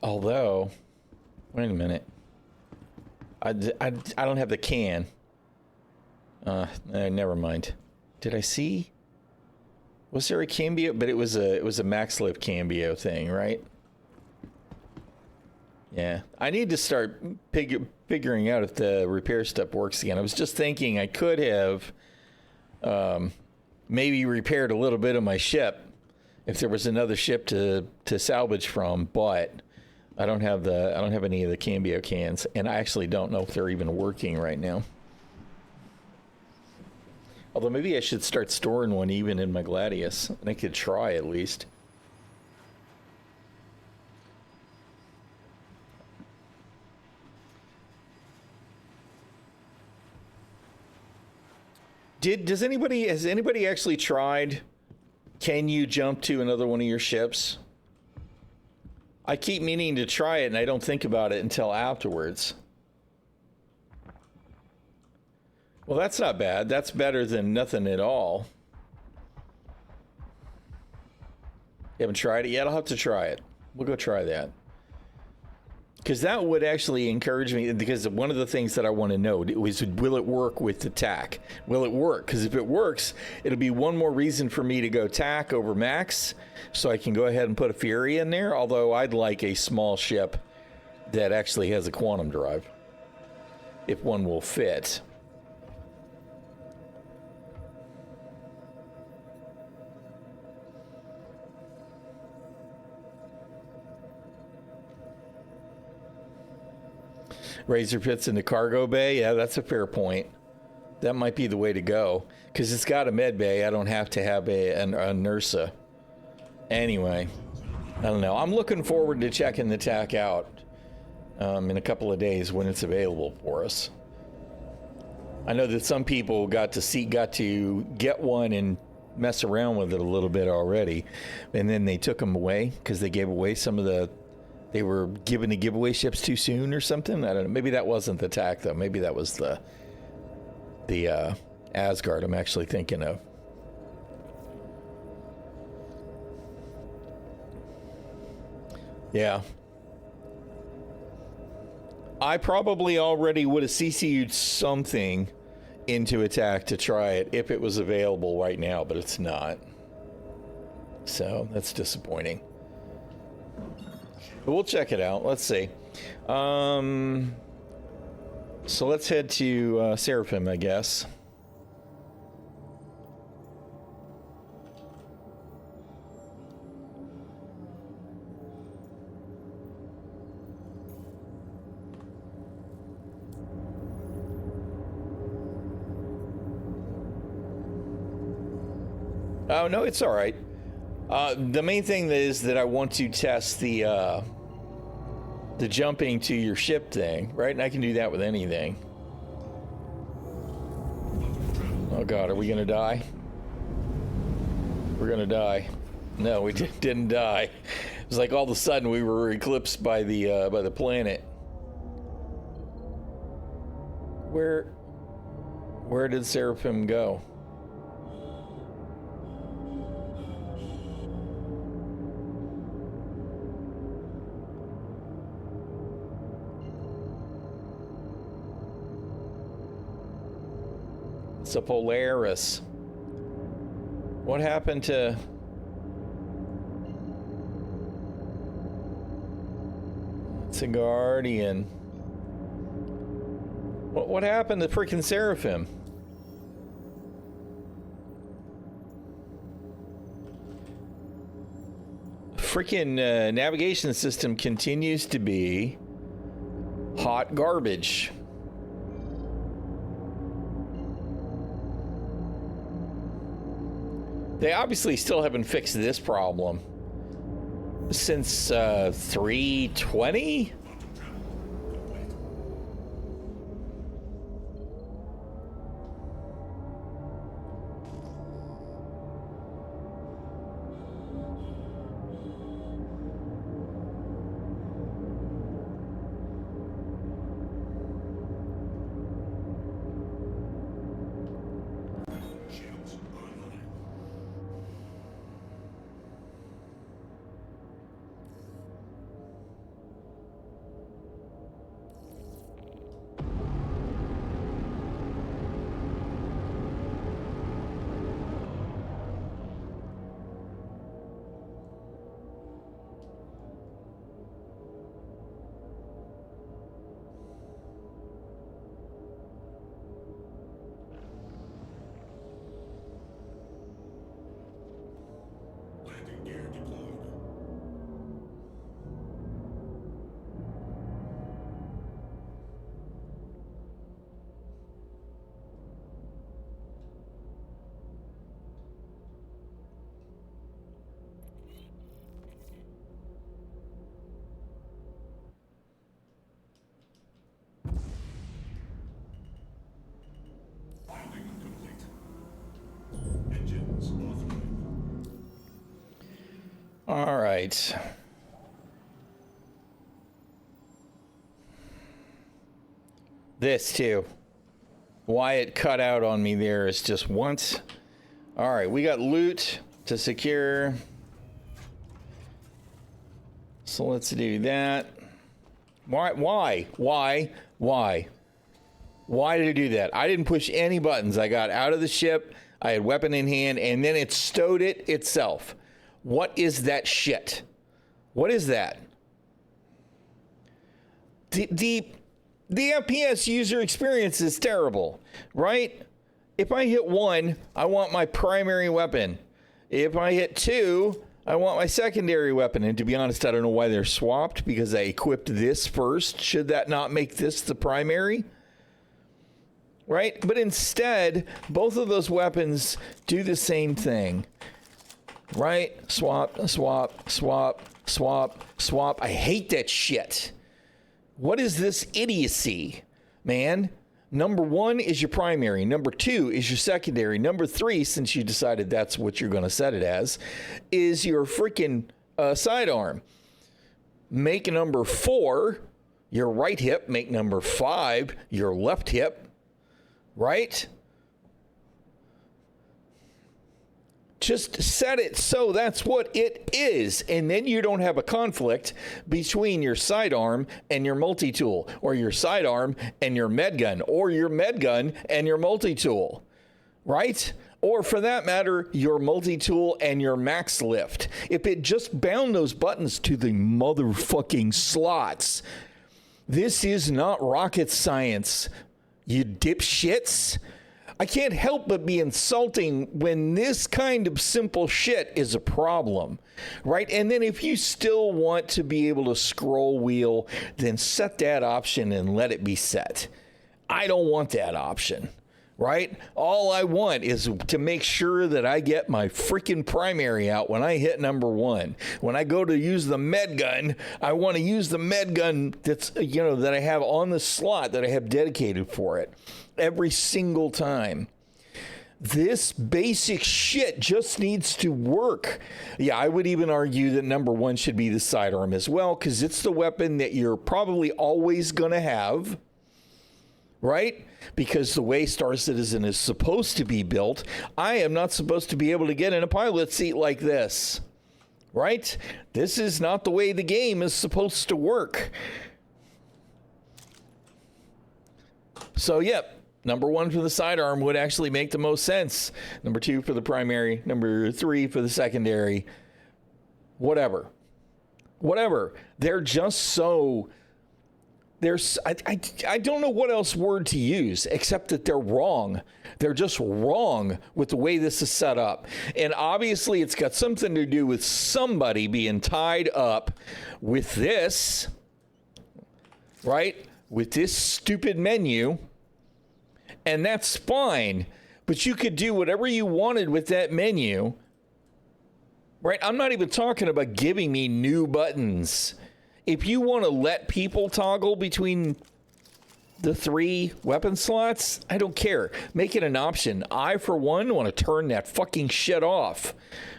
Although, wait a minute. I don't have the can. Never mind. Did I see? Was there a cambio? But it was a max lift cambio thing, right? Yeah, I need to start figuring out if the repair stuff works again. I was just thinking I could have maybe repaired a little bit of my ship if there was another ship to salvage from, but I don't have any of the Cambio cans, and I actually don't know if they're even working right now. Although maybe I should start storing one even in my Gladius, and I could try at least. Has anybody actually tried? Can you jump to another one of your ships? I keep meaning to try it, and I don't think about it until afterwards. Well, that's not bad. That's better than nothing at all. You haven't tried it yet? I'll have to try it. We'll go try that. Because that would actually encourage me, because one of the things that I want to know is, will it work with the TAC? Will it work? Because if it works, it'll be one more reason for me to go TAC over Max, so I can go ahead and put a Fury in there, although I'd like a small ship that actually has a quantum drive, if one will fit. Razor pits in the cargo bay. Yeah, that's a fair point. That might be the way to go. Because it's got a med bay. I don't have to have a NURSA. Anyway, I don't know. I'm looking forward to checking the TAC out in a couple of days when it's available for us. I know that some people got to get one and mess around with it a little bit already. And then they took them away because they gave away some of the... They were given the giveaway ships too soon or something. I don't know. Maybe that wasn't the TAC though. Maybe that was the Asgard I'm actually thinking of. Yeah. I probably already would have CCU'd something into attack to try it if it was available right now, but it's not. So that's disappointing. But we'll check it out. Let's see. So let's head to Seraphim, I guess. Oh, no, it's all right. The main thing is that I want to test the jumping to your ship thing, right? And I can do that with anything. Oh God, are we gonna die? We're gonna die. No, we didn't die. It was like all of a sudden we were eclipsed by the planet. Where did Seraphim go? It's a Polaris. What happened to... It's a Guardian. What happened to freaking Seraphim? Freaking navigation system continues to be hot garbage. They obviously still haven't fixed this problem since 320? All right. This too. Why it cut out on me there is just once. All right, we got loot to secure. So let's do that. Why did it do that? I didn't push any buttons. I got out of the ship. I had weapon in hand, and then it stowed it itself. What is that shit? What is that? The FPS user experience is terrible, right? If I hit 1, I want my primary weapon. If I hit 2, I want my secondary weapon. And to be honest, I don't know why they're swapped, because I equipped this first. Should that not make this the primary? Right? But instead, both of those weapons do the same thing. Right? Swap, swap, swap, swap, swap. I hate that shit. What is this idiocy, man? Number 1 is your primary. Number 2 is your secondary. Number 3, since you decided that's what you're going to set it as, is your freaking sidearm. Make number 4 your right hip. Make number 5 your left hip. Right? Just set it so that's what it is. And then you don't have a conflict between your sidearm and your multi-tool, or your sidearm and your med gun, or your med gun and your multi-tool. Right? Or for that matter, your multi-tool and your max lift. If it just bound those buttons to the motherfucking slots, this is not rocket science, you dipshits. I can't help but be insulting when this kind of simple shit is a problem, right? And then if you still want to be able to scroll wheel, then set that option and let it be set. I don't want that option, right? All I want is to make sure that I get my freaking primary out when I hit number 1. When I go to use the med gun, I want to use the med gun that's, that I have on the slot that I have dedicated for it every single time. This basic shit just needs to work. Yeah, I would even argue that number 1 should be the sidearm as well, because it's the weapon that you're probably always going to have, right? Because the way Star Citizen is supposed to be built, I am not supposed to be able to get in a pilot seat like this, right? This is not the way the game is supposed to work. So, yep. Number 1 for the sidearm would actually make the most sense. Number 2 for the primary. Number 3 for the secondary. Whatever. They're just so... I don't know what else word to use except that they're wrong. They're just wrong with the way this is set up. And obviously it's got something to do with somebody being tied up with this, right? With this stupid menu. And that's fine, but you could do whatever you wanted with that menu, right? I'm not even talking about giving me new buttons. If you want to let people toggle between the 3 weapon slots, I don't care. Make it an option. I, for one, want to turn that fucking shit off,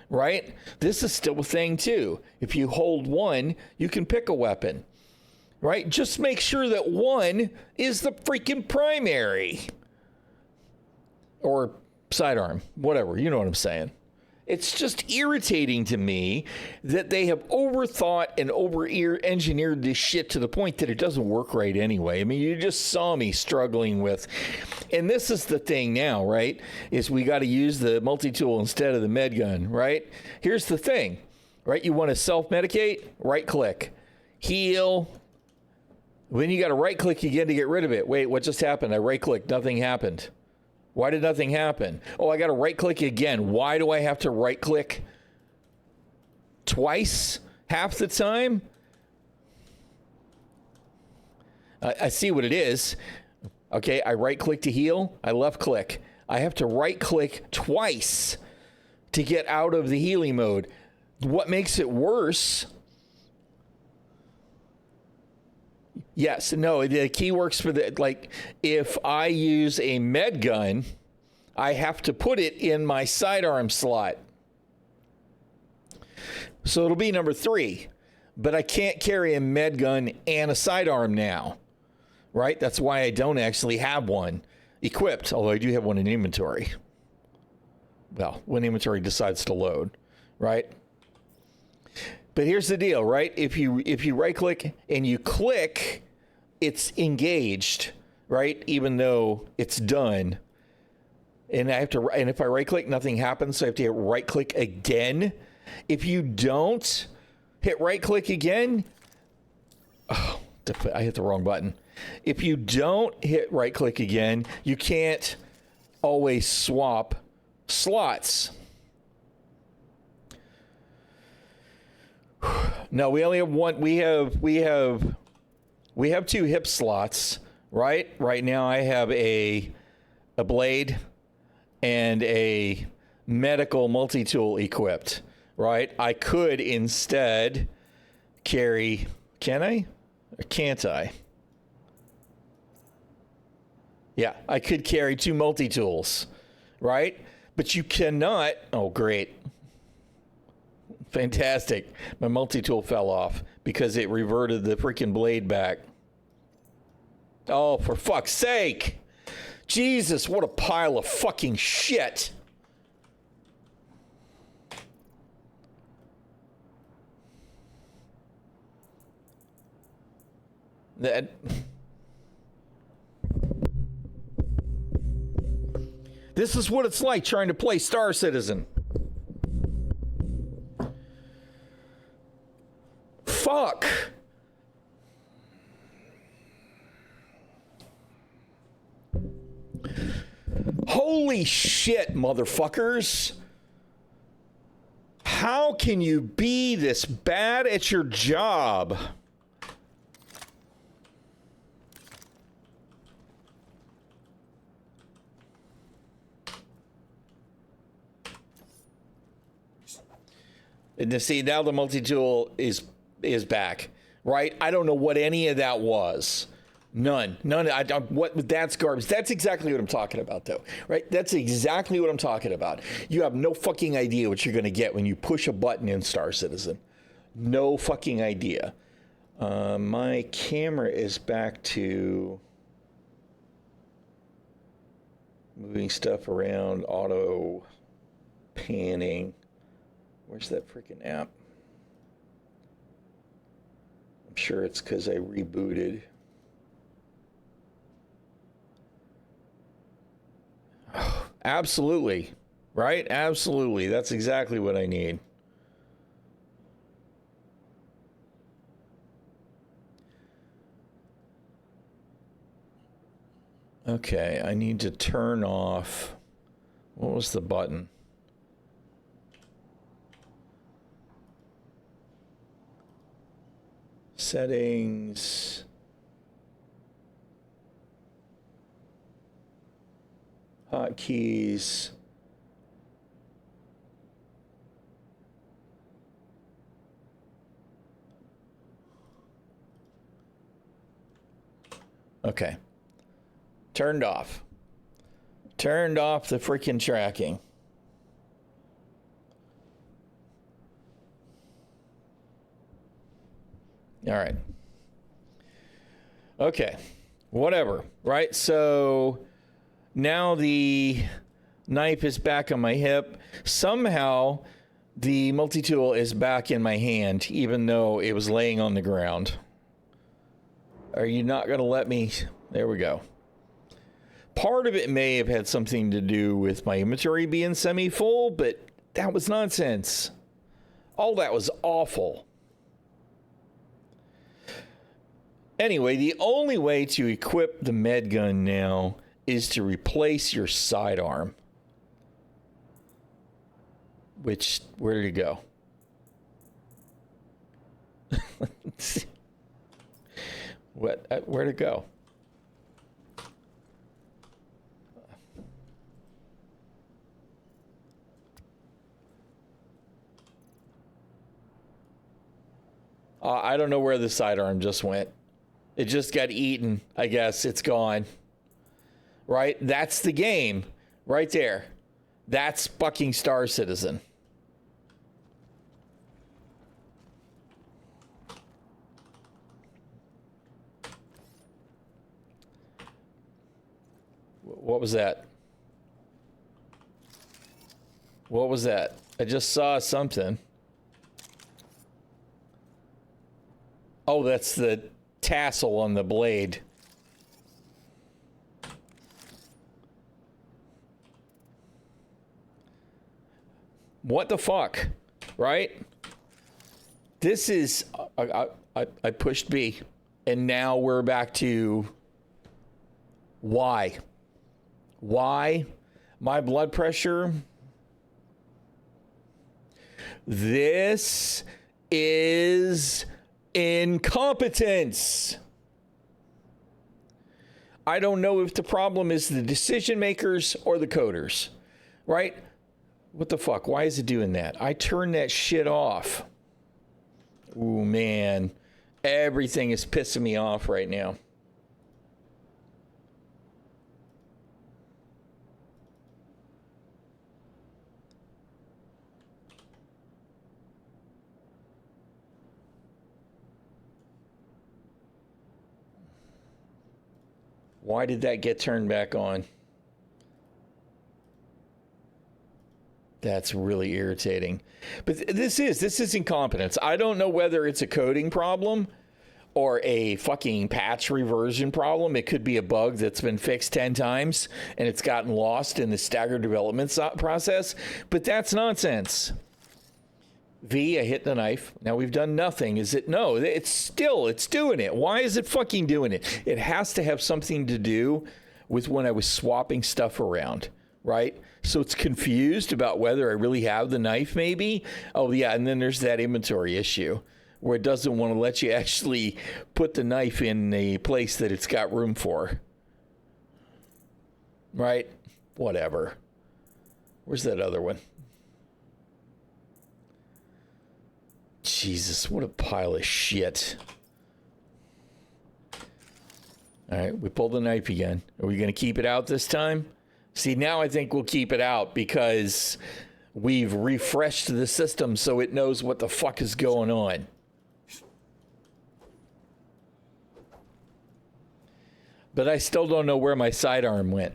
right? This is still a thing, too. If you hold 1, you can pick a weapon, right? Just make sure that 1 is the freaking primary. Or sidearm, whatever, you know what I'm saying. It's just irritating to me that they have overthought and over-engineered this shit to the point that it doesn't work right anyway. I mean, you just saw me struggling with, and this is the thing now, right, is we got to use the multi-tool instead of the med gun, right? Here's the thing, right? You want to self-medicate, right-click, heal. Then you got to right-click again to get rid of it. Wait, what just happened? I right-clicked, nothing happened. Why did nothing happen? Oh, I got to right-click again. Why do I have to right-click twice half the time? I see what it is. Okay, I right-click to heal. I left-click. I have to right-click twice to get out of the healing mode. What makes it worse... Yes, no, the key works for the, like, if I use a med gun, I have to put it in my sidearm slot. So it'll be number 3. But I can't carry a med gun and a sidearm now. Right? That's why I don't actually have one equipped, although I do have one in inventory. Well, when inventory decides to load, right? But here's the deal, right? If you right click and you click, it's engaged, right? Even though it's done. And if I right click, nothing happens. So I have to hit right click again. If you don't hit right click again, oh, I hit the wrong button. If you don't hit right click again, you can't always swap slots. No, we only have one. We have 2 hip slots, right? Right now I have a blade and a medical multi-tool equipped, right? I could instead carry, can I? Or can't I? Yeah, I could carry 2 multi-tools, right? But you cannot, oh great. Fantastic. My multi-tool fell off because it reverted the freaking blade back. Oh, for fuck's sake. Jesus, what a pile of fucking shit. This is what it's like trying to play Star Citizen. Fuck. Holy shit, motherfuckers. How can you be this bad at your job? And to see now the multi-tool is back, right? I don't know what any of that was. None. That's garbage. That's exactly what I'm talking about, though, right? That's exactly what I'm talking about. You have no fucking idea what you're going to get when you push a button in Star Citizen. No fucking idea. My camera is back to moving stuff around, auto panning. Where's that freaking app? I'm sure it's because I rebooted. Oh, absolutely. Right? Absolutely. That's exactly what I need. Okay, I need to turn off. What was the button? Settings. Hotkeys. Okay. Turned off. Turned off the freaking tracking. All right. Okay. Whatever. Right? So now the knife is back on my hip. Somehow the multi-tool is back in my hand, even though it was laying on the ground. Are you not going to let me? There we go. Part of it may have had something to do with my inventory being semi-full, but that was nonsense. All that was awful. Anyway, the only way to equip the med gun now is to replace your sidearm. Which, where did it go? Let's see. Where'd it go? I don't know where the sidearm just went. It just got eaten. I guess it's gone. Right? That's the game. Right there. That's fucking Star Citizen. What was that? What was that? I just saw something. Oh, that's the tassel on the blade. What the fuck? Right? This is... I pushed B. And now we're back to... Why? Why? My blood pressure... This is incompetence. I don't know if the problem is the decision makers or the coders, right? What the fuck? Why is it doing that? I turned that shit off. Ooh, man. Everything is pissing me off right now. Why did that get turned back on? That's really irritating. But this is incompetence. I don't know whether it's a coding problem or a fucking patch reversion problem. It could be a bug that's been fixed 10 times and it's gotten lost in the staggered development process. But that's nonsense. V, I hit the knife. Now we've done nothing. Is it? No, it's doing it. Why is it fucking doing it? It has to have something to do with when I was swapping stuff around, right? So it's confused about whether I really have the knife maybe. Oh yeah, and then there's that inventory issue where it doesn't want to let you actually put the knife in a place that it's got room for. Right? Whatever. Where's that other one? Jesus, what a pile of shit. All right, we pulled the knife again. Are we going to keep it out this time? See, now I think we'll keep it out because we've refreshed the system so it knows what the fuck is going on. But I still don't know where my sidearm went.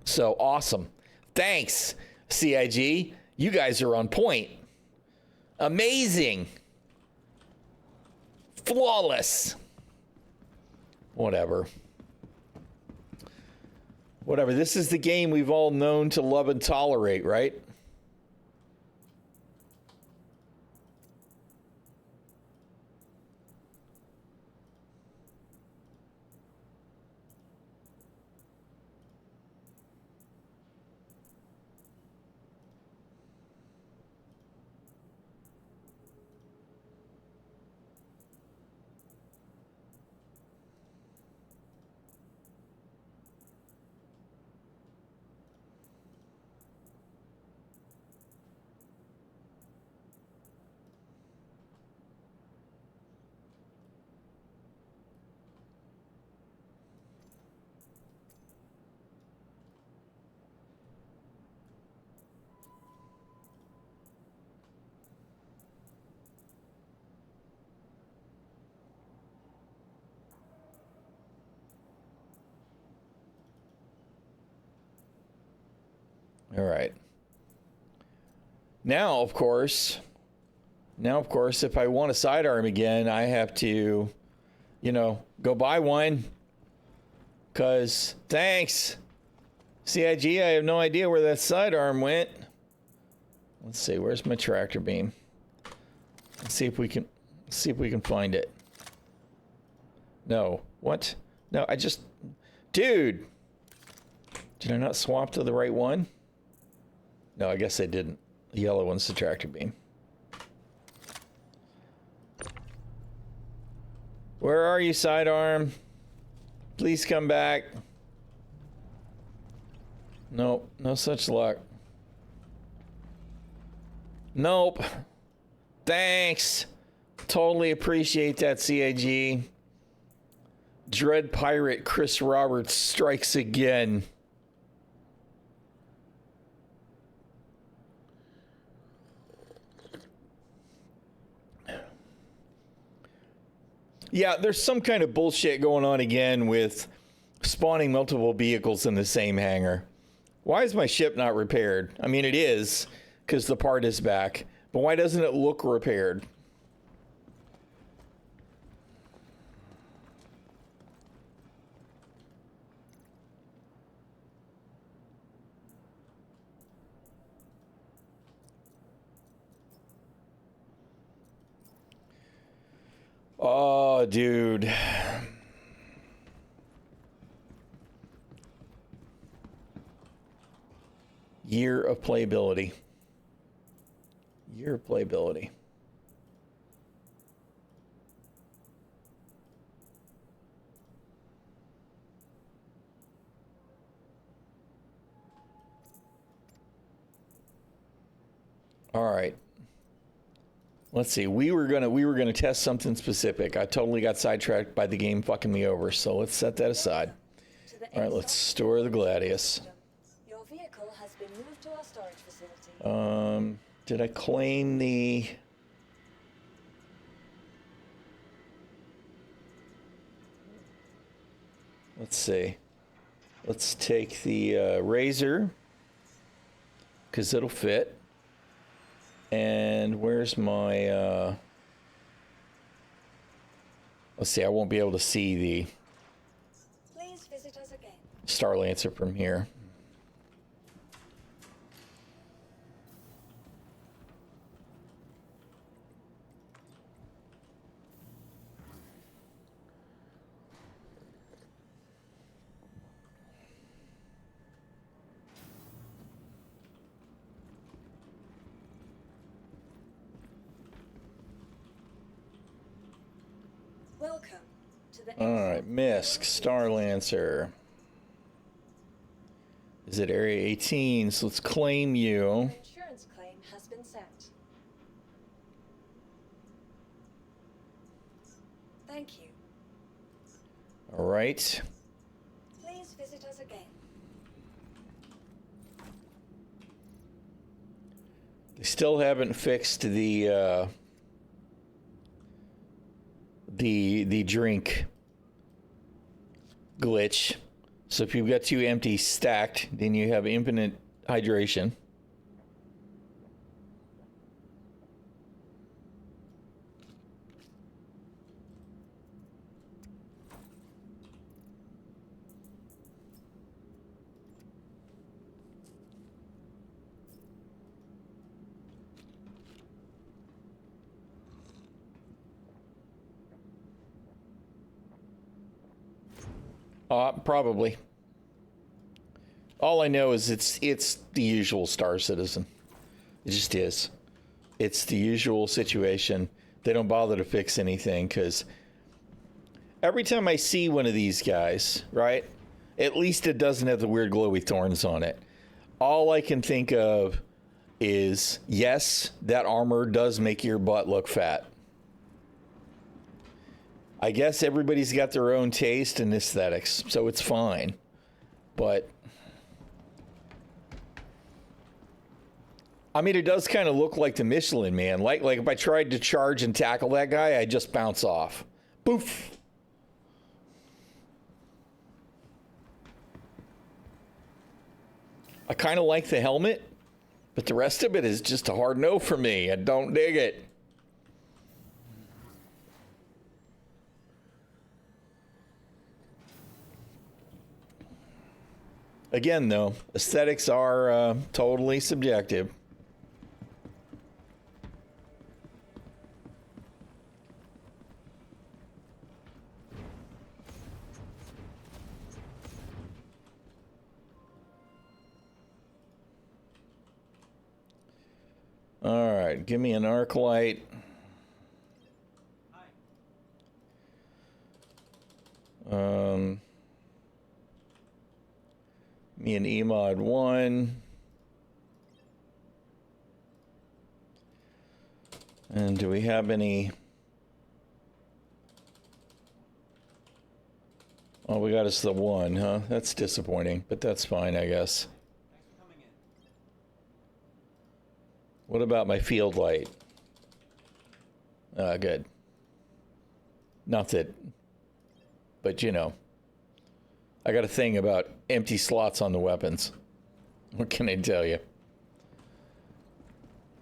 So awesome. Thanks, CIG. You guys are on point. Amazing. Flawless. Whatever. This is the game we've all known to love and tolerate, right? All right. Now, of course, if I want a sidearm again, I have to, go buy one. Because, thanks, CIG, I have no idea where that sidearm went. Let's see, where's my tractor beam? Let's see if we can find it. No. What? No, dude. Did I not swap to the right one? No, I guess I didn't. The yellow one's the tractor beam. Where are you, sidearm? Please come back. Nope, no such luck. Nope. Thanks. Totally appreciate that, CIG. Dread Pirate Chris Roberts strikes again. Yeah, there's some kind of bullshit going on again with spawning multiple vehicles in the same hangar. Why is my ship not repaired? I mean, it is, because the part is back. But why doesn't it look repaired? Oh, dude. Year of playability. Year of playability. All right. Let's see. We were gonna test something specific. I totally got sidetracked by the game fucking me over. So let's set that aside. All right. Let's store the Gladius. Your vehicle has been moved to our storage facility. Did I claim the? Let's see. Let's take the Razor because it'll fit. And where's my, let's see, I won't be able to see the Please visit us again. Star Lancer from here. Welcome to the All right, Misk, Star Lancer. Is it Area 18? So let's claim you. An insurance claim has been sent. Thank you. All right. Please visit us again. They still haven't fixed the drink glitch. So if you've got two empty stacked, then you have infinite hydration. Probably. All I know is it's the usual Star Citizen. It just is. It's the usual situation. They don't bother to fix anything because every time I see one of these guys, right, at least it doesn't have the weird glowy thorns on it. All I can think of is, yes, that armor does make your butt look fat. I guess everybody's got their own taste and aesthetics, so it's fine. But I mean, it does kind of look like the Michelin Man. Like if I tried to charge and tackle that guy, I'd just bounce off. Poof. I kind of like the helmet, but the rest of it is just a hard no for me. I don't dig it. Again, though, aesthetics are totally subjective. All right, give me an arc light. Me an EMOD 1. And do we have any? Oh, we got us the 1, huh? That's disappointing, but that's fine, I guess. Thanks for coming in. What about my field light? Good. Not that, but you know. I got a thing about empty slots on the weapons. What can I tell you?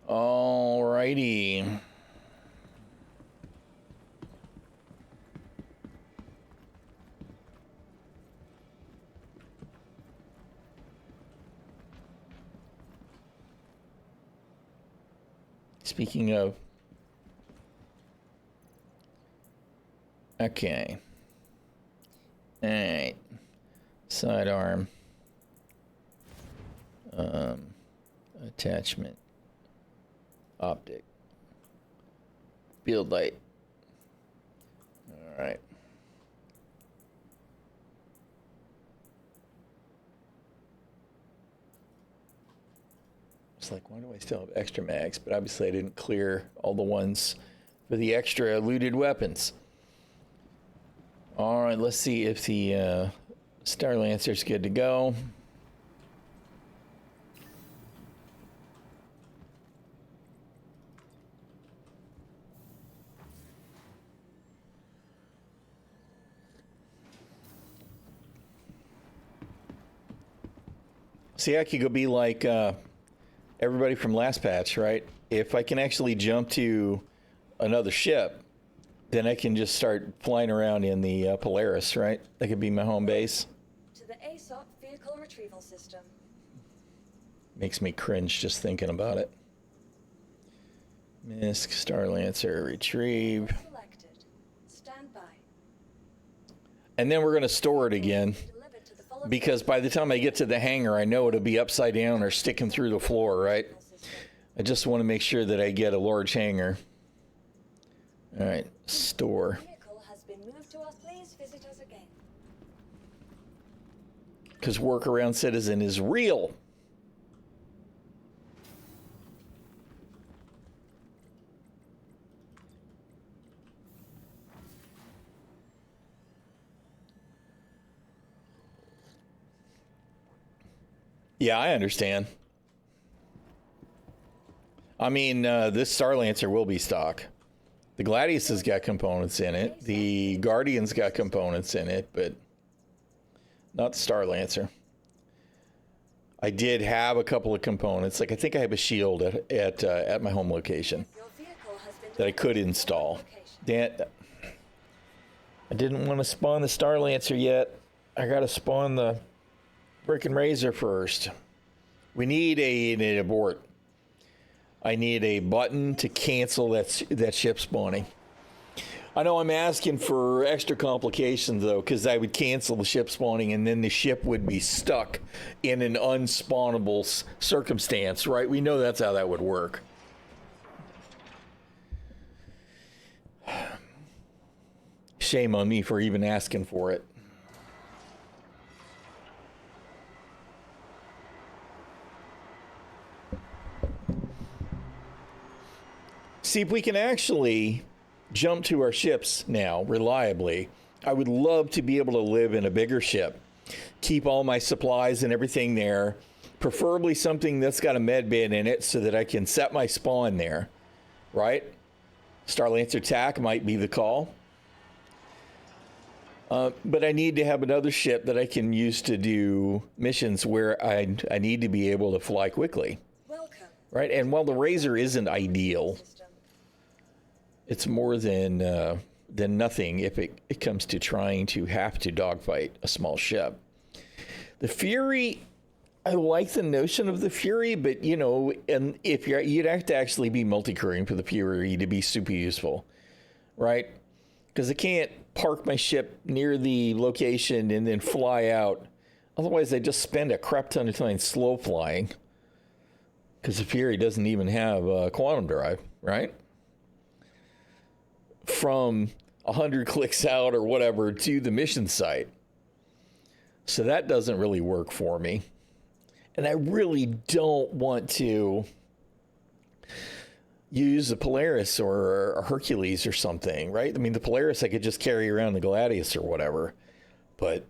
Alrighty. Speaking of... Okay. Alright. Sidearm. Attachment. Optic. Field light. Alright. It's like, why do I still have extra mags? But obviously I didn't clear all the ones for the extra looted weapons. All right, let's see if the Star Lancer's good to go. See, I could go be like everybody from last patch, right? If I can actually jump to another ship, then I can just start flying around in the Polaris, right? That could be my home base. To the ASOP vehicle retrieval system. Makes me cringe just thinking about it. Misk, Star Lancer, retrieve. Selected. Stand by. And then we're going to store it again. Delivered to the following Because by the time I get to the hangar, I know it'll be upside down or sticking through the floor, right? system. I just want to make sure that I get a large hangar. All right, store. Vehicle has been moved to us. Please visit us again. Because workaround citizen is real. Yeah, I understand. I mean, this Star Lancer will be stock. The Gladius has got components in it. The Guardian's got components in it, but not the Star Lancer. I did have a couple of components. Like I think I have a shield at my home location Your vehicle has been that I delivered could to the install. location. Dan, I didn't want to spawn the Star Lancer yet. I got to spawn the Frickin' Razor first. We need an abort. I need a button to cancel that ship spawning. I know I'm asking for extra complications, though, because I would cancel the ship spawning and then the ship would be stuck in an unspawnable circumstance, right? We know that's how that would work. Shame on me for even asking for it. See if we can actually jump to our ships now reliably. I would love to be able to live in a bigger ship, keep all my supplies and everything there, preferably something that's got a med bay in it so that I can set my spawn there, right? Star Lancer TAC might be the call. But I need to have another ship that I can use to do missions where I need to be able to fly quickly, Welcome. right? And while the Razor isn't ideal, System. it's more than nothing if it comes to trying to have to dogfight a small ship. The Fury, I like the notion of the Fury, but you know, and if you'd have to actually be multi-crewing for the Fury to be super useful, right? Because I can't park my ship near the location and then fly out. Otherwise, I just spend a crap ton of time slow flying. Because the Fury doesn't even have a quantum drive, right? From 100 clicks out or whatever to the mission site. So that doesn't really work for me. And I really don't want to use a Polaris or a Hercules or something, right? I mean, the Polaris I could just carry around the Gladius or whatever. But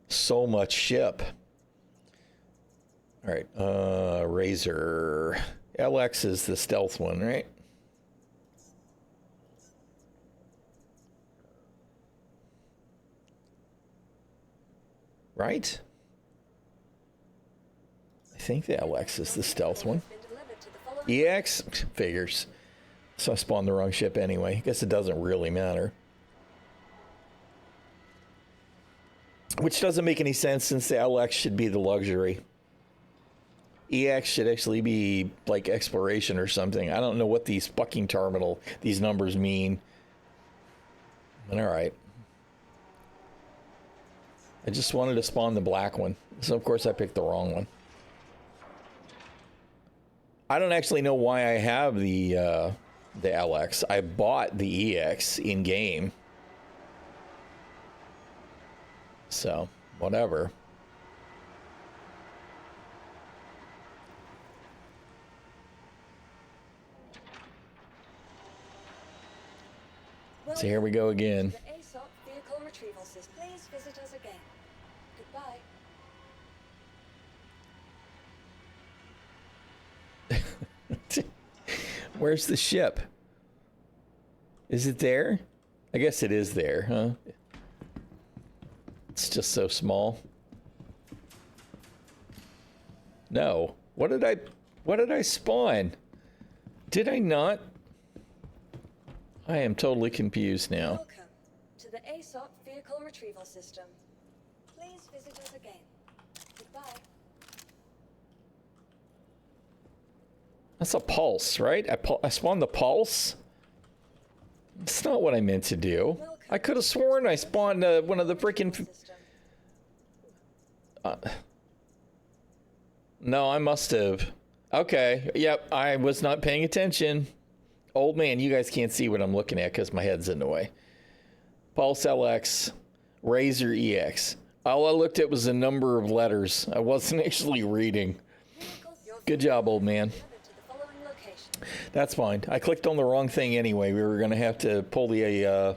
so much ship. All right, Razor. LX is the stealth one, right? Right? I think the LX is the stealth one. Been delivered to the following EX? Figures. So I spawned the wrong ship anyway. I guess it doesn't really matter. Which doesn't make any sense since the LX should be the luxury. EX should actually be like exploration or something. I don't know what these fucking these numbers mean. But alright. I just wanted to spawn the black one. So of course I picked the wrong one. I don't actually know why I have the LX. I bought the EX in game. So, whatever. So here we go again. The ASOP vehicle retrieval system. Please visit us again. Goodbye. Where's the ship? Is it there? I guess it is there, huh? It's just so small. No. What did I spawn? Did I not? I am totally confused now. Welcome to the ASOP vehicle retrieval system. Please visit us again. Goodbye. That's a pulse, right? I spawned the pulse? That's not what I meant to do. I could have sworn I spawned one of the freaking... No, I must have. Okay, yep, I was not paying attention. Old man, you guys can't see what I'm looking at because my head's in the way. Pulse LX, Razor EX. All I looked at was a number of letters. I wasn't actually reading. Good job, old man. That's fine. I clicked on the wrong thing anyway. We were going to have to pull the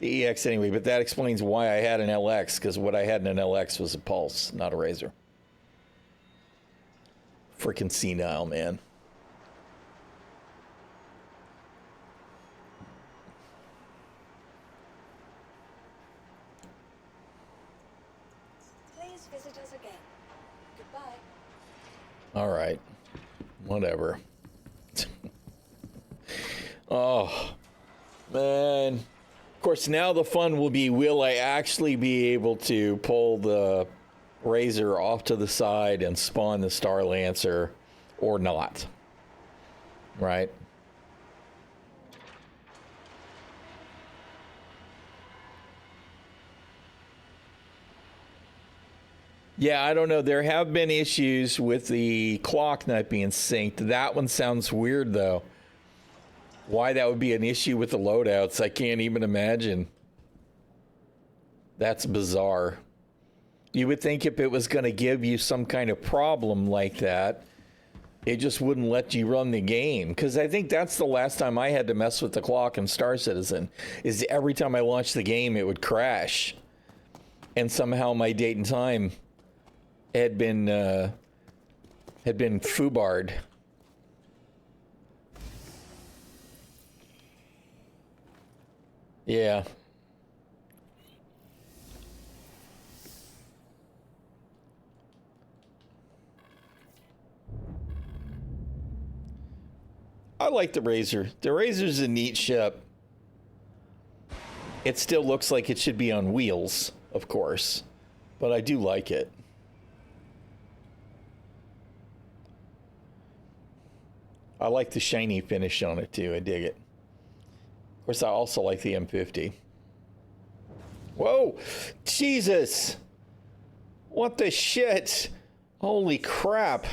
EX anyway, but that explains why I had an LX, because what I had in an LX was a Pulse, not a Razor. Freaking senile, man. Please visit us again. Goodbye. All right. Whatever. Oh, man. Of course, now the fun will be, will I actually be able to pull the Razor off to the side and spawn the Star Lancer or not? Right? Yeah, I don't know. There have been issues with the clock not being synced. That one sounds weird, though. Why that would be an issue with the loadouts, I can't even imagine. That's bizarre. You would think if it was going to give you some kind of problem like that, it just wouldn't let you run the game. Because I think that's the last time I had to mess with the clock in Star Citizen, is every time I launched the game, it would crash. And somehow my date and time had been foobarred. Yeah. I like the Razor. The Razor's a neat ship. It still looks like it should be on wheels, of course, but I do like it. I like the shiny finish on it too. I dig it. Of course, I also like the M50. Whoa! Jesus! What the shit? Holy crap.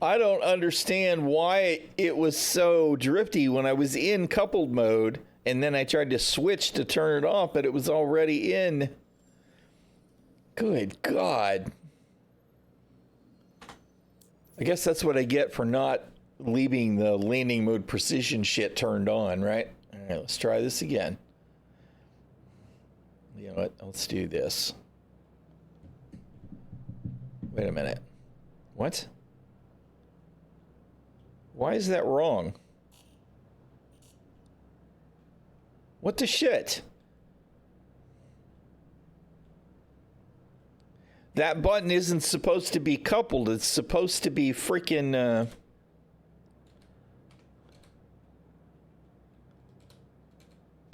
I don't understand why it was so drifty when I was in coupled mode, and then I tried to switch to turn it off, but it was already in. Good God. I guess that's what I get for not leaving the landing mode precision shit turned on, right? All right, let's try this again. You know what? Let's do this. Wait a minute. What? Why is that wrong? What the shit? That button isn't supposed to be coupled. It's supposed to be freaking,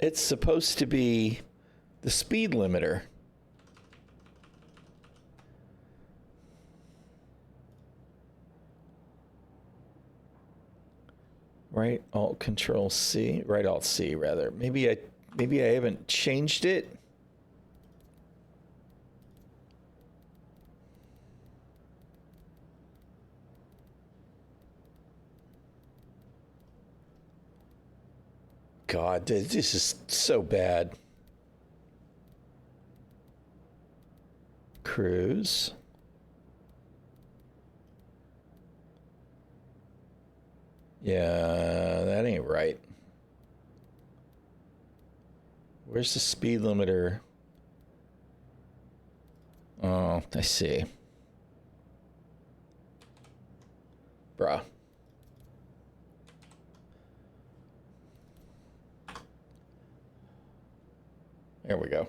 it's supposed to be the speed limiter. Right Alt Control C, right Alt C rather. Maybe I haven't changed it. God, this is so bad. Cruise. Yeah, that ain't right. Where's the speed limiter? Oh, I see. Bruh. There we go.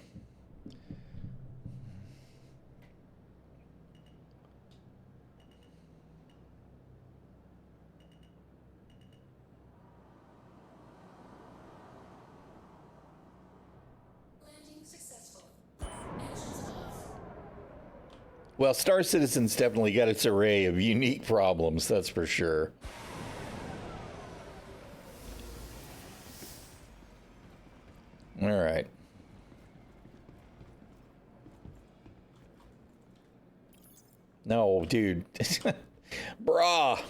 Well, Star Citizen's definitely got its array of unique problems, that's for sure. All right. No, dude. Brah.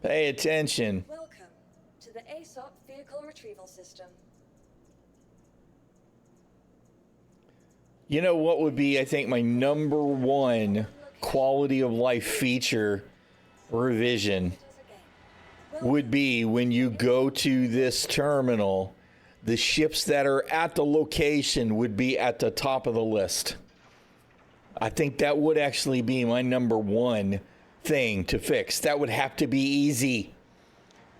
Pay attention. Welcome to the ASOP Vehicle Retrieval System. You know what would be, I think, my number one quality of life feature revision would be when you go to this terminal, the ships that are at the location would be at the top of the list. I think that would actually be my number one thing to fix. That would have to be easy.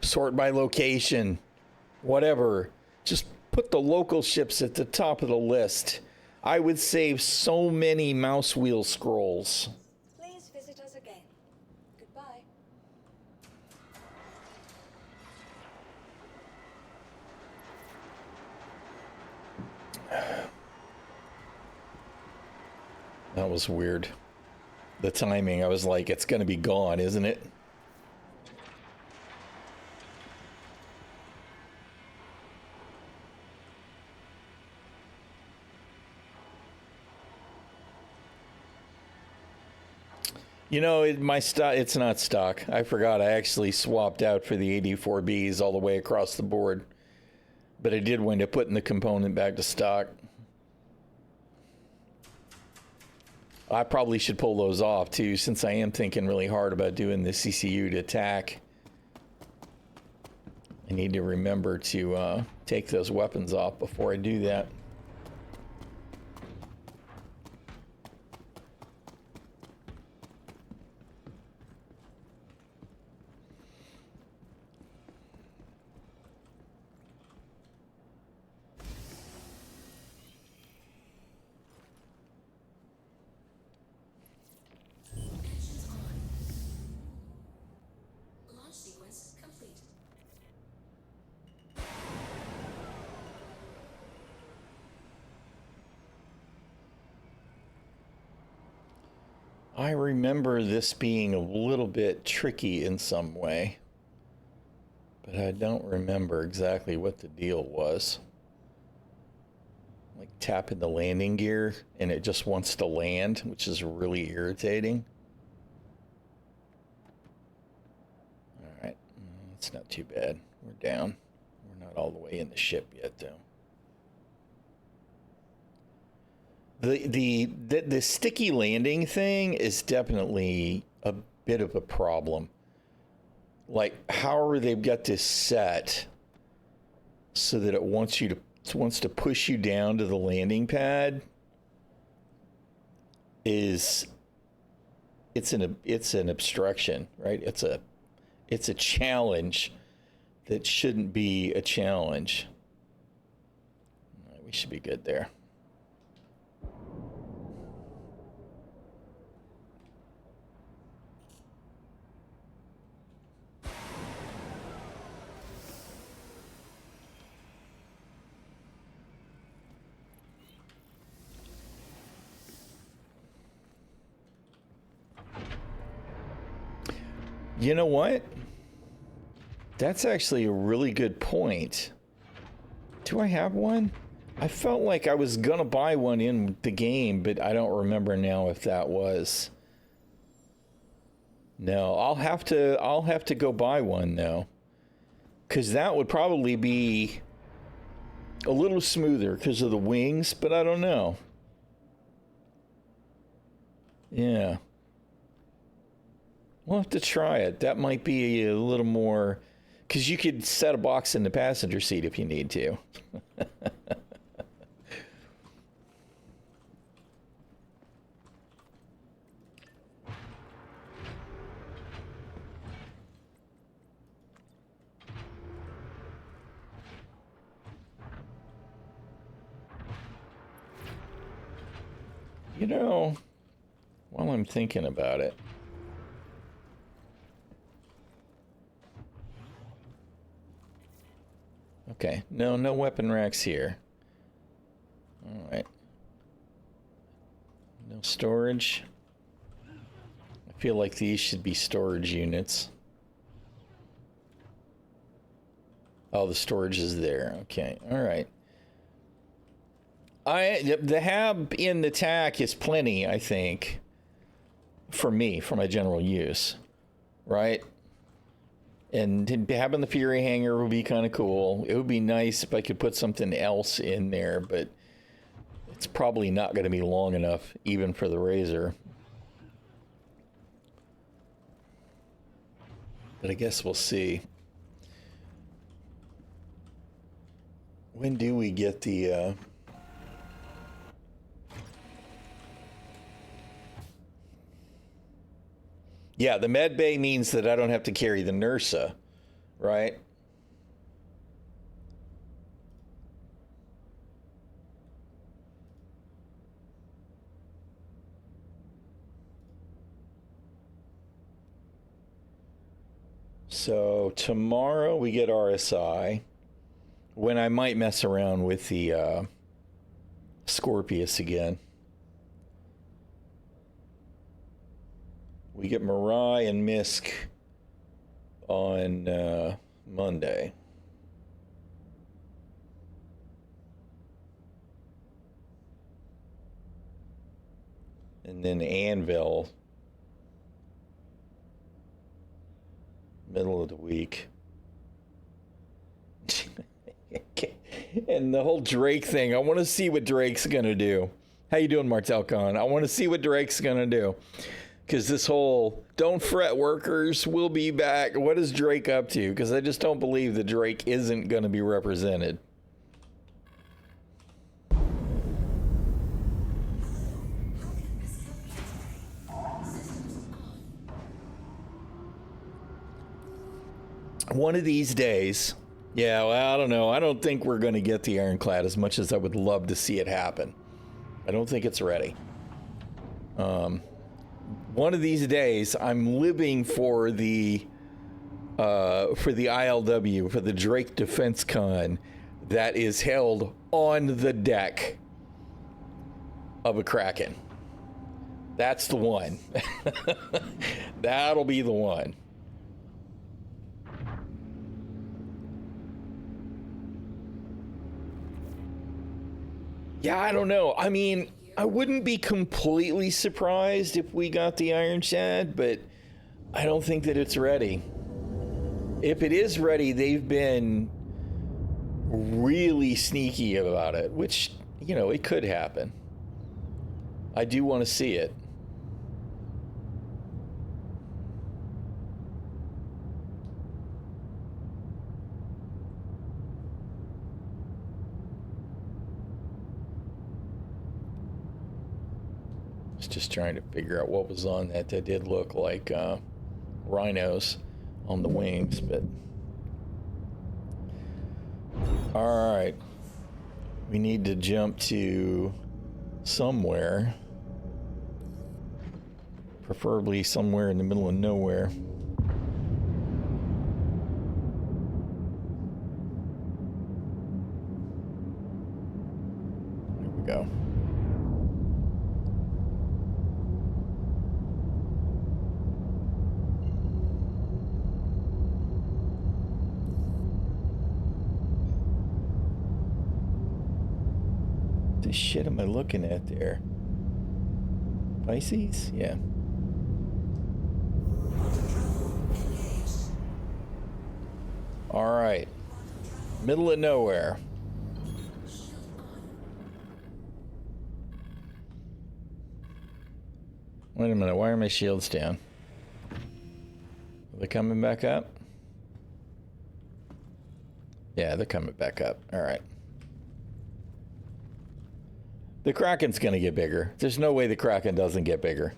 Sort by location, whatever. Just put the local ships at the top of the list. I would save so many mouse wheel scrolls. Please visit us again. Goodbye. That was weird. The timing, I was like, it's going to be gone, isn't it? You know, my stock, it's not stock. I forgot I actually swapped out for the 84Bs all the way across the board. But I did wind up putting the component back to stock. I probably should pull those off too, since I am thinking really hard about doing the CCU to attack. I need to remember to take those weapons off before I do that. I remember this being a little bit tricky in some way, but I don't remember exactly what the deal was. Like tapping the landing gear and it just wants to land, which is really irritating. All right, it's not too bad. We're down. We're not all the way in the ship yet, though. The sticky landing thing is definitely a bit of a problem. Like, however they've got this set so that it wants to push you down to the landing pad it's an obstruction, right? It's a challenge that shouldn't be a challenge. We should be good there. You know what? That's actually a really good point. Do I have one? I felt like I was gonna buy one in the game, but I don't remember now if that was. No, I'll have to go buy one though. 'Cause that would probably be a little smoother because of the wings, but I don't know. Yeah. We'll have to try it. That might be a little more, because you could set a box in the passenger seat if you need to. You know, while I'm thinking about it, okay, no weapon racks here. All right. No storage. I feel like these should be storage units. Oh, the storage is there. Okay, all right. The hab in the TAC is plenty, I think, for me, for my general use, right? And having the Fury hanger would be kind of cool. It would be nice if I could put something else in there, but it's probably not going to be long enough, even for the Razor. But I guess we'll see. When do we get the... Yeah, the med bay means that I don't have to carry the NERSA, right? So tomorrow we get RSI, when I might mess around with the Scorpius again. We get Mirai and Misk on Monday. And then Anvil, middle of the week. And the whole Drake thing, I want to see what Drake's going to do. How you doing, Martel Khan? I want to see what Drake's going to do. Because this whole, don't fret workers, we'll be back. What is Drake up to? Because I just don't believe that Drake isn't going to be represented. One of these days, yeah, well, I don't know. I don't think we're going to get the Ironclad as much as I would love to see it happen. I don't think it's ready. One of these days, I'm living for the ILW, for the Drake Defense Con that is held on the deck of a Kraken. That's the one. That'll be the one. Yeah, I don't know. I mean, I wouldn't be completely surprised if we got the Iron Shad, but I don't think that it's ready. If it is ready, they've been really sneaky about it, which, you know, it could happen. I do want to see it. Just trying to figure out what was on that. That did look like rhinos on the wings, but all right. We need to jump to somewhere. Preferably somewhere in the middle of nowhere. There we go. The shit am I looking at there? Pisces? Yeah. All right. Middle of nowhere. Wait a minute. Why are my shields down? Are they coming back up? Yeah, they're coming back up. All right. The Kraken's going to get bigger. There's no way the Kraken doesn't get bigger.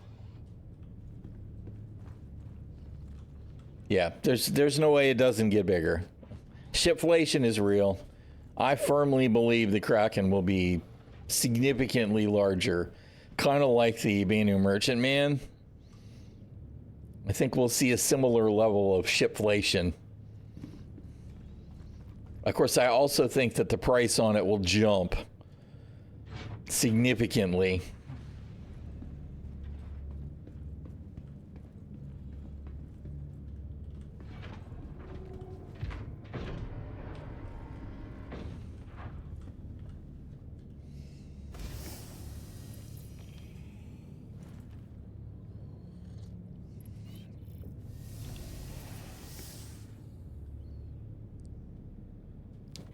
Yeah, there's no way it doesn't get bigger. Shipflation is real. I firmly believe the Kraken will be significantly larger, kind of like the Banu Merchantman. I think we'll see a similar level of shipflation. Of course, I also think that the price on it will jump significantly.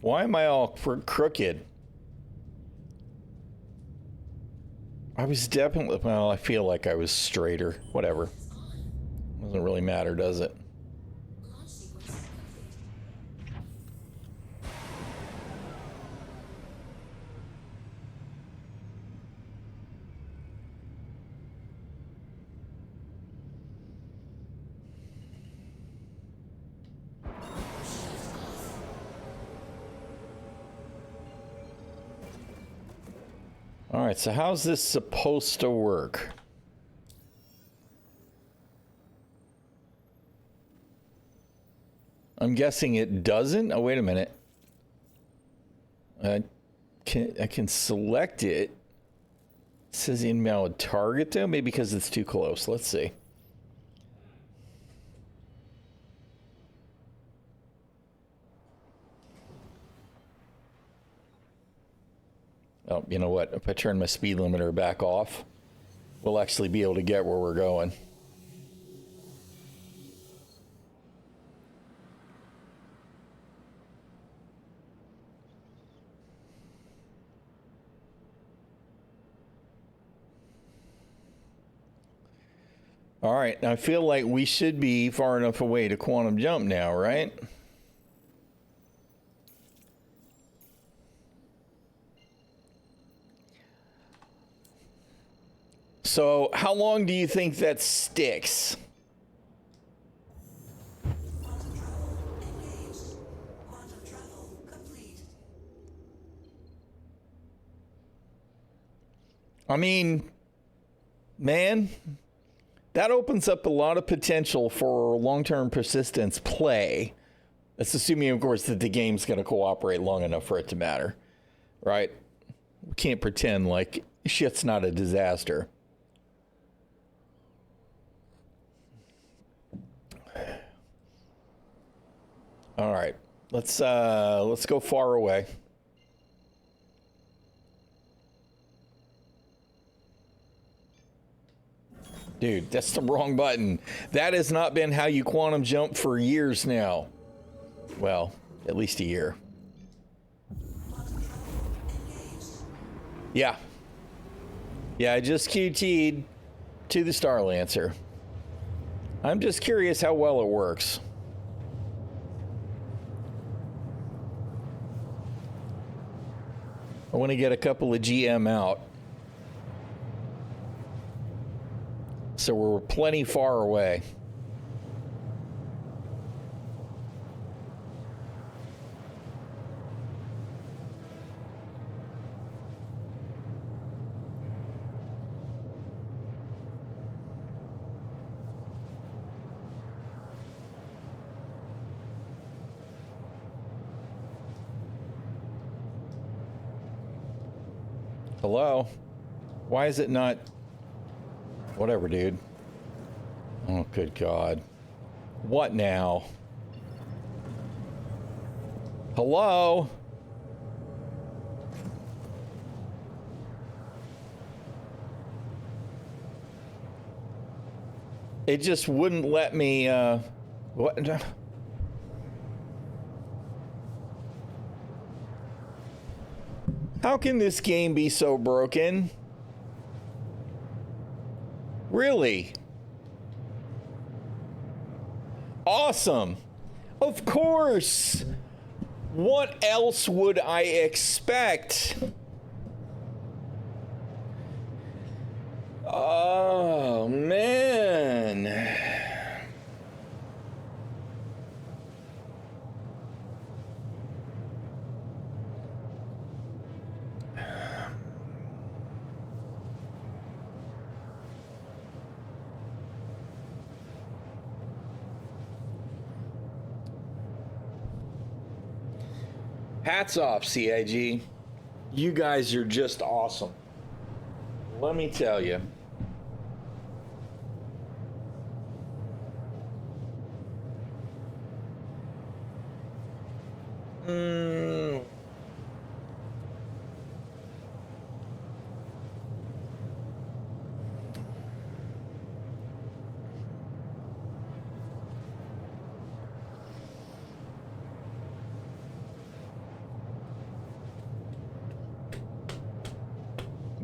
Why am I all crooked? I was definitely, well, I feel like I was straighter. Whatever. Doesn't really matter, does it? All right, so how's this supposed to work? I'm guessing it doesn't. Oh, wait a minute. I can select it. It says invalid target though, maybe because it's too close. Let's see. Oh, you know what? If I turn my speed limiter back off, we'll actually be able to get where we're going. All right, I feel like we should be far enough away to quantum jump now, right? So, how long do you think that sticks? I mean, man, that opens up a lot of potential for long-term persistence play. That's assuming, of course, that the game's going to cooperate long enough for it to matter, right? We can't pretend like shit's not a disaster. All right, let's go far away. Dude, that's the wrong button. That has not been how you quantum jump for years now. Well, at least a year. Yeah. Yeah, I just QT'd to the Star Lancer. I'm just curious how well it works. I want to get a couple of GM out. So we're plenty far away. Hello? Why is it not... Whatever, dude. Oh, good God. What now? Hello? It just wouldn't let me, what? How can this game be so broken? Really? Awesome. Of course. What else would I expect? Oh, man. Hats off, CIG. You guys are just awesome. Let me tell you.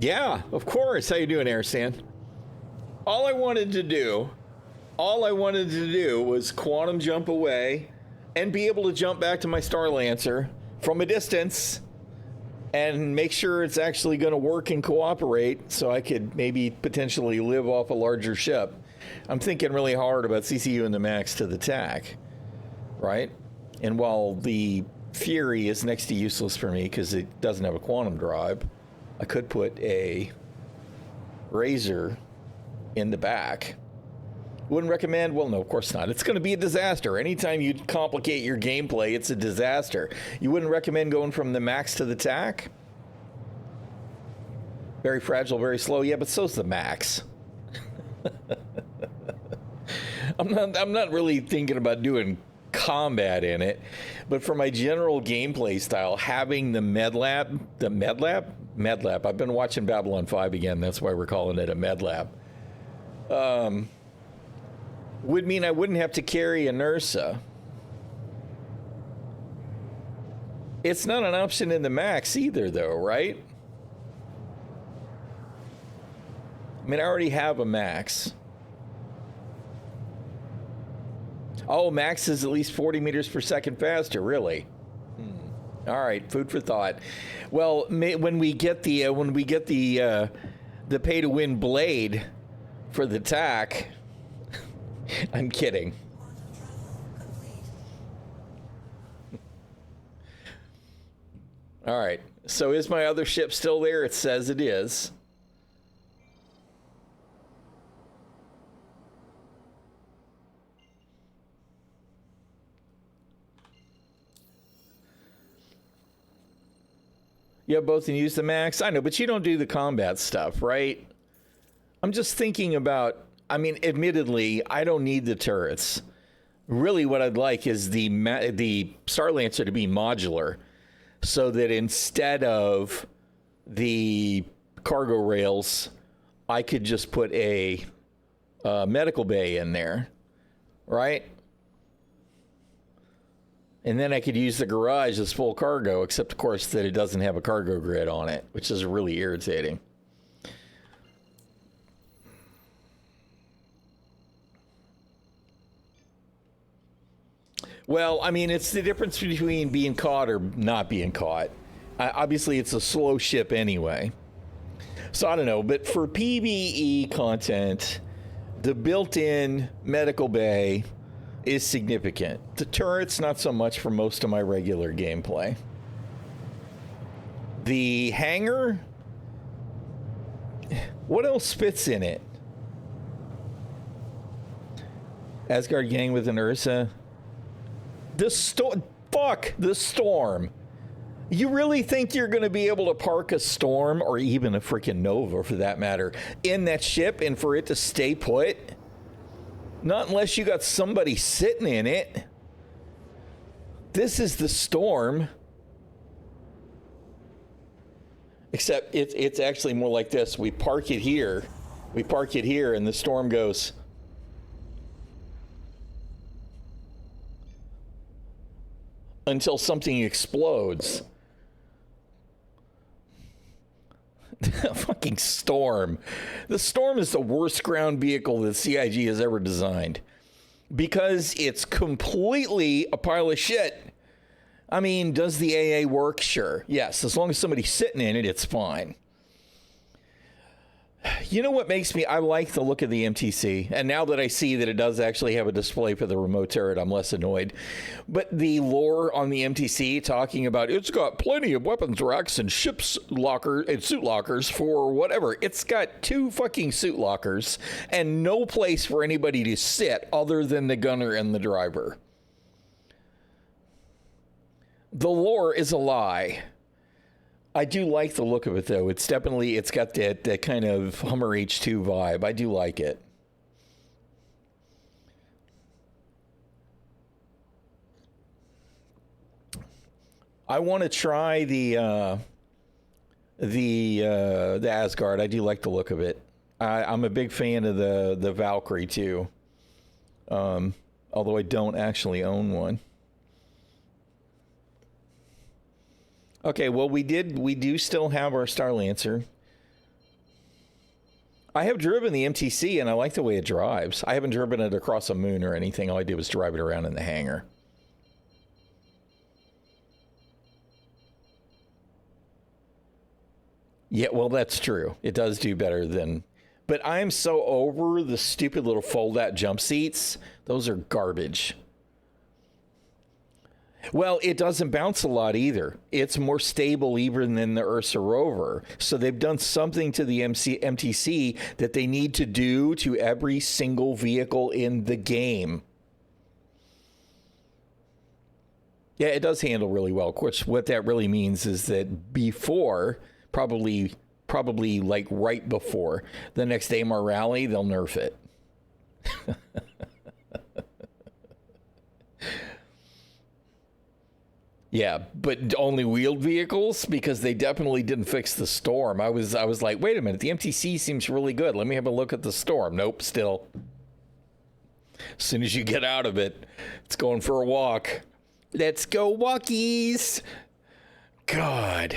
Yeah, of course. How you doing, Airstand? All I wanted to do was quantum jump away and be able to jump back to my Star Lancer from a distance and make sure it's actually going to work and cooperate so I could maybe potentially live off a larger ship. I'm thinking really hard about CCU and the max to the TAC, right? And while the Fury is next to useless for me because it doesn't have a quantum drive, I could put a Razor in the back. Wouldn't recommend? Well, no, of course not. It's going to be a disaster. Anytime you complicate your gameplay, it's a disaster. You wouldn't recommend going from the max to the TAC? Very fragile, very slow. Yeah, but so's the max. I'm not really thinking about doing combat in it, but for my general gameplay style, having the medlab, I've been watching Babylon 5 again, that's why we're calling it a medlab, would mean I wouldn't have to carry a Nursa. It's not an option in the max either, though, right? I mean, I already have a max. Oh, max is at least 40 meters per second faster, really? All right, food for thought. Well, when we get the pay to win blade for the TAC, I'm kidding. All right. So is my other ship still there? It says it is. You have both and use the max? I know, but you don't do the combat stuff, right? I'm just thinking about, I mean, admittedly, I don't need the turrets. Really what I'd like is the Star Lancer to be modular so that instead of the cargo rails, I could just put a medical bay in there, right? And then I could use the garage as full cargo, except, of course, that it doesn't have a cargo grid on it, which is really irritating. Well, I mean, it's the difference between being caught or not being caught. Obviously, it's a slow ship anyway. So I don't know, but for PvE content, the built-in medical bay is significant. The turrets, not so much for most of my regular gameplay. The hangar, what else fits in it? Asgard gang with an Ursa. The storm. You really think you're going to be able to park a Storm, or even a freaking Nova for that matter, in that ship and for it to stay put? Not unless you got somebody sitting in it. This is the Storm. Except it's actually more like this. We park it here. We park it here, and the Storm goes. Until something explodes. The fucking Storm. The Storm is the worst ground vehicle that CIG has ever designed. Because it's completely a pile of shit. I mean, does the AA work? Sure. Yes, as long as somebody's sitting in it, it's fine. You know what makes me, I like the look of the MTC. And now that I see that it does actually have a display for the remote turret, I'm less annoyed. But the lore on the MTC talking about it's got plenty of weapons racks and ship's locker and suit lockers for whatever. It's got 2 fucking suit lockers and no place for anybody to sit other than the gunner and the driver. The lore is a lie. I do like the look of it, though. It's definitely, it's got that kind of Hummer H2 vibe. I do like it. I want to try the Asgard. I do like the look of it. I'm a big fan of the Valkyrie, too. Although I don't actually own one. Okay, well, we do still have our Starlancer. I have driven the MTC, and I like the way it drives. I haven't driven it across a moon or anything. All I did was drive it around in the hangar. Yeah, well, that's true. It does do better than... But I'm so over the stupid little fold-out jump seats. Those are garbage. Well, it doesn't bounce a lot either. It's more stable even than the Ursa rover. So they've done something to the MTC that they need to do to every single vehicle in the game. Yeah, it does handle really well. Of course, what that really means is that before, probably like right before the next AMR rally, they'll nerf it. Yeah, but only wheeled vehicles, because they definitely didn't fix the Storm. I was like, wait a minute, the MTC seems really good. Let me have a look at the Storm. Nope, still. As soon as you get out of it, it's going for a walk. Let's go walkies. God.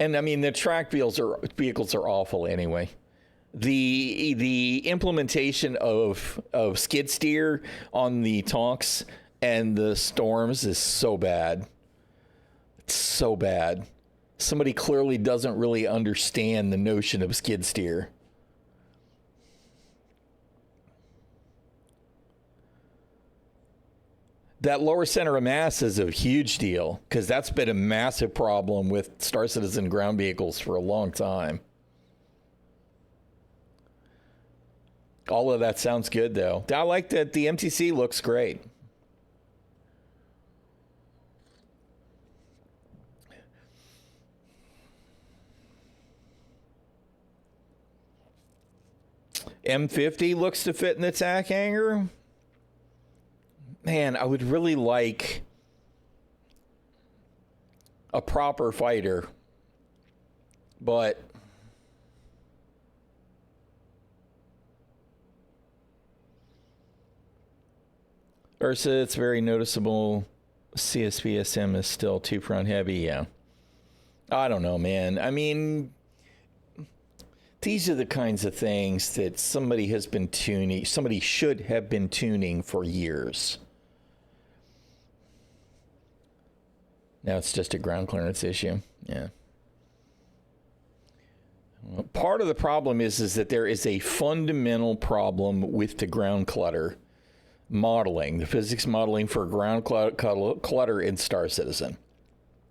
And I mean, the track vehicles are awful anyway. The implementation of skid steer on the Tonks and the Storms is so bad. It's so bad. Somebody clearly doesn't really understand the notion of skid steer. That lower center of mass is a huge deal, because that's been a massive problem with Star Citizen ground vehicles for a long time. All of that sounds good, though. I like that the MTC looks great. M50 looks to fit in the TAC hangar. Man, I would really like a proper fighter, but Ursa, it's very noticeable. CSVSM is still too front heavy. Yeah, I don't know, man. I mean, these are the kinds of things that somebody should have been tuning for years. Now it's just a ground clearance issue. Yeah. Well, part of the problem is that there is a fundamental problem with the ground clutter modeling, the physics modeling for ground clutter in Star Citizen.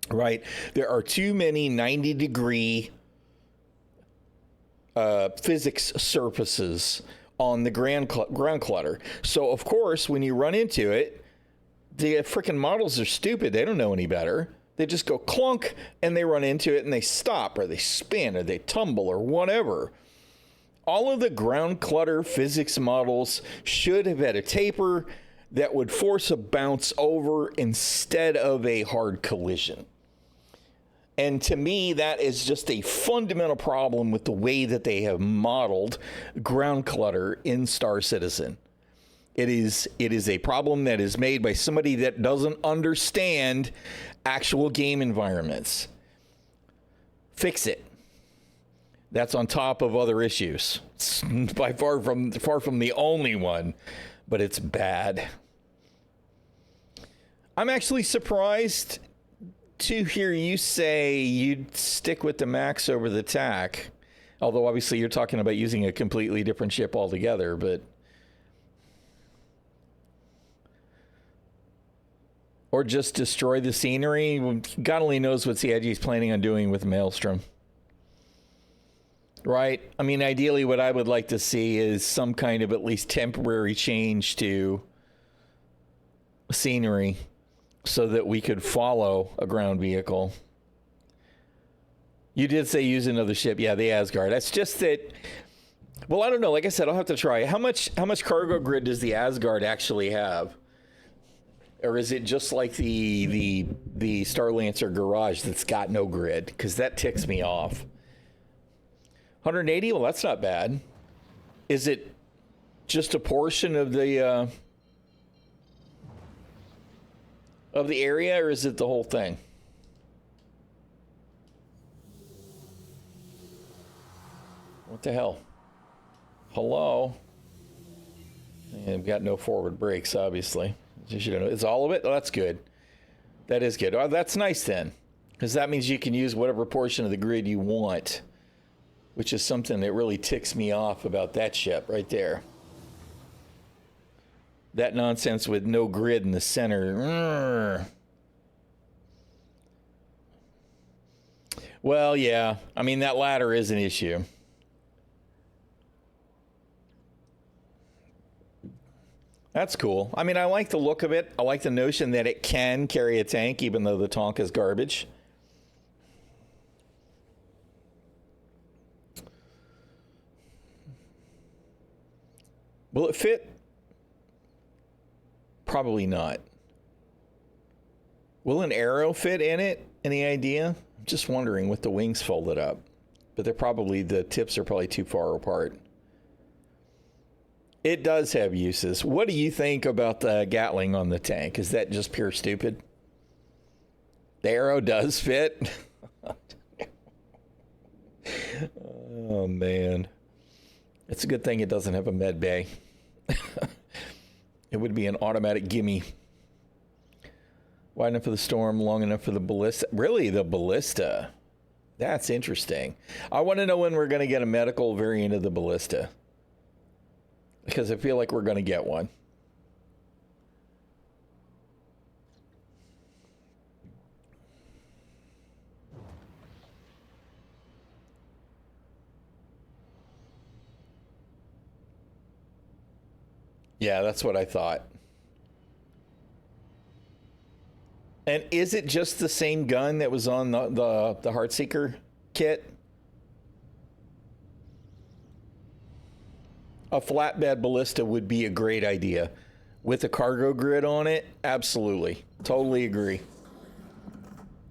Right? There are too many 90-degree physics surfaces on the ground clutter. So, of course, when you run into it, the freaking models are stupid. They don't know any better. They just go clunk and they run into it and they stop or they spin or they tumble or whatever. All of the ground clutter physics models should have had a taper that would force a bounce over instead of a hard collision. And to me, that is just a fundamental problem with the way that they have modeled ground clutter in Star Citizen. It is a problem that is made by somebody that doesn't understand actual game environments. Fix it. That's on top of other issues. It's by far from the only one, but it's bad. I'm actually surprised to hear you say you'd stick with the Max over the TAC. Although obviously you're talking about using a completely different ship altogether, but... Or just destroy the scenery. God only knows what CIG's planning on doing with Maelstrom. Right? I mean, ideally what I would like to see is some kind of at least temporary change to scenery so that we could follow a ground vehicle. You did say use another ship. Yeah, the Asgard. That's just that... Well, I don't know. Like I said, I'll have to try. How much cargo grid does the Asgard actually have? Or is it just like the Starlancer garage that's got no grid? Because that ticks me off. 180? Well, that's not bad. Is it just a portion of the area, or is it the whole thing? What the hell? Hello? And we've got no forward brakes, obviously. It's all of it? Oh, that's good. That is good. Oh, that's nice then. Because that means you can use whatever portion of the grid you want. Which is something that really ticks me off about that ship right there. That nonsense with no grid in the center. Well, yeah. I mean, that ladder is an issue. That's cool. I mean, I like the look of it. I like the notion that it can carry a tank, even though the tank is garbage. Will it fit? Probably not. Will an arrow fit in it? Any idea? I'm just wondering with the wings folded up. But the tips are probably too far apart. It does have uses. What do you think about the Gatling on the tank? Is that just pure stupid? The arrow does fit. Oh, man. It's a good thing it doesn't have a med bay. It would be an automatic gimme. Wide enough for the Storm, long enough for the Ballista. Really, the Ballista? That's interesting. I want to know when we're going to get a medical variant of the Ballista. Because I feel like we're going to get one. Yeah, that's what I thought. And is it just the same gun that was on the Heartseeker kit? A flatbed ballista would be a great idea. With a cargo grid on it, absolutely. Totally agree.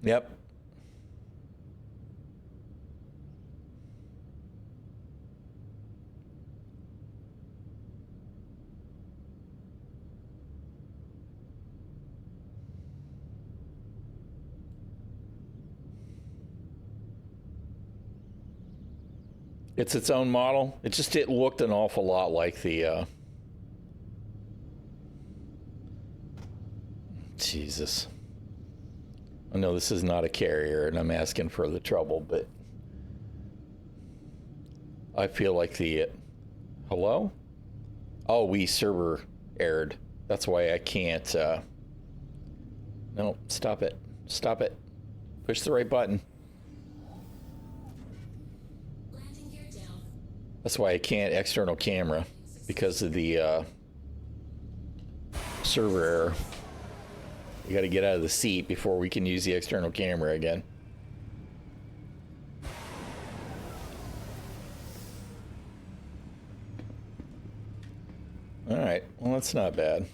Yep. It's its own model. It looked an awful lot like the Jesus. I know this is not a carrier and I'm asking for the trouble, but I feel like hello? Oh, we server errored. That's why I can't no, stop it. Stop it. Push the right button. That's why I can't external camera, because of the server error. We got to get out of the seat before we can use the external camera again. All right, well, that's not bad.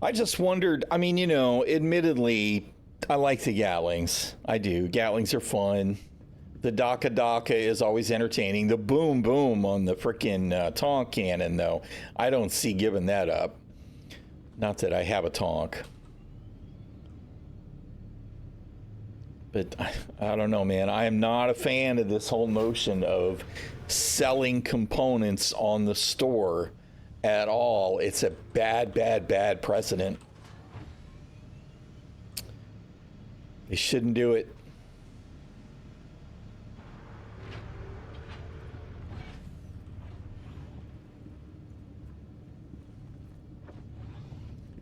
I just wondered, I mean, you know, admittedly, I like the Gatlings. I do. Gatlings are fun. The Daka Daka is always entertaining. The boom boom on the frickin' Tonk cannon, though, I don't see giving that up. Not that I have a Tonk. But I don't know, man. I am not a fan of this whole notion of selling components on the store at all. It's a bad, bad, bad precedent. They shouldn't do it.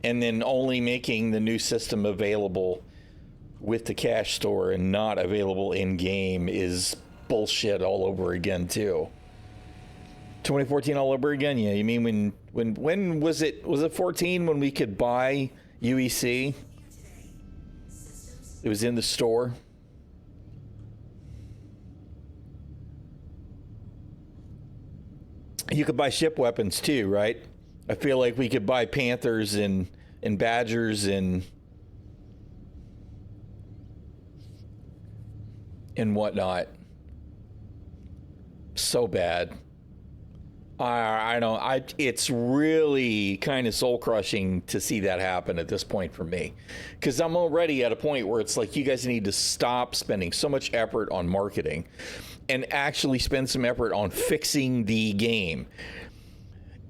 And then only making the new system available with the cash store and not available in game is bullshit all over again too. 2014 all over again? Yeah, you mean when was it 14 when we could buy UEC? It was in the store. You could buy ship weapons too, right? I feel like we could buy Panthers and Badgers and whatnot. So bad. I don't. It's really kind of soul crushing to see that happen at this point for me, because I'm already at a point where it's like you guys need to stop spending so much effort on marketing, and actually spend some effort on fixing the game.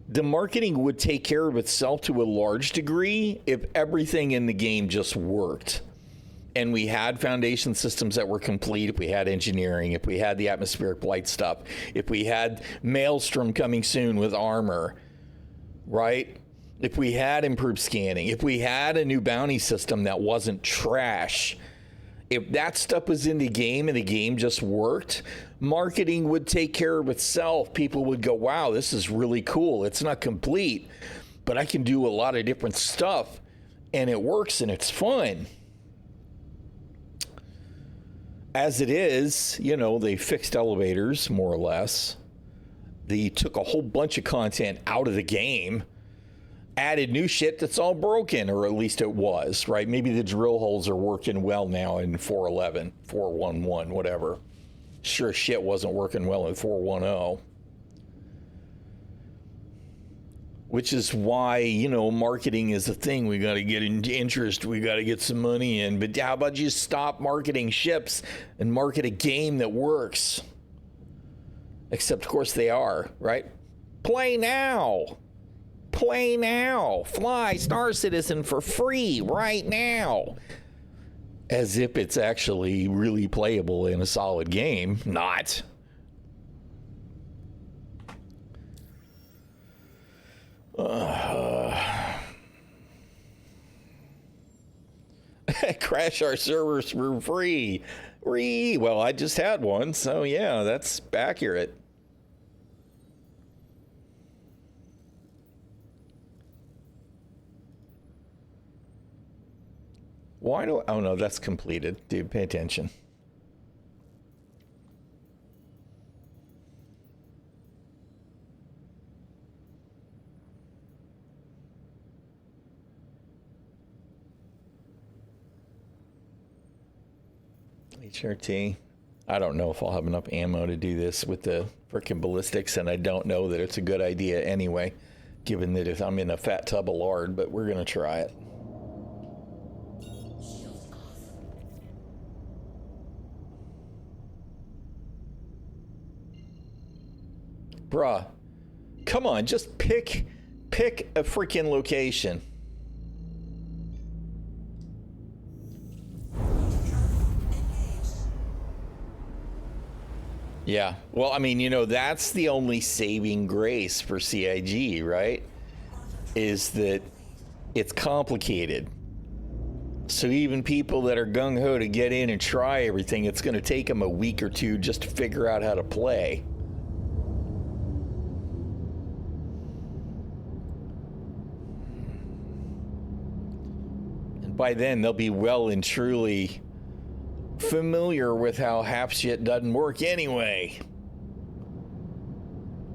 The marketing would take care of itself to a large degree if everything in the game just worked. And we had foundation systems that were complete, if we had engineering, if we had the atmospheric blight stuff, if we had Maelstrom coming soon with armor, right? If we had improved scanning, if we had a new bounty system that wasn't trash, if that stuff was in the game and the game just worked, marketing would take care of itself. People would go, wow, this is really cool. It's not complete, but I can do a lot of different stuff and it works and it's fun. As it is, you know, they fixed elevators, more or less. They took a whole bunch of content out of the game, added new shit that's all broken, or at least it was, right? Maybe the drill holes are working well now in 4.11, 4.11, whatever. Sure shit wasn't working well in 4.10. Which is why, you know, marketing is a thing. We got to get interest. We got to get some money in. But how about you stop marketing ships and market a game that works? Except, of course, they are, right? Play now. Play now. Fly Star Citizen for free right now. As if it's actually really playable in a solid game. Not. Crash our servers for free. Well, I just had one, so yeah, that's accurate. Why do oh no, that's completed. Dude, pay attention. HRT. I don't know if I'll have enough ammo to do this with the frickin' ballistics, and I don't know that it's a good idea anyway, given that if I'm in a fat tub of lard, but we're gonna try it. Bruh, come on, just pick a freaking location. Yeah, well, I mean, you know, that's the only saving grace for CIG, right? Is that it's complicated. So even people that are gung-ho to get in and try everything, it's going to take them a week or two just to figure out how to play. by then they'll be well and truly familiar with how half shit doesn't work anyway.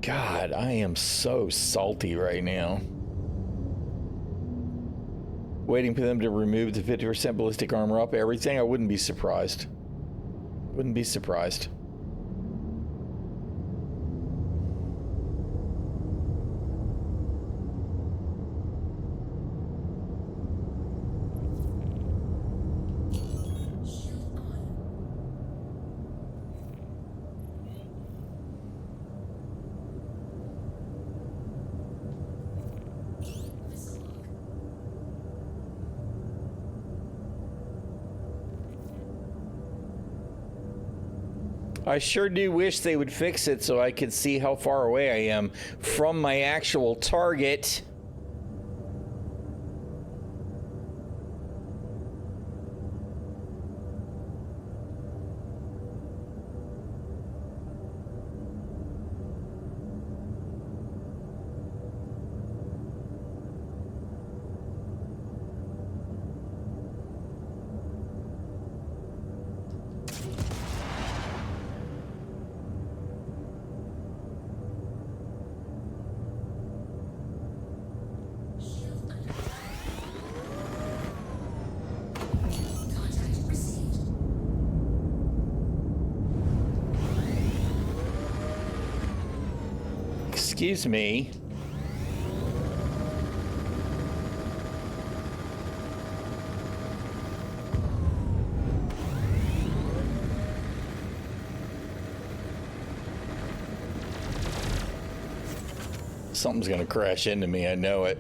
God, I am so salty right now. Waiting for them to remove the 50% ballistic armor up everything. I wouldn't be surprised. Wouldn't be surprised. I sure do wish they would fix it so I could see how far away I am from my actual target. Excuse me. Something's gonna crash into me, I know it.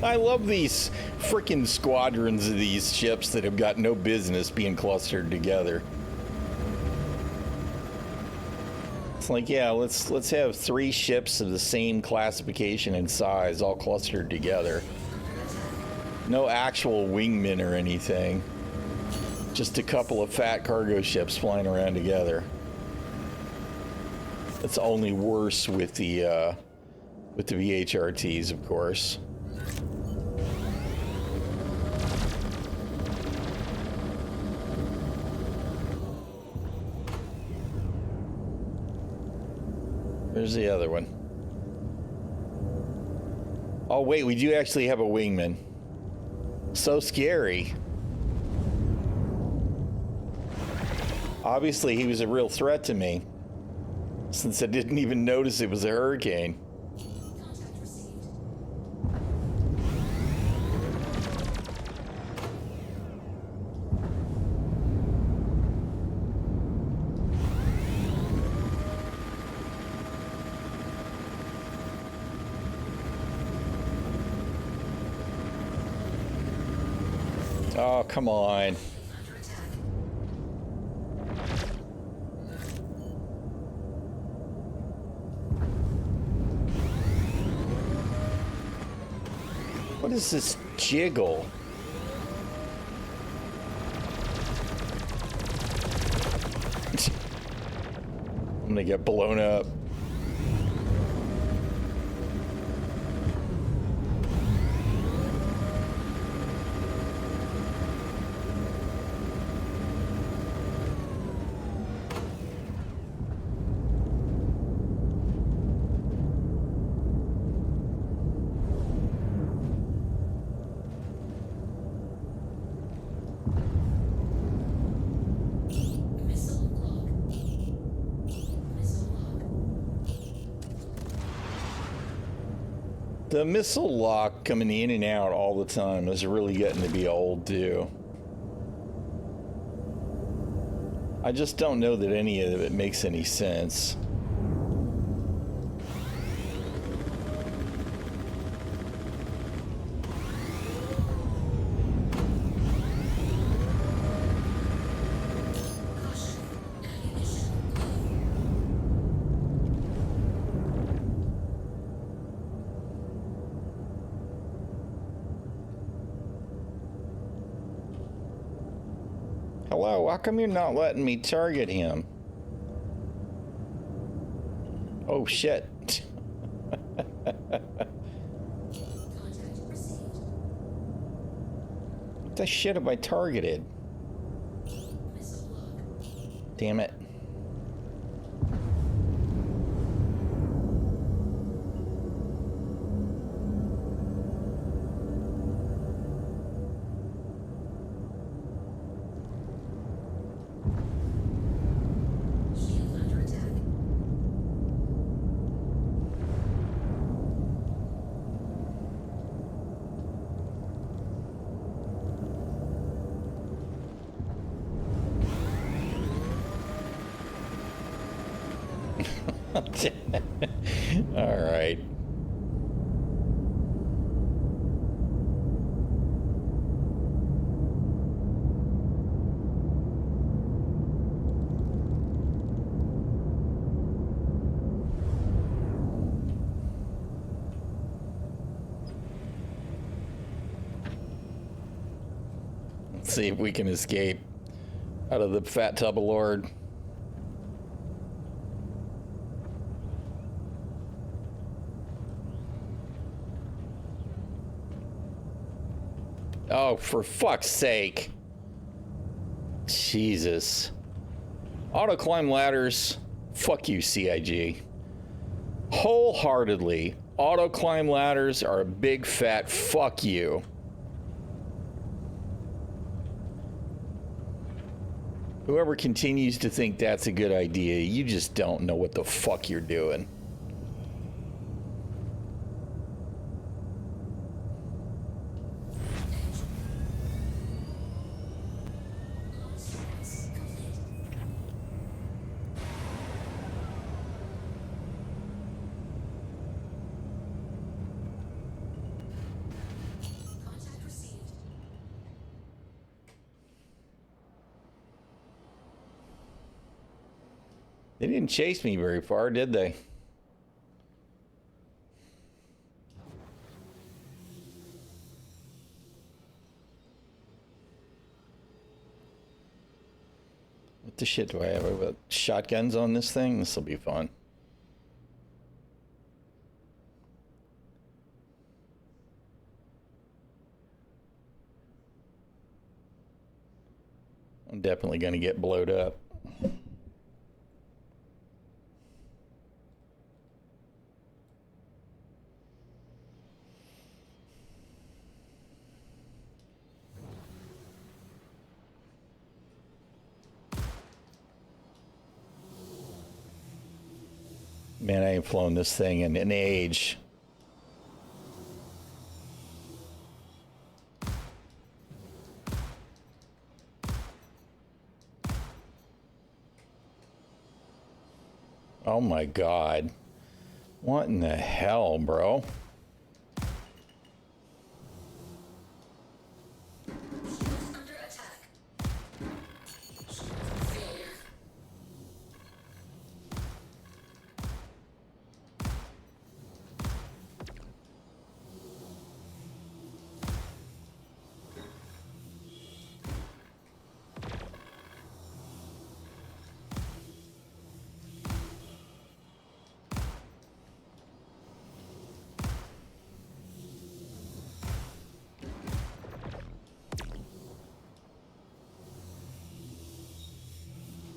I love these freaking squadrons of these ships that have got no business being clustered together. It's like, yeah, let's have 3 ships of the same classification and size all clustered together. No actual wingmen or anything. Just a couple of fat cargo ships flying around together. It's only worse with the VHRTs, of course. There's the other one. Oh wait, we do actually have a wingman. So scary. Obviously he was a real threat to me, since I didn't even notice it was a hurricane. Oh, come on. What is this jiggle? I'm gonna get blown up. The missile lock coming in and out all the time is really getting to be old too. I just don't know that any of it makes any sense. Hello, how come you're not letting me target him? Oh shit. What the shit have I targeted? Damn it. All right. Let's see if we can escape out of the fat tub of Lord. Oh, for fuck's sake. Jesus. Auto climb ladders. Fuck you, CIG. Wholeheartedly, auto climb ladders are a big fat fuck you. Whoever continues to think that's a good idea, you just don't know what the fuck you're doing. They didn't chase me very far, did they? What the shit do I have? I've got shotguns on this thing? This will be fun. I'm definitely going to get blowed up. Man, I ain't flown this thing in an age. Oh my God. What in the hell, bro? Under attack. Failure.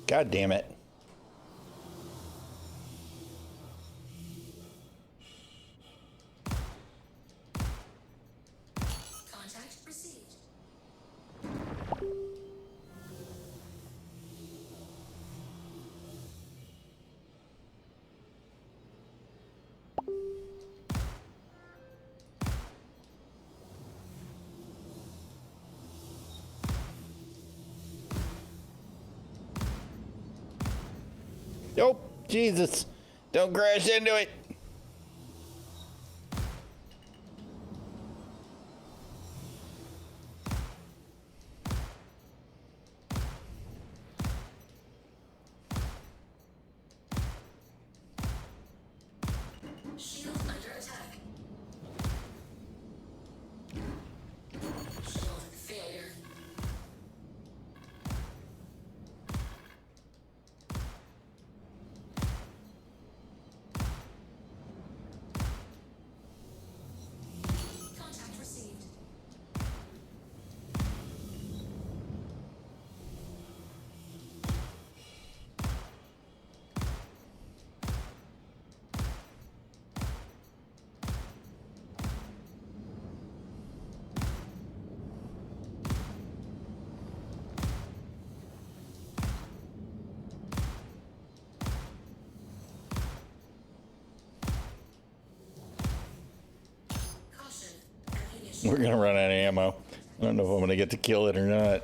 God damn it. Contact received. Nope. Jesus. Don't crash into it. Shield under attack. Shield failure. We're gonna run out of ammo. I don't know if I'm gonna get to kill it or not.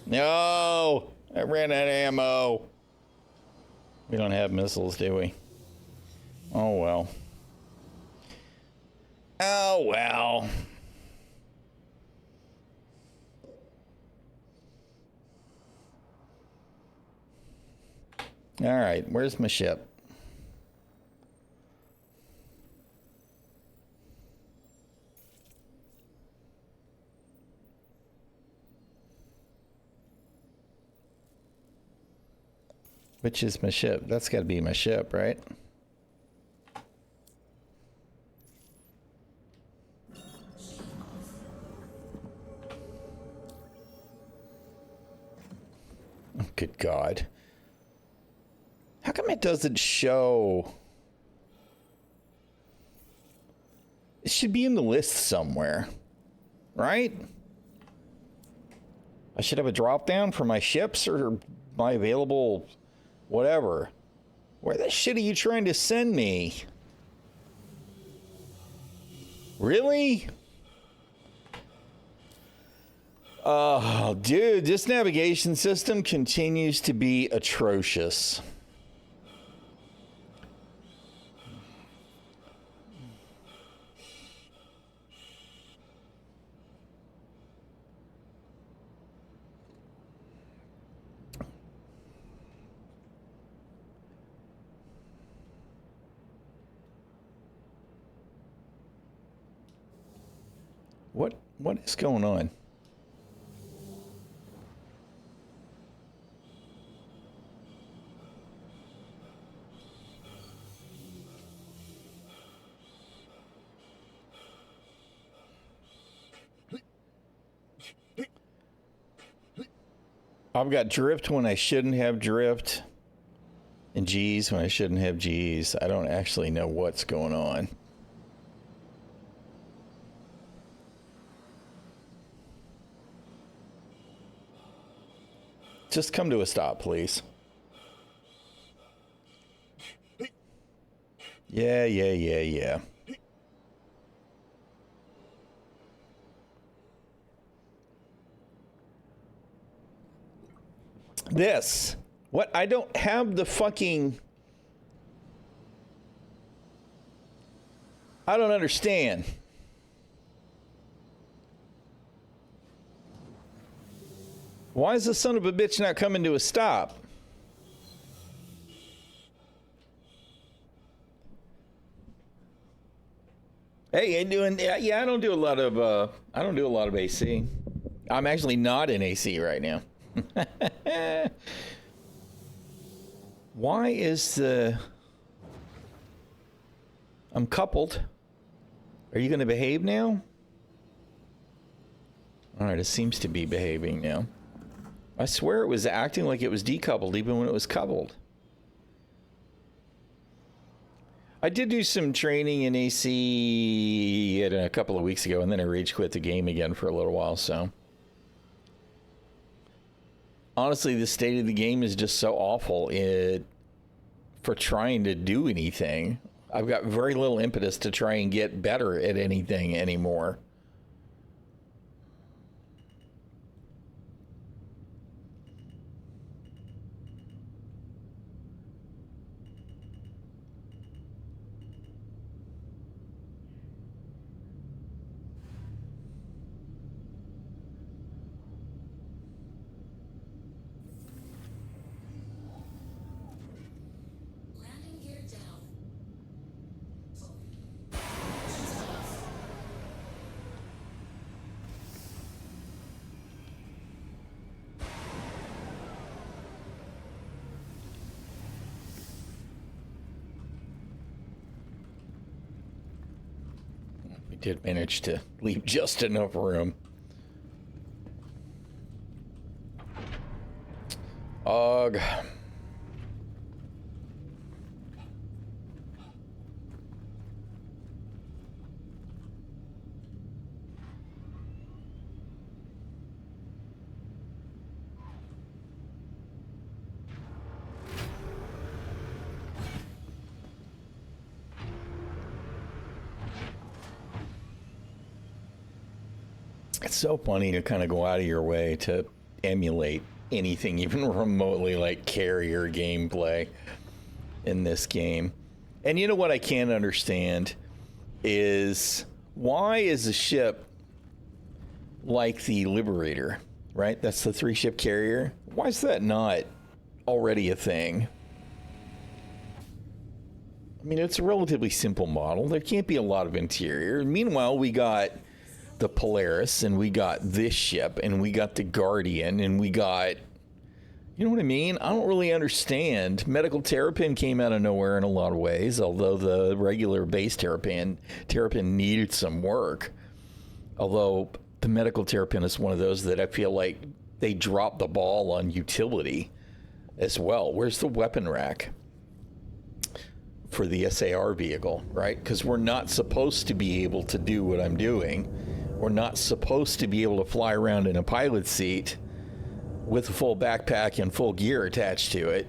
No! I ran out of ammo. We don't have missiles, do we? Oh well. Oh well. Alright, where's my ship? Which is my ship? That's got to be my ship, right? Oh, good God. How come it doesn't show? It should be in the list somewhere, right? I should have a drop down for my ships or my available whatever. Where the shit are you trying to send me? Really? Oh, dude, this navigation system continues to be atrocious. What is going on? I've got drift when I shouldn't have drift, and G's when I shouldn't have G's. I don't actually know what's going on. Just come to a stop, please. Yeah. This. What? I don't have the fucking... I don't understand. Why is the son of a bitch not coming to a stop? Hey, yeah, I don't do a lot of AC. I'm actually not in AC right now. Why is I'm coupled. Are you going to behave now? All right, it seems to be behaving now. I swear it was acting like it was decoupled even when it was coupled. I did do some training in AC a couple of weeks ago, and then I rage quit the game again for a little while, so. Honestly, the state of the game is just so awful for trying to do anything. I've got very little impetus to try and get better at anything anymore. Did manage to leave just enough room. Ugh. It's so funny to kind of go out of your way to emulate anything even remotely like carrier gameplay in this game. And you know what I can't understand is why is a ship like the Liberator, right? That's the 3-ship carrier. Why is that not already a thing? I mean, it's a relatively simple model. There can't be a lot of interior. Meanwhile, we got the Polaris, and we got this ship, and we got the Guardian, and we got, you know what I mean? I don't really understand. Medical Terrapin came out of nowhere in a lot of ways, although the regular base Terrapin needed some work. Although the Medical Terrapin is one of those that I feel like they dropped the ball on utility as well. Where's the weapon rack for the SAR vehicle, right? Because we're not supposed to be able to do what I'm doing. We're not supposed to be able to fly around in a pilot seat with a full backpack and full gear attached to it.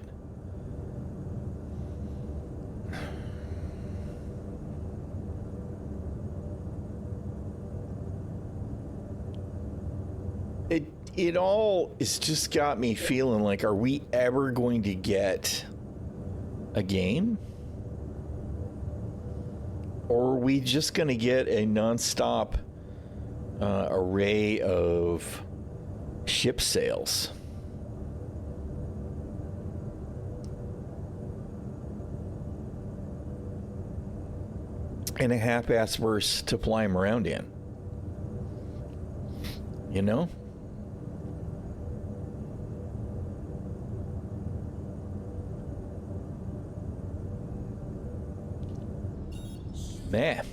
It all has just got me feeling like, are we ever going to get a game? Or are we just going to get a nonstop array of ship sales? And a half-ass verse to fly them around in. You know? Man.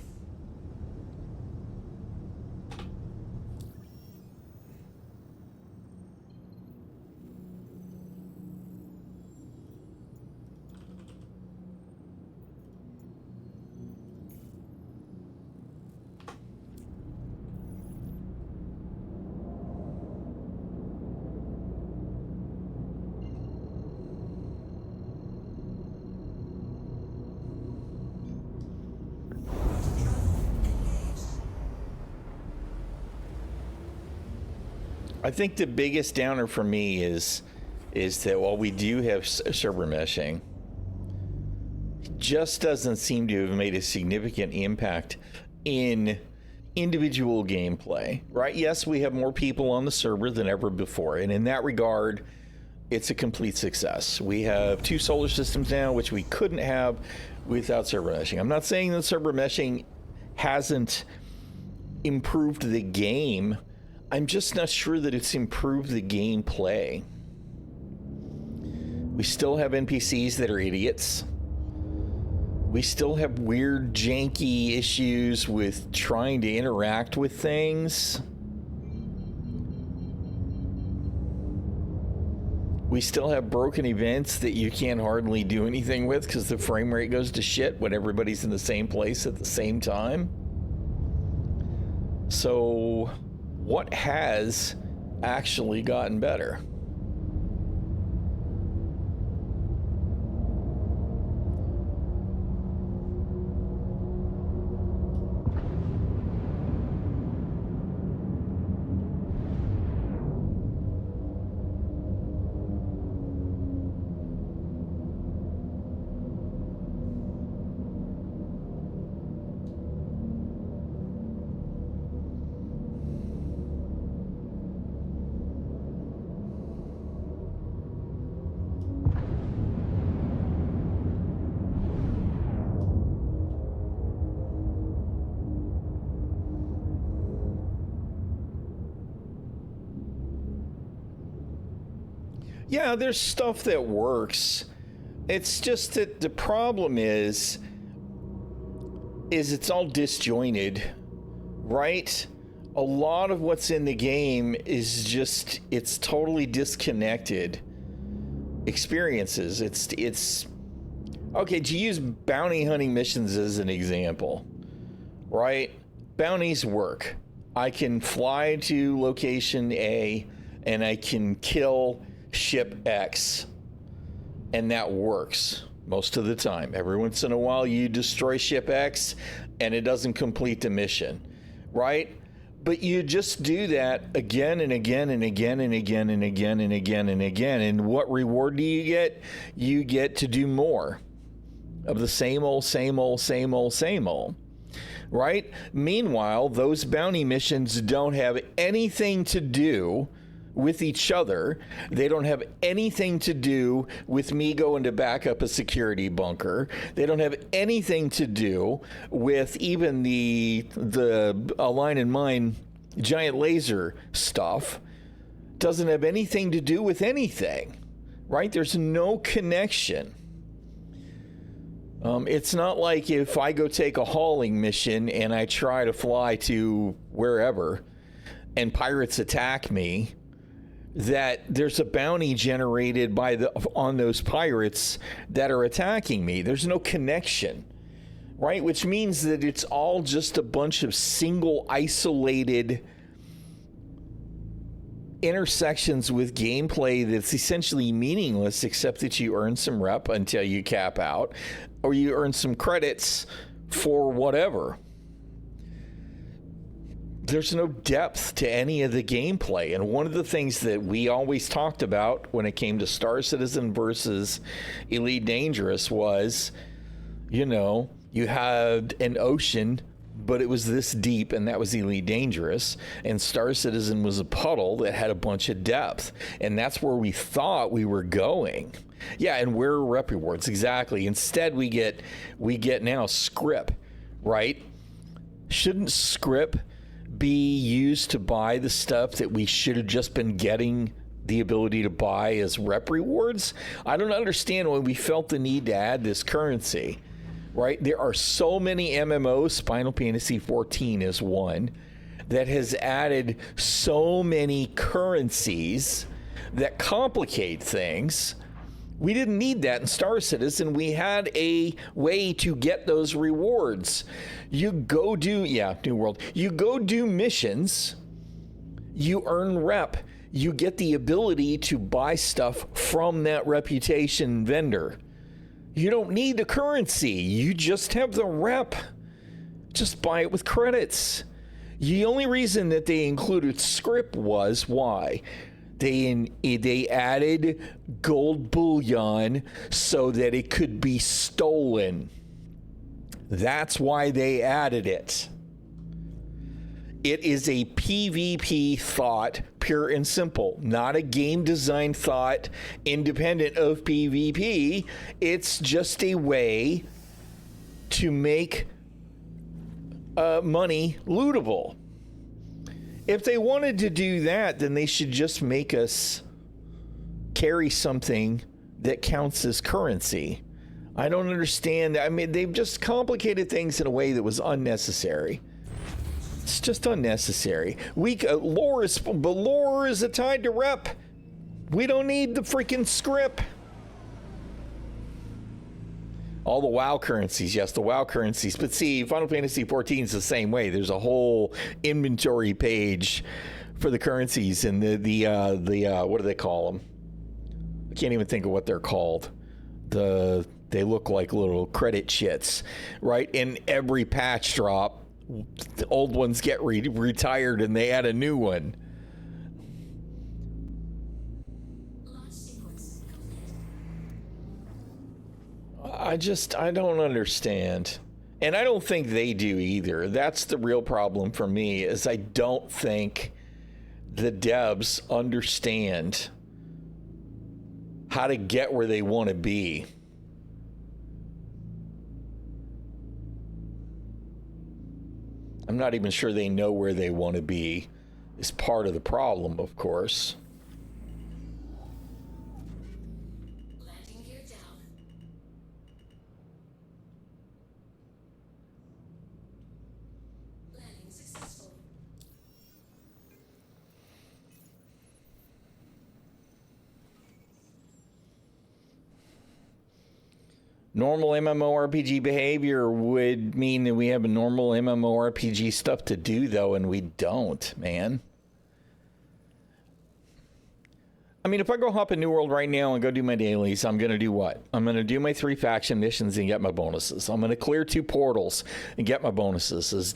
I think the biggest downer for me is that while we do have server meshing, it just doesn't seem to have made a significant impact in individual gameplay, right? Yes, we have more people on the server than ever before, and in that regard, it's a complete success. We have 2 solar systems now, which we couldn't have without server meshing. I'm not saying that server meshing hasn't improved the game. I'm just not sure that it's improved the gameplay. We still have NPCs that are idiots. We still have weird, janky issues with trying to interact with things. We still have broken events that you can't hardly do anything with because the frame rate goes to shit when everybody's in the same place at the same time. So what has actually gotten better? Yeah, there's stuff that works. It's just that the problem is it's all disjointed, right? A lot of what's in the game is just, it's totally disconnected experiences. It's okay, to use bounty hunting missions as an example, right? Bounties work. I can fly to location A and I can kill ship X, and that works most of the time. Every once in a while you destroy ship X and it doesn't complete the mission, right? But you just do that again and again and again and again and again and again and again. And what reward do you get? You get to do more of the same old, same old, same old, same old, right? Meanwhile, those bounty missions don't have anything to do with each other. They don't have anything to do with me going to back up a security bunker. They don't have anything to do with even the Align and Mine giant laser stuff. Doesn't have anything to do with anything, right? There's no connection. It's not like if I go take a hauling mission and I try to fly to wherever and pirates attack me, that there's a bounty generated on those pirates that are attacking me. There's no connection, right? Which means that it's all just a bunch of single isolated intersections with gameplay that's essentially meaningless, except that you earn some rep until you cap out, or you earn some credits for whatever. There's no depth to any of the gameplay. And one of the things that we always talked about when it came to Star Citizen versus Elite Dangerous was, you know, you had an ocean, but it was this deep, and that was Elite Dangerous. And Star Citizen was a puddle that had a bunch of depth. And that's where we thought we were going. Yeah, and where are rep rewards? Exactly. Instead, we get now script, right? Shouldn't script be used to buy the stuff that we should have just been getting the ability to buy as rep rewards? I don't understand why we felt the need to add this currency, right? There are so many MMOs, Final Fantasy 14 is one, that has added so many currencies that complicate things. We didn't need that in Star Citizen. We had a way to get those rewards. You go do, New World. You go do missions. You earn rep. You get the ability to buy stuff from that reputation vendor. You don't need the currency. You just have the rep. Just buy it with credits. The only reason that they included script was why? They added gold bullion so that it could be stolen. That's why they added it. It is a PvP thought, pure and simple, not a game design thought independent of PvP. It's just a way to make money lootable. If they wanted to do that, then they should just make us carry something that counts as currency. I don't understand. I mean, they've just complicated things in a way that was unnecessary. It's just unnecessary. Lore is tied to rep. We don't need the freaking script. All the WoW currencies, yes, the WoW currencies. But see, Final Fantasy 14 is the same way. There's a whole inventory page for the currencies and the what do they call them? I can't even think of what they're called. They look like little credit shits, right? In every patch drop, the old ones get retired and they add a new one. I don't understand. And I don't think they do either. That's the real problem for me, is I don't think the devs understand how to get where they want to be. I'm not even sure they know where they want to be, is part of the problem, of course. Landing gear down. Landing successful. Normal MMORPG behavior would mean that we have a normal MMORPG stuff to do, though, and we don't, man. I mean, if I go hop in New World right now and go do my dailies, I'm going to do what? I'm going to do my 3 faction missions and get my bonuses. I'm going to clear 2 portals and get my bonuses.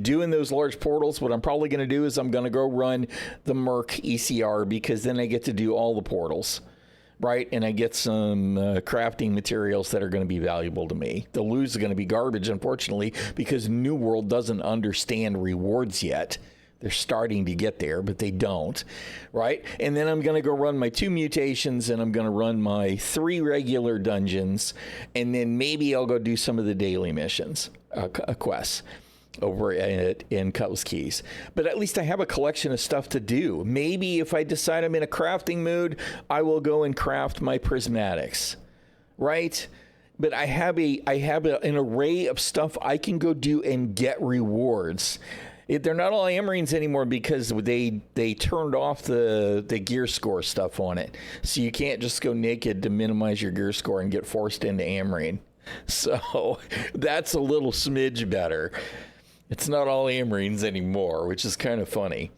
Doing those large portals, what I'm probably going to do is I'm going to go run the Merc ECR, because then I get to do all the portals, right? And I get some crafting materials that are going to be valuable to me. The loot is going to be garbage, unfortunately, because New World doesn't understand rewards yet. They're starting to get there, but they don't, right? And then I'm going to go run my 2 mutations, and I'm going to run my 3 regular dungeons, and then maybe I'll go do some of the daily missions, quests over in Cutlass Keys. But at least I have a collection of stuff to do. Maybe if I decide I'm in a crafting mood, I will go and craft my prismatics, right? But I have an array of stuff I can go do and get rewards. They're not all Amarines anymore because they turned off the gear score stuff on it. So you can't just go naked to minimize your gear score and get forced into Amarine. So that's a little smidge better. It's not all Amarines anymore, which is kind of funny.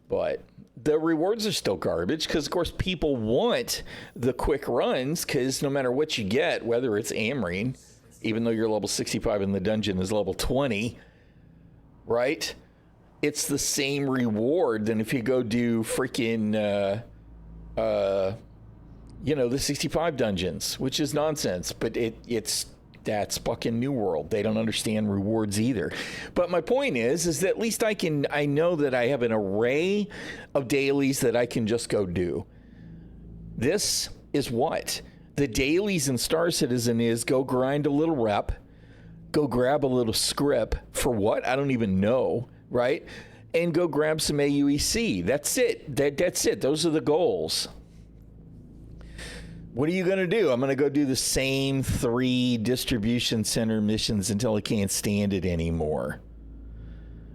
But the rewards are still garbage because, of course, people want the quick runs, because no matter what you get, whether it's Amarine, even though you're level 65 and the dungeon is level 20, right? It's the same reward than if you go do freaking, the 65 dungeons, which is nonsense. But that's fucking New World. They don't understand rewards either. But my point is that at least I know that I have an array of dailies that I can just go do. This is what the dailies in Star Citizen is: go grind a little rep, go grab a little script for what? I don't even know, right? And go grab some AUEC. That's it. That's it. Those are the goals. What are you going to do? I'm going to go do the same 3 distribution center missions until I can't stand it anymore.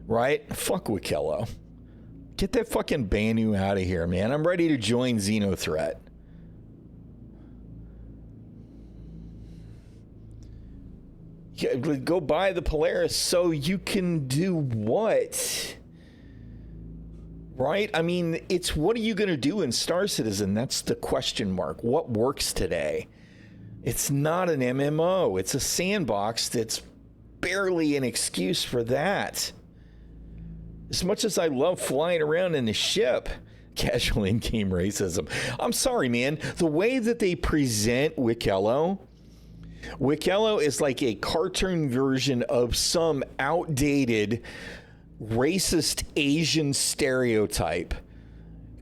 Right? Fuck Wikello. Get that fucking Banu out of here, man. I'm ready to join Xenothreat. Go buy the Polaris so you can do what? Right? I mean, it's what are you going to do in Star Citizen? That's the question mark. What works today? It's not an MMO. It's a sandbox that's barely an excuse for that. As much as I love flying around in the ship, casual in-game racism. I'm sorry, man. The way that they present Wikello is like a cartoon version of some outdated racist Asian stereotype.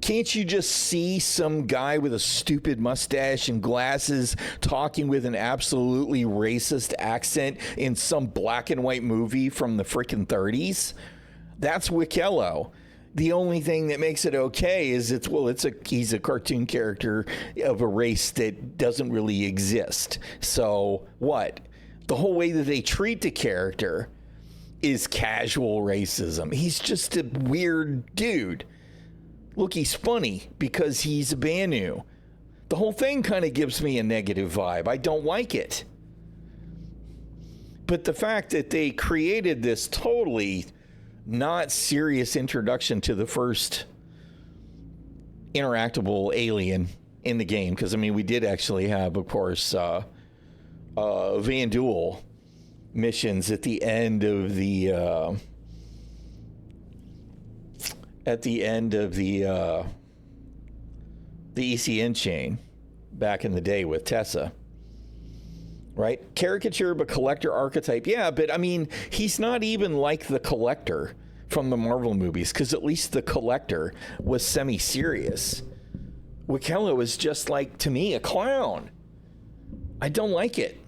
Can't you just see some guy with a stupid mustache and glasses talking with an absolutely racist accent in some black and white movie from the frickin' 30s? That's Wikello. The only thing that makes it okay is he's a cartoon character of a race that doesn't really exist. So what? The whole way that they treat the character is casual racism. He's just a weird dude. Look, he's funny because he's a Banu. The whole thing kind of gives me a negative vibe. I don't like it. But the fact that they created this totally not serious introduction to the first interactable alien in the game, because I mean we did actually have, of course, Vanduul missions at the end of the ECN chain back in the day with Tessa. Right? Caricature of a collector archetype. Yeah, but I mean, he's not even like the Collector from the Marvel movies, because at least the Collector was semi-serious. Wikello is just like, to me, a clown. I don't like it.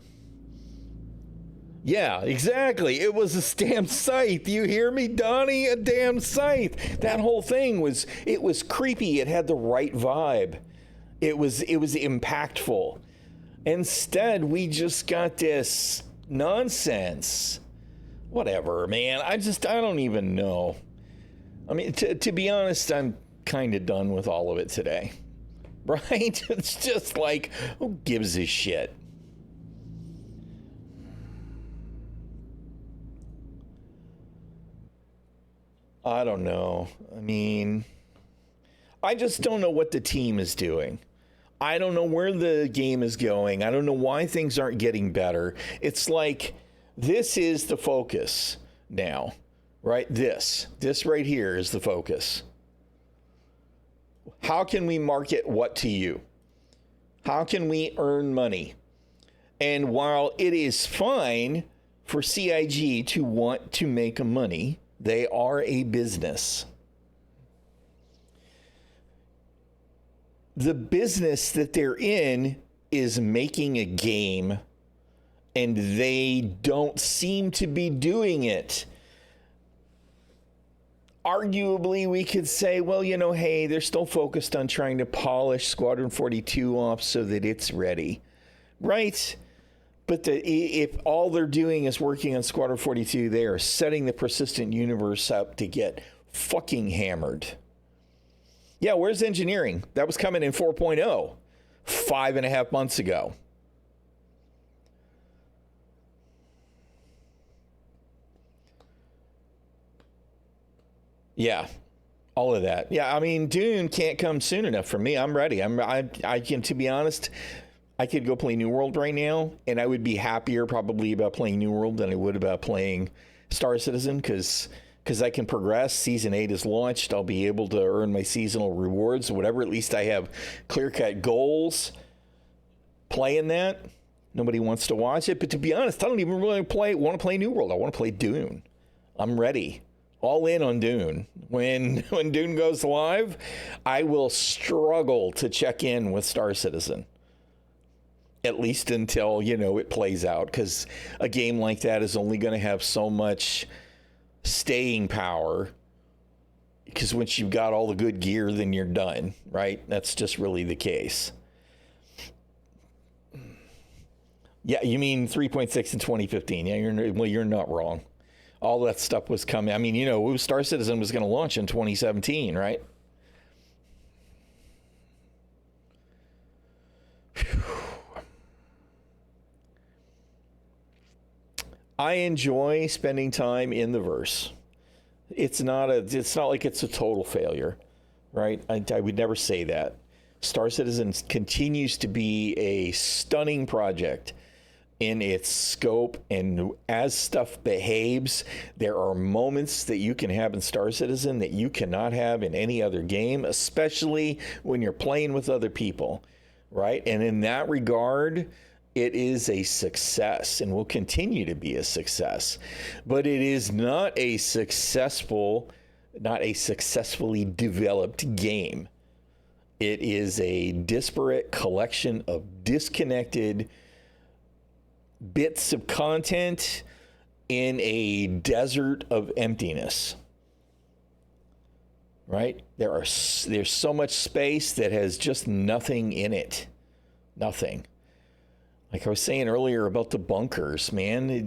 Yeah, exactly. It was a damn scythe. You hear me, Donnie? A damn scythe. That whole thing was creepy. It had the right vibe. It was impactful. Instead, we just got this nonsense. Whatever, man. I don't even know. I mean, to be honest, I'm kind of done with all of it today. Right? It's just like, who gives a shit? I don't know. I mean, I just don't know what the team is doing. I don't know where the game is going. I don't know why things aren't getting better. It's like this is the focus now, right? This right here is the focus. How can we market what to you? How can we earn money? And while it is fine for CIG to want to make money, they are a business. The business that they're in is making a game, and they don't seem to be doing it. Arguably, we could say, well, you know, hey, they're still focused on trying to polish Squadron 42 off so that it's ready, right? But if all they're doing is working on Squadron 42, they are setting the persistent universe up to get fucking hammered. Yeah, where's engineering? That was coming in 4.0 5.5 months ago. Yeah, all of that. Yeah, I mean, Dune can't come soon enough for me. I'm ready. I can, to be honest, I could go play New World right now, and I would be happier probably about playing New World than I would about playing Star Citizen, because I can progress. Season 8 is launched. I'll be able to earn my seasonal rewards or whatever. At least I have clear-cut goals playing that. Nobody wants to watch it. But to be honest, I don't even really want to play New World. I want to play Dune. I'm ready. All in on Dune. When Dune goes live, I will struggle to check in with Star Citizen. At least until, you know, it plays out. Because a game like that is only going to have so much staying power, because once you've got all the good gear, then you're done, right? That's just really the case. Yeah, you mean 3.6 in 2015. Yeah, you're not wrong. All that stuff was coming. I mean, you know, Star Citizen was going to launch in 2017, right? Whew. I enjoy spending time in the verse. It's not like it's a total failure, right? I would never say that. Star Citizen continues to be a stunning project in its scope, and as stuff behaves, there are moments that you can have in Star Citizen that you cannot have in any other game, especially when you're playing with other people, right? And in that regard, it is a success and will continue to be a success, but it is not a successfully developed game. It is a disparate collection of disconnected bits of content in a desert of emptiness, right? There's so much space that has just nothing in it. Nothing. Like I was saying earlier about the bunkers, man.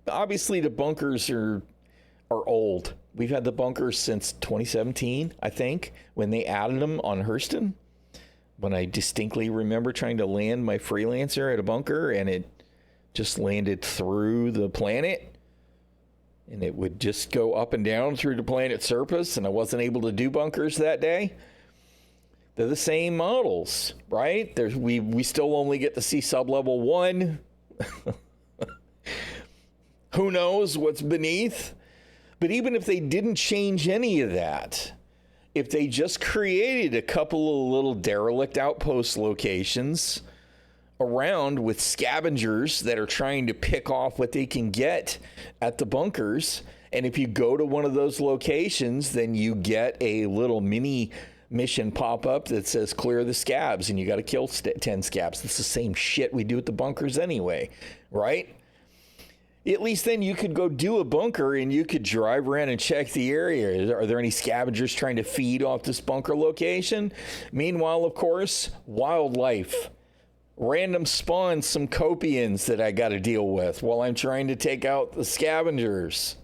Obviously, the bunkers are old. We've had the bunkers since 2017, I think, when they added them on Hurston. When I distinctly remember trying to land my Freelancer at a bunker, and it just landed through the planet. And it would just go up and down through the planet's surface, and I wasn't able to do bunkers that day. They're the same models, right? We still only get to see sub-level 1. Who knows what's beneath? But even if they didn't change any of that, if they just created a couple of little derelict outpost locations around with scavengers that are trying to pick off what they can get at the bunkers, and if you go to one of those locations, then you get a little mini mission pop up that says clear the scabs, and you got to kill 10 scabs. It's the same shit we do at the bunkers anyway, right? At least then you could go do a bunker and you could drive around and check the area. Are there any scavengers trying to feed off this bunker location? Meanwhile, of course, wildlife. Random spawns, some copians that I got to deal with while I'm trying to take out the scavengers.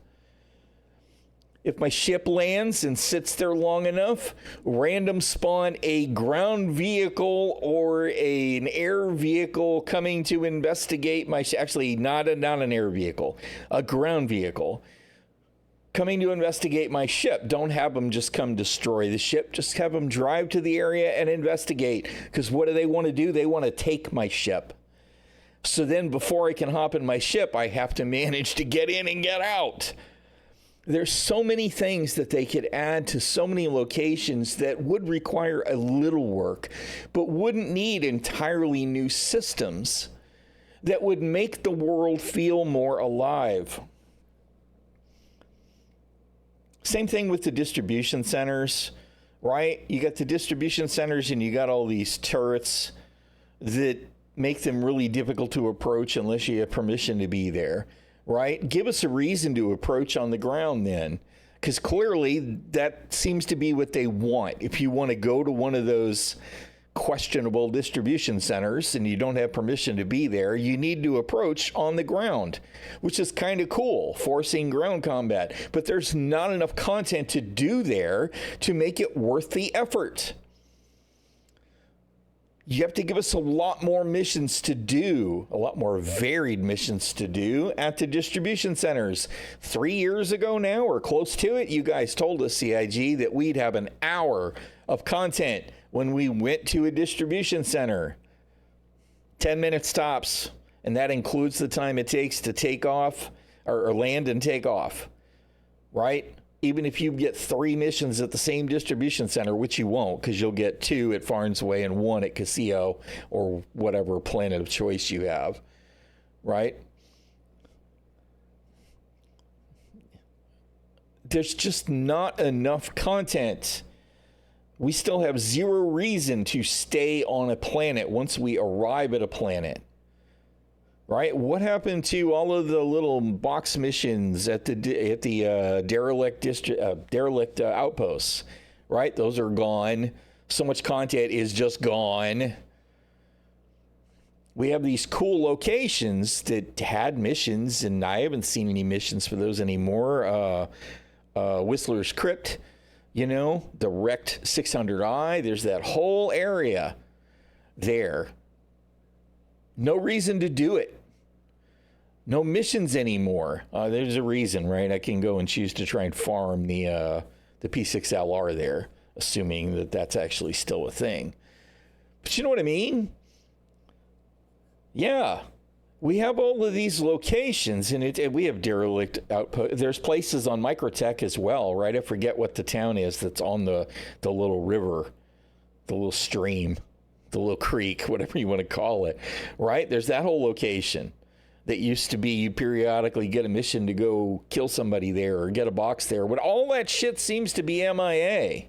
If my ship lands and sits there long enough, random spawn a ground vehicle or an air vehicle coming to investigate my actually not an air vehicle, a ground vehicle coming to investigate my ship. Don't have them just come destroy the ship. Just have them drive to the area and investigate. Because what do they want to do? They want to take my ship. So then before I can hop in my ship, I have to manage to get in and get out. There's so many things that they could add to so many locations that would require a little work, but wouldn't need entirely new systems that would make the world feel more alive. Same thing with the distribution centers, right? You got the distribution centers and you got all these turrets that make them really difficult to approach unless you have permission to be there, right? Give us a reason to approach on the ground then, because clearly that seems to be what they want. If you want to go to one of those questionable distribution centers and you don't have permission to be there, you need to approach on the ground, which is kind of cool, forcing ground combat. But there's not enough content to do there to make it worth the effort. You have to give us a lot more missions to do, a lot more varied missions to do at the distribution centers. 3 years ago now, or close to it, you guys told us, CIG, that we'd have an hour of content when we went to a distribution center. 10 minutes tops, and that includes the time it takes to take off, or land and take off, right? Even if you get 3 missions at the same distribution center, which you won't, because you'll get 2 at Farnsway and 1 at Casio or whatever planet of choice you have, right? There's just not enough content. We still have zero reason to stay on a planet once we arrive at a planet. Right? What happened to all of the little box missions at the derelict outposts? Right? Those are gone. So much content is just gone. We have these cool locations that had missions, and I haven't seen any missions for those anymore. Whistler's Crypt, you know, the wrecked 600i. There's that whole area there. No reason to do it. No missions anymore. There's a reason, right? I can go and choose to try and farm the P6LR there, assuming that that's actually still a thing. But you know what I mean? Yeah. We have all of these locations, and we have derelict outposts. There's places on Microtech as well, right? I forget what the town is that's on the little river, the little stream, the little creek, whatever you want to call it, right? There's that whole location that used to be you periodically get a mission to go kill somebody there or get a box there. But all that shit seems to be MIA,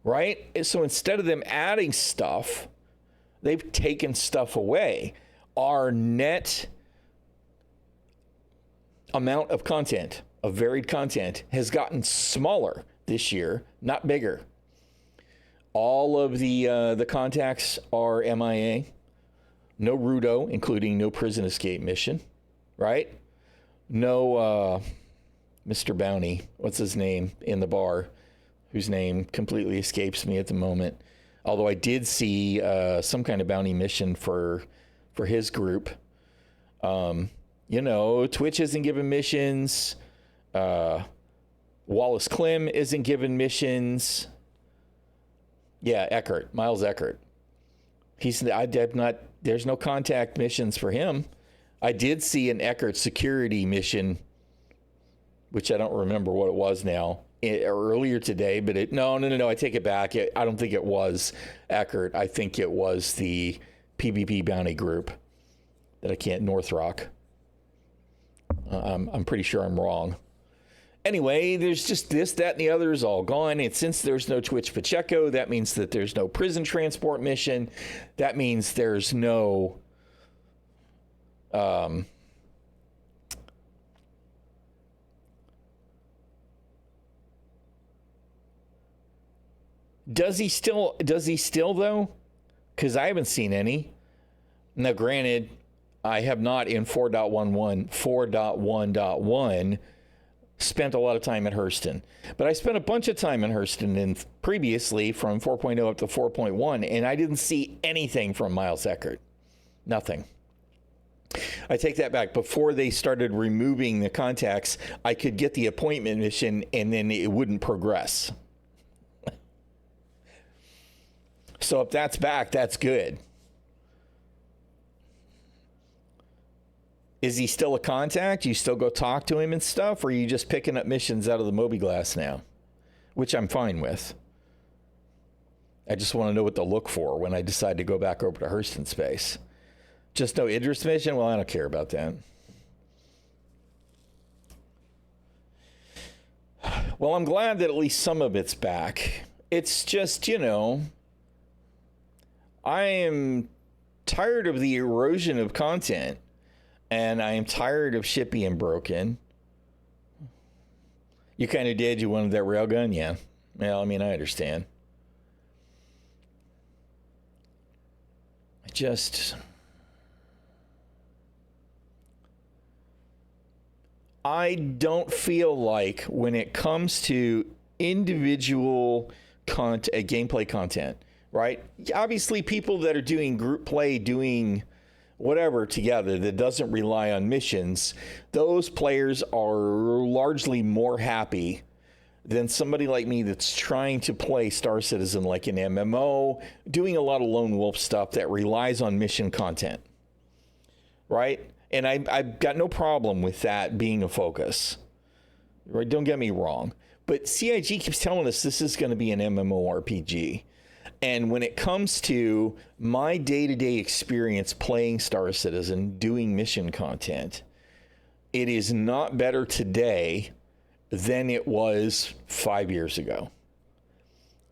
right? So instead of them adding stuff, they've taken stuff away. Our net amount of content, of varied content, has gotten smaller this year, not bigger. All of the contacts are MIA. No Rudo, including no prison escape mission, right? No Mr. Bounty, what's his name, in the bar, whose name completely escapes me at the moment. Although I did see some kind of bounty mission for his group. You know, Twitch isn't giving missions. Wallace Klim isn't giving missions. Yeah, Eckert, Miles Eckert. There's no contact missions for him. I did see an Eckert security mission, which I don't remember what it was now, earlier today, but no, I take it back. I don't think it was Eckert. I think it was the PvP bounty group North Rock. I'm pretty sure I'm wrong. Anyway, there's just this, that, and the other is all gone. And since there's no Twitch Pacheco, that means that there's no prison transport mission. That means there's no Does he still though? Because I haven't seen any. Now, granted, I have not in 4.1.1 spent a lot of time at Hurston, but I spent a bunch of time in Hurston and previously from 4.0 up to 4.1, and I didn't see anything from Miles Eckert. Nothing. I take that back. Before they started removing the contacts, I could get the appointment mission and then it wouldn't progress. So if that's back, that's good. Is he still a contact? You still go talk to him and stuff? Or are you just picking up missions out of the Moby-Glass now? Which I'm fine with. I just want to know what to look for when I decide to go back over to Hurston Space. Just no Idris mission? Well, I don't care about that. Well, I'm glad that at least some of it's back. It's just, you know, I am tired of the erosion of content. And I am tired of shit being broken. You kind of did. You wanted that railgun? Yeah. Well, I mean, I understand. I don't feel like when it comes to individual gameplay content, right? Obviously, people that are doing group play, doing whatever together that doesn't rely on missions, those players are largely more happy than somebody like me that's trying to play Star Citizen like an MMO, doing a lot of lone wolf stuff that relies on mission content, right? And I've got no problem with that being a focus, right? Don't get me wrong. But CIG keeps telling us this is going to be an MMORPG. And when it comes to my day-to-day experience playing Star Citizen, doing mission content, it is not better today than it was 5 years ago.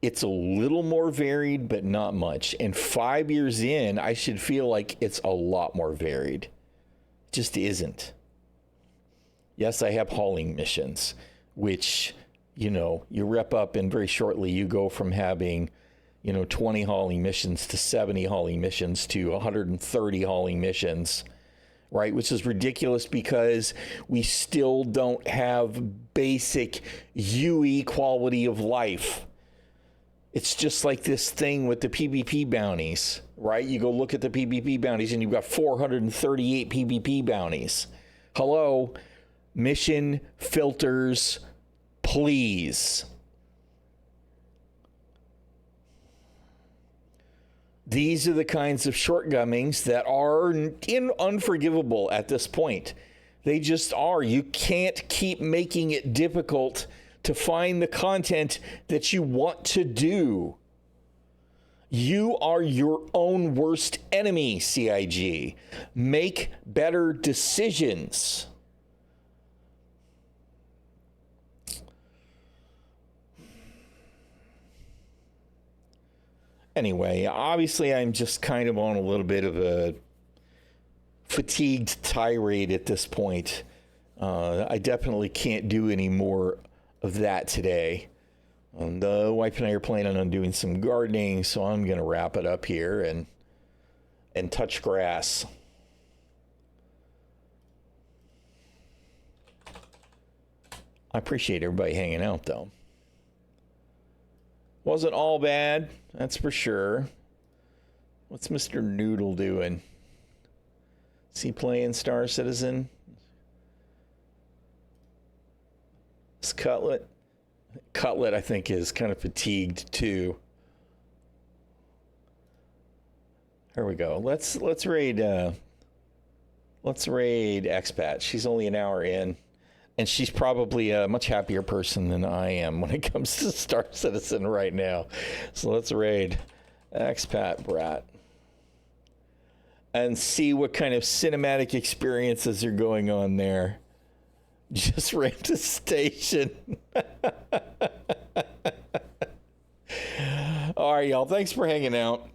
It's a little more varied, but not much. And 5 years in, I should feel like it's a lot more varied. It just isn't. Yes, I have hauling missions, which, you know, you rep up and very shortly you go from having 20 hauling missions to 70 hauling missions to 130 hauling missions, right? Which is ridiculous because we still don't have basic UE quality of life. It's just like this thing with the PvP bounties, right? You go look at the PvP bounties and you've got 438 PvP bounties. Hello, mission filters, please. These are the kinds of shortcomings that are unforgivable at this point. They just are. You can't keep making it difficult to find the content that you want to do. You are your own worst enemy, CIG. Make better decisions. Anyway, obviously I'm just kind of on a little bit of a fatigued tirade at this point. I definitely can't do any more of that today. The wife and I are planning on doing some gardening, so I'm going to wrap it up here and touch grass. I appreciate everybody hanging out, though. Wasn't all bad, that's for sure. What's Mr. Noodle doing? Is he playing Star Citizen? This Cutlet, I think, is kind of fatigued too. Here we go. Let's raid Expat. She's only an hour in. And she's probably a much happier person than I am when it comes to Star Citizen right now. So let's raid Expat Brat and see what kind of cinematic experiences are going on there. Just rent a station. All right, y'all. Thanks for hanging out.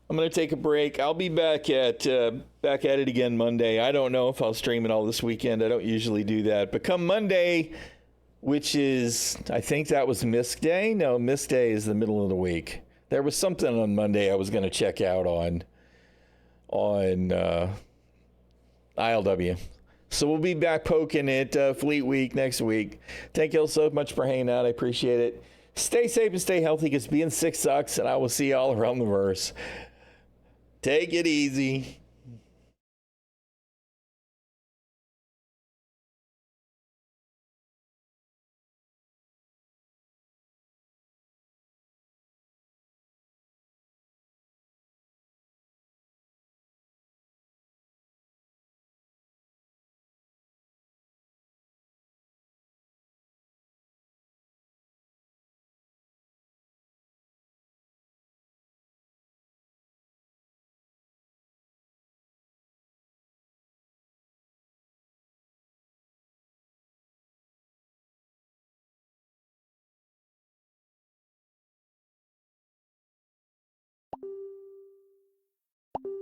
I'm going to take a break. I'll be back at it again Monday. I don't know if I'll stream it all this weekend. I don't usually do that. But come Monday, which is, I think that was Misc Day. No, Misc Day is the middle of the week. There was something on Monday I was going to check out on ILW. So we'll be back poking at Fleet Week next week. Thank you all so much for hanging out. I appreciate it. Stay safe and stay healthy because being sick sucks, and I will see you all around the verse. Take it easy.